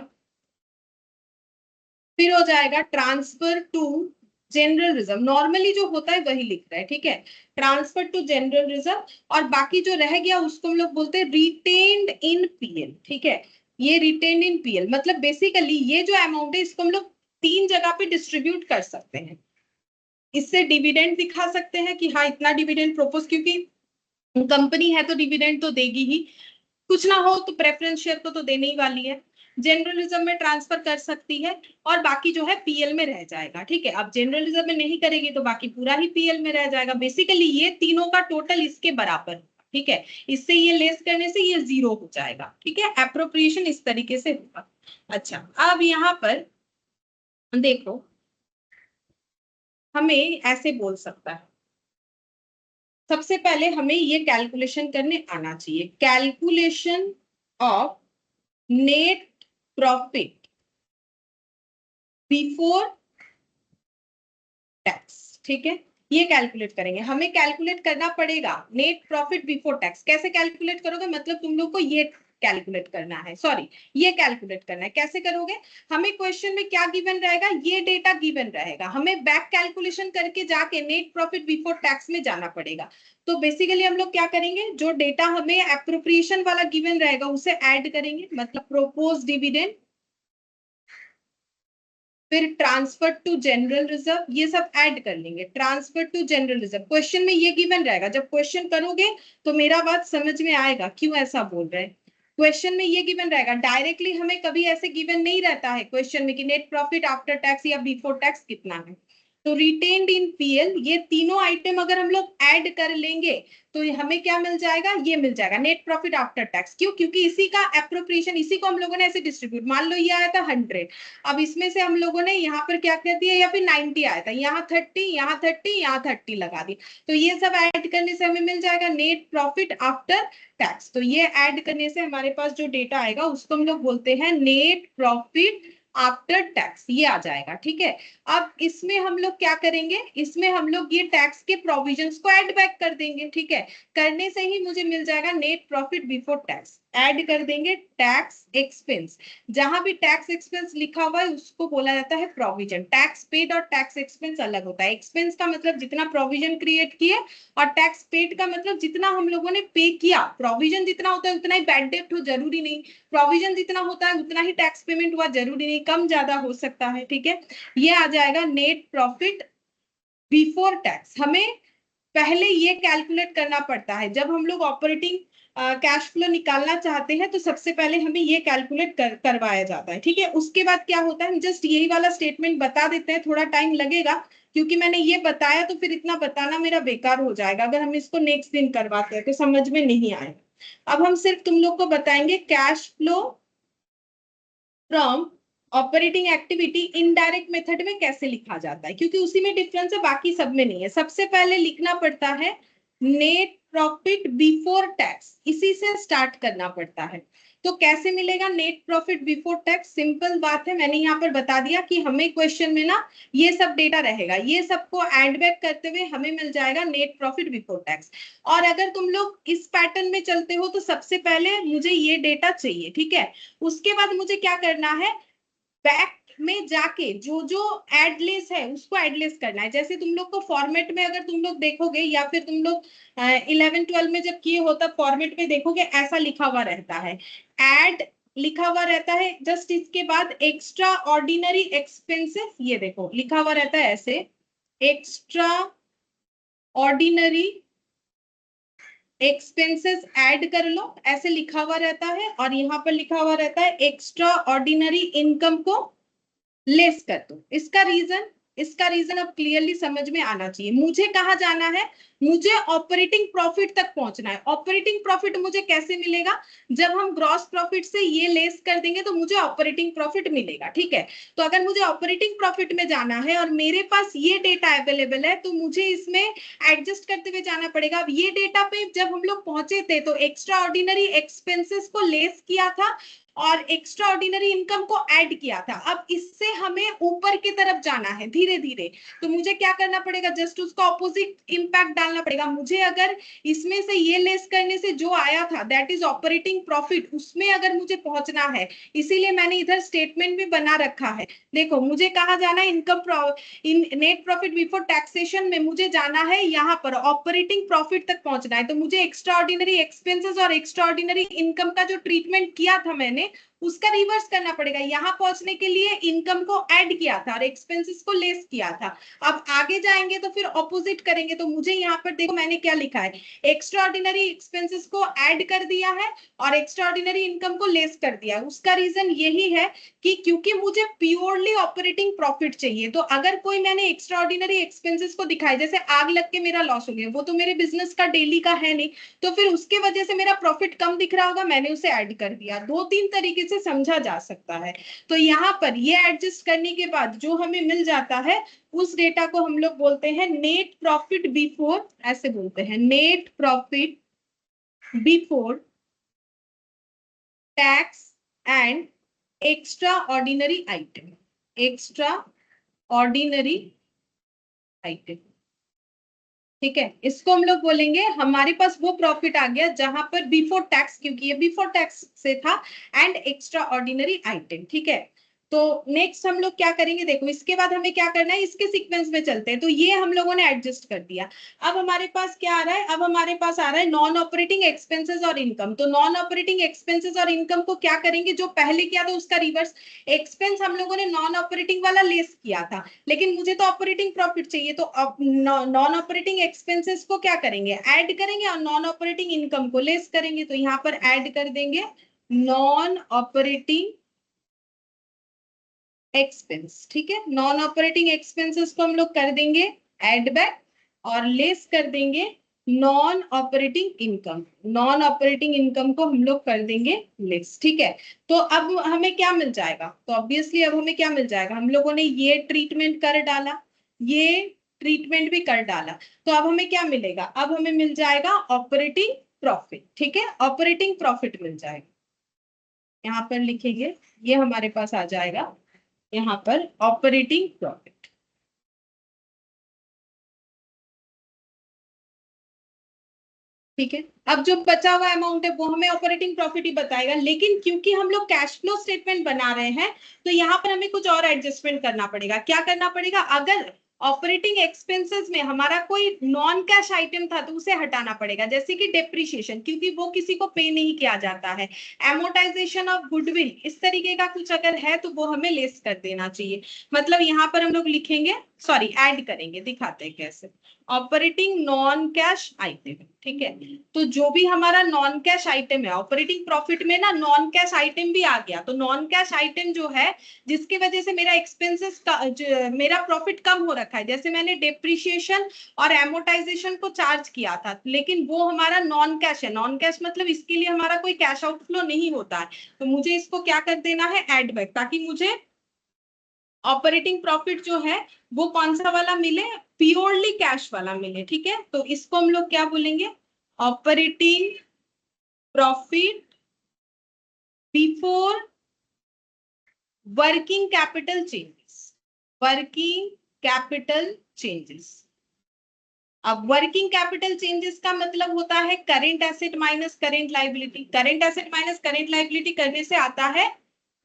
फिर हो जाएगा transfer to general reserve, normally जो होता है वही लिख रहा है, ठीक है, ट्रांसफर टू जनरल रिजर्व, और बाकी जो रह गया उसको हम लोग बोलते हैं रिटेन्ड इन पीएल, ठीक है। ये रिटेन्ड इन पीएल मतलब बेसिकली ये जो अमाउंट है इसको हम लोग 3 जगह पे डिस्ट्रीब्यूट कर सकते हैं। इससे डिविडेंड दिखा सकते हैं कि हाँ इतना डिविडेंड प्रोपोज, क्योंकि कंपनी है तो डिविडेंड तो देगी ही, कुछ ना हो तो प्रेफरेंस शेयर को तो देने ही वाली है। जनरल रिजर्व में ट्रांसफर कर सकती है और बाकी जो है पीएल में रह जाएगा, ठीक है। अब जनरल रिजर्व में नहीं करेगी तो बाकी पूरा ही पीएल में रह जाएगा। बेसिकली ये तीनों का टोटल इसके बराबर, ठीक है, इससे ये लेस करने से ये 0 हो जाएगा, ठीक है। एप्रोप्रिएशन इस तरीके से होगा। अच्छा, अब यहाँ पर देखो हमें ऐसे बोल सकता है, सबसे पहले हमें ये कैलकुलेशन करने आना चाहिए, calculation of net profit before tax, ठीक है। ये कैलकुलेट करेंगे, हमें कैलकुलेट करना पड़ेगा नेट प्रॉफिट बिफोर टैक्स। कैसे कैलकुलेट करोगे? मतलब तुम लोग को ये कैलकुलेट करना है, सॉरी ये कैलकुलेट करना है। कैसे करोगे? हमें क्वेश्चन में क्या गिवन रहेगा? ये डेटा गिवन रहेगा, हमें बैक कैलकुलेशन करके जाके नेट प्रॉफिट बिफोर टैक्स में जाना पड़ेगा। तो बेसिकली हम लोग क्या करेंगे, जो डेटा हमें एप्रोप्रिएशन वाला गिवन रहेगा उसे ऐड करेंगे, मतलब प्रोपोज डिविडेंड, फिर ट्रांसफर टू जनरल रिजर्व, ये सब ऐड कर लेंगे। Transfer to general reserve question में ये गिवन रहेगा, जब क्वेश्चन करोगे तो मेरा बात समझ में आएगा क्यों ऐसा बोल रहे हैं। क्वेश्चन में ये गिवन रहेगा, डायरेक्टली हमें कभी ऐसे गिवन नहीं रहता है क्वेश्चन में कि नेट प्रॉफिट आफ्टर टैक्स या बिफोर टैक्स कितना है। तो रिटेन्ड इन पीएल, ये तीनों आइटम अगर हम लोग ऐड कर लेंगे तो हमें क्या मिल जाएगा? ये मिल जाएगा नेट प्रॉफिट आफ्टर टैक्स। क्यों? क्योंकि इसी का एप्रोप्रिएशन, इसी को हम लोगों ने ऐसे डिस्ट्रीब्यूट, मान लो ये आया था 100, अब इसमें से हम लोगों ने यहाँ पर क्या कर दिया, या फिर 90 आया था, यहाँ 30, यहाँ 30, यहाँ 30 लगा दी, तो ये सब ऐड करने से हमें मिल जाएगा नेट प्रॉफिट आफ्टर टैक्स। तो ये ऐड करने से हमारे पास जो डेटा आएगा उसको हम लोग बोलते हैं नेट प्रॉफिट आफ्टर टैक्स, ये आ जाएगा, ठीक है। अब इसमें हम लोग क्या करेंगे, इसमें हम लोग ये टैक्स के प्रोविजंस को ऐड बैक कर देंगे, ठीक है। करने से ही मुझे मिल जाएगा net profit before tax. Add कर देंगे टैक्स एक्सपेंस, जहां भी टैक्स एक्सपेंस लिखा हुआ है उसको बोला जाता है प्रोविजन। टैक्स पेड और टैक्स एक्सपेंस अलग होता है। एक्सपेंस का मतलब जितना प्रोविजन क्रिएट किए, और टैक्स पेड का मतलब जितना हम लोगों ने पे किया। प्रोविजन जितना होता है उतना ही बैड डेब्ट हो जरूरी नहीं, प्रोविजन जितना होता है उतना ही टैक्स पेमेंट हुआ जरूरी नहीं, कम ज्यादा हो सकता है, ठीक है। ये आ जाएगा नेट प्रॉफिट बिफोर टैक्स। हमें पहले ये कैलकुलेट करना पड़ता है, जब हम लोग ऑपरेटिंग कैश फ्लो निकालना चाहते हैं तो सबसे पहले हमें ये कैलकुलेट करवाया जाता है, ठीक है। उसके बाद क्या होता है, जस्ट यही वाला स्टेटमेंट बता देते हैं, थोड़ा टाइम लगेगा क्योंकि मैंने ये बताया तो फिर इतना बताना मेरा बेकार हो जाएगा। अगर हम इसको नेक्स्ट दिन करवाते हैं तो समझ में नहीं आएगा। अब हम सिर्फ तुम लोग को बताएंगे cash flow from operating activity indirect method में कैसे लिखा जाता है, क्योंकि उसी में डिफरेंस है, बाकी सब में नहीं है। सबसे पहले लिखना पड़ता है नेट प्रॉफिट बिफोर टैक्स, इसी से स्टार्ट करना पड़ता है। तो कैसे मिलेगा net profit before tax? Simple बात है, मैंने यहाँ पर बता दिया कि हमें क्वेश्चन में ना ये सब डेटा रहेगा, ये सबको एड बैक करते हुए हमें मिल जाएगा नेट प्रॉफिट बिफोर टैक्स। और अगर तुम लोग इस पैटर्न में चलते हो तो सबसे पहले मुझे ये डेटा चाहिए, ठीक है। उसके बाद मुझे क्या करना है, बैक में जाके जो जो एडलेस है उसको एडलेस करना है। जैसे तुम लोग को फॉर्मेट में अगर तुम लोग देखोगे या फिर तुम लोग 11-12 में जब किए हो तब फॉर्मेट में देखोगे ऐसा लिखा हुआ रहता है, एड लिखा हुआ रहता है, जस्ट इसके बाद एक्स्ट्रा ऑर्डिनरी एक्सपेंसेस, ये देखो लिखा हुआ रहता है ऐसे, एक्स्ट्रा ऑर्डिनरी एक्सपेंसेस ऐड कर लो, ऐसे लिखा हुआ रहता है। और यहाँ पर लिखा हुआ रहता है एक्स्ट्रा ऑर्डिनरी इनकम को लेस कर दो। इसका रीजन अब क्लियरली समझ में आना चाहिए। मुझे कहाँ जाना है, मुझे ऑपरेटिंग प्रॉफिट तक पहुंचना है। ऑपरेटिंग प्रॉफिट मुझे कैसे मिलेगा, जब हम ग्रॉस प्रॉफिट से ये लेस कर देंगे तो मुझे ऑपरेटिंग प्रॉफिट मिलेगा, ठीक है। तो अगर मुझे ऑपरेटिंग प्रॉफिट में जाना है और मेरे पास ये डेटा अवेलेबल है तो मुझे इसमें एडजस्ट करते हुए जाना पड़ेगा। अब ये डेटा पे जब हम लोग पहुंचे थे तो एक्स्ट्रा ऑर्डिनरी एक्सपेंसेस को लेस किया था और एक्स्ट्रा ऑर्डिनरी इनकम को ऐड किया था। अब इससे हमें ऊपर की तरफ जाना है धीरे धीरे, तो मुझे क्या करना पड़ेगा, जस्ट उसका ऑपोजिट इंपैक्ट डालना पड़ेगा। मुझे अगर इसमें से ये लेस करने से जो आया था दैट इज ऑपरेटिंग प्रॉफिट, उसमें अगर मुझे पहुंचना है, इसीलिए मैंने इधर स्टेटमेंट भी बना रखा है। देखो मुझे कहाँ जाना है, नेट प्रॉफिट बिफोर टैक्सेशन में मुझे जाना है, यहाँ पर ऑपरेटिंग प्रॉफिट तक पहुंचना है। तो मुझे एक्स्ट्रा ऑर्डिनरी एक्सपेंसेस और एक्स्ट्रा ऑर्डिनरी इनकम का जो ट्रीटमेंट किया था मैंने उसका रिवर्स करना पड़ेगा। यहां पहुंचने के लिए इनकम को ऐड किया था और एक्सपेंसेस को लेस किया था। अब आगे जाएंगे तो फिर ऑपोजिट करेंगे। तो मुझे यहाँ पर देखो मैंने क्या लिखा है, एक्स्ट्रा ऑर्डिनरी एक्सपेंसेस को ऐड कर दिया है और एक्स्ट्रा ऑर्डिनरी इनकम को लेस कर दिया है। उसका रीजन यही है कि क्योंकि मुझे प्योरली ऑपरेटिंग प्रॉफिट चाहिए। तो अगर कोई मैंने एक्स्ट्रा ऑर्डिनरी एक्सपेंसेस को दिखाए, जैसे आग लग के मेरा लॉस हो गया, वो तो मेरे बिजनेस का डेली का है नहीं, तो फिर उसके वजह से मेरा प्रॉफिट कम दिख रहा होगा, मैंने उसे ऐड कर दिया। 2-3 तरीके से समझा जा सकता है। तो यहाँ पर ये एडजस्ट करने के बाद जो हमें मिल जाता है उस डेटा को हम लोग बोलते हैं नेट प्रॉफिट बिफोर, ऐसे बोलते हैं net profit before tax and extra ordinary item, extra ordinary item, ठीक है। इसको हम लोग बोलेंगे, हमारे पास वो प्रॉफिट आ गया जहां पर बिफोर टैक्स, क्योंकि ये बिफोर टैक्स से था, एंड एक्स्ट्रा ऑर्डिनरी आइटम, ठीक है। तो नेक्स्ट हम लोग क्या करेंगे, देखो इसके बाद हमें क्या करना है, इसके सीक्वेंस में चलते हैं। तो ये हम लोगों ने एडजस्ट कर दिया। अब हमारे पास क्या आ रहा है, अब हमारे पास आ रहा है नॉन ऑपरेटिंग एक्सपेंसेस और इनकम। तो नॉन ऑपरेटिंग एक्सपेंसेस और इनकम को क्या करेंगे, जो पहले किया था उसका रिवर्स। एक्सपेंस हम लोगों ने नॉन ऑपरेटिंग वाला लेस किया था, लेकिन मुझे तो ऑपरेटिंग प्रॉफिट चाहिए, तो अब नॉन ऑपरेटिंग एक्सपेंसेस को क्या करेंगे, ऐड करेंगे और नॉन ऑपरेटिंग इनकम को लेस करेंगे। तो यहाँ पर ऐड कर देंगे नॉन ऑपरेटिंग एक्सपेंस, ठीक है। नॉन ऑपरेटिंग एक्सपेंसेस को हम लोग कर देंगे ऐड बैक और लेस कर देंगे non operating income. Non operating income को हम लोग कर देंगे लेस, ठीक है। तो अब हमें क्या मिल जाएगा, तो ऑब्वियसली अब हमें क्या मिल जाएगा, हम लोगों ने ये ट्रीटमेंट कर डाला, ये ट्रीटमेंट भी कर डाला, तो अब हमें क्या मिलेगा, अब हमें मिल जाएगा ऑपरेटिंग प्रॉफिट, ठीक है। ऑपरेटिंग प्रॉफिट मिल जाएगा, यहाँ पर लिखेंगे, ये हमारे पास आ जाएगा यहाँ पर ऑपरेटिंग प्रॉफिट, ठीक है। अब जो बचा हुआ अमाउंट है वो हमें ऑपरेटिंग प्रॉफिट ही बताएगा, लेकिन क्योंकि हम लोग कैश फ्लो स्टेटमेंट बना रहे हैं तो यहाँ पर हमें कुछ और एडजस्टमेंट करना पड़ेगा। क्या करना पड़ेगा, अगर ऑपरेटिंग एक्सपेंसेस में हमारा कोई नॉन कैश आइटम था तो उसे हटाना पड़ेगा, जैसे कि डेप्रिसिएशन, क्योंकि वो किसी को पे नहीं किया जाता है। एमोर्टाइजेशन ऑफ गुडविल, इस तरीके का कुछ अगर है तो वो हमें लेस कर देना चाहिए। मतलब यहाँ पर हम लोग लिखेंगे, सॉरी ऐड करेंगे, दिखाते हैं कैसे, ऑपरेटिंग नॉन कैश आइटम, ठीक है। तो जो भी हमारा नॉन कैश आइटम है, ऑपरेटिंग प्रॉफिट में ना नॉन कैश आइटम भी आ गया, तो नॉन कैश आइटम जो है जिसकी वजह से मेरा एक्सपेंसेस का मेरा प्रॉफिट कम हो रखा है, जैसे मैंने डेप्रिसिएशन और एमोर्टाइजेशन को चार्ज किया था, लेकिन वो हमारा नॉन कैश है। नॉन कैश मतलब इसके लिए हमारा कोई कैश आउटफ्लो नहीं होता है, तो मुझे इसको क्या कर देना है, ऐड बैक, ताकि मुझे ऑपरेटिंग प्रॉफिट जो है वो कौन सा वाला मिले, प्योरली कैश वाला मिले, ठीक है। तो इसको हम लोग क्या बोलेंगे, operating profit before working capital changes, working capital changes. अब वर्किंग कैपिटल चेंजेस का मतलब होता है current asset minus current liability. Current asset minus current liability करने से आता है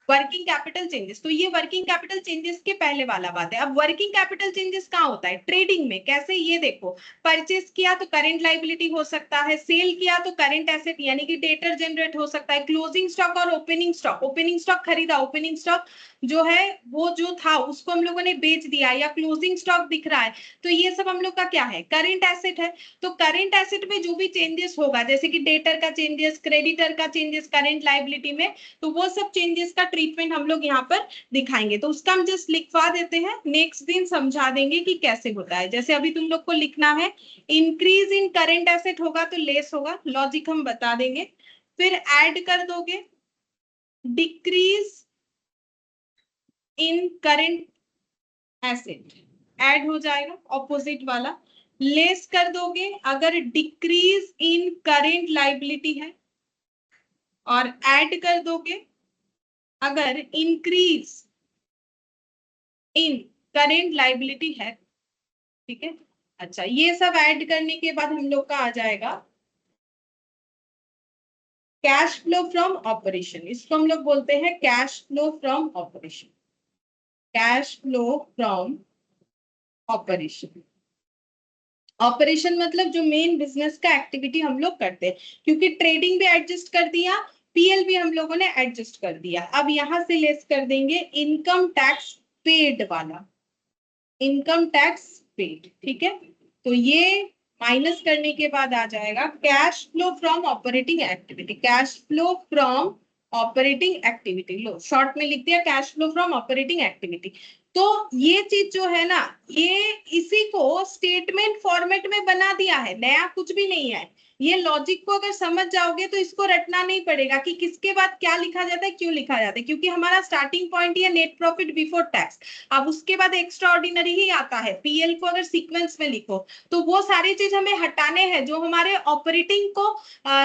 वर्किंग कैपिटल चेंजेस। तो ये वर्किंग कैपिटल चेंजेस के पहले वाला बात है। अब वर्किंग कैपिटल चेंजेस कहाँ होता है? ट्रेडिंग में। कैसे? ये देखो, परचेस किया तो करेंट लायबिलिटी हो सकता है, सेल किया तो करेंट एसेट यानी कि डेटर जनरेट हो सकता है, क्लोजिंग स्टॉक और ओपनिंग स्टॉक। ओपनिंग स्टॉक खरीदा, ओपनिंग स्टॉक जो है वो जो था उसको हम लोगों ने बेच दिया, या क्लोजिंग स्टॉक दिख रहा है, तो ये सब हम लोग का क्या है? करेंट एसेट है। तो करेंट एसेट में जो भी चेंजेस होगा, जैसे कि डेटर का चेंजेस, क्रेडिटर का चेंजेस करेंट लायबिलिटी में, तो वो सब चेंजेस का ट्रीटमेंट हम लोग यहाँ पर दिखाएंगे। तो उसका हम जस्ट लिखवा देते हैं, नेक्स्ट दिन समझा देंगे कि कैसे होता है। जैसे अभी तुम लोग को लिखना है, इंक्रीज इन करेंट एसेट होगा तो लेस होगा, लॉजिक हम बता देंगे। फिर ऐड कर दोगे, decrease in current asset add हो जाएगा ऑपोजिट वाला। लेस कर दोगे अगर डिक्रीज इन करेंट लायबिलिटी है, और ऐड कर दोगे अगर इंक्रीज इन करेंट लायबिलिटी है। ठीक है, अच्छा, ये सब ऐड करने के बाद हम लोग का आ जाएगा कैश फ्लो फ्रॉम ऑपरेशन। इसको हम लोग बोलते हैं cash flow from operation. Cash flow from operation. Operation मतलब जो मेन बिजनेस का एक्टिविटी हम लोग करते हैं, क्योंकि ट्रेडिंग भी एडजस्ट कर दिया, पीएल भी हम लोगों ने एडजस्ट कर दिया। अब यहां से लेस कर देंगे इनकम टैक्स पेड वाला, इनकम टैक्स पेड। ठीक है, तो ये माइनस करने के बाद आ जाएगा cash flow from operating activity. Cash flow from operating activity, low short में लिख दिया cash flow from operating activity. तो ये चीज जो है ना, ये इसी को स्टेटमेंट फॉर्मेट में बना दिया है, नया कुछ भी नहीं है। ये लॉजिक को अगर समझ जाओगे तो इसको रटना नहीं पड़ेगा कि किसके बाद क्या लिखा जाता है, क्यों लिखा जाता है, क्योंकि हमारा स्टार्टिंग पॉइंट ये नेट प्रॉफिट बिफोर टैक्स। अब उसके बाद एक्स्ट्रा ऑर्डिनरी ही आता है। पीएल को अगर सीक्वेंस में लिखो तो वो सारी चीज हमें हटाने हैं जो हमारे ऑपरेटिंग को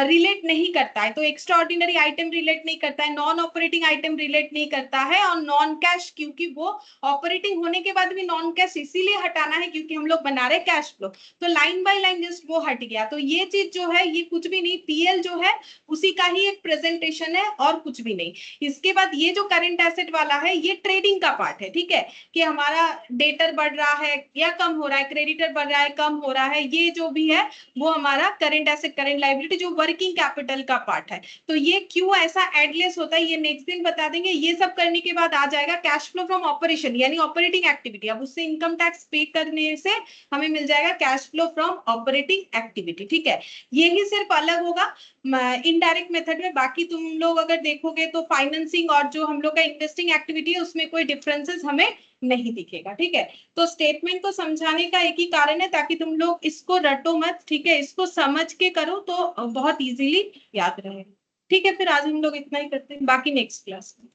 रिलेट नहीं करता है। तो एक्स्ट्रा ऑर्डिनरी आइटम रिलेट नहीं करता है, नॉन ऑपरेटिंग आइटम रिलेट नहीं करता है, और नॉन कैश, क्योंकि वो ऑपरेटिंग होने के बाद भी नॉन कैश इसीलिए हटाना है क्योंकि हम लोग बना रहे कैश फ्लो। तो लाइन बाय लाइन जस्ट वो हट गया। तो ये चीज जो है ये कुछ भी नहीं, पीएल जो है उसी का ही एक प्रेजेंटेशन है और कुछ भी नहीं। इसके बाद ये जो करंट एसेट वाला है ये ट्रेडिंग का पार्ट है। ठीक है, कि हमारा डेटर बढ़ रहा है या कम हो रहा है, क्रेडिटर बढ़ रहा है कम हो रहा है, ये जो भी है वो हमारा करंट एसेट करंट लायबिलिटी जो वर्किंग कैपिटल का पार्ट है। तो ये क्यों ऐसा एडलेस होता है ये नेक्स्ट दिन बता देंगे। ये सब करने के बाद आ जाएगा कैश फ्लो फ्रॉम ऑपरेशन यानी ऑपरेटिंग एक्टिविटी। अब उससे इनकम टैक्स पे करने से हमें मिल जाएगा cash flow from operating activity. ठीक है, यही सिर्फ अलग होगा इनडायरेक्ट मेथड में। बाकी तुम लोग अगर देखोगे तो फाइनेंसिंग और जो हम लोग का इन्वेस्टिंग एक्टिविटी है उसमें कोई डिफरेंसेस हमें नहीं दिखेगा। ठीक है, तो स्टेटमेंट को समझाने का एक ही कारण है ताकि तुम लोग इसको रटो मत। ठीक है, इसको समझ के करो तो बहुत इजीली याद रहेगा। ठीक है, फिर आज हम लोग इतना ही करते हैं, बाकी नेक्स्ट क्लास में।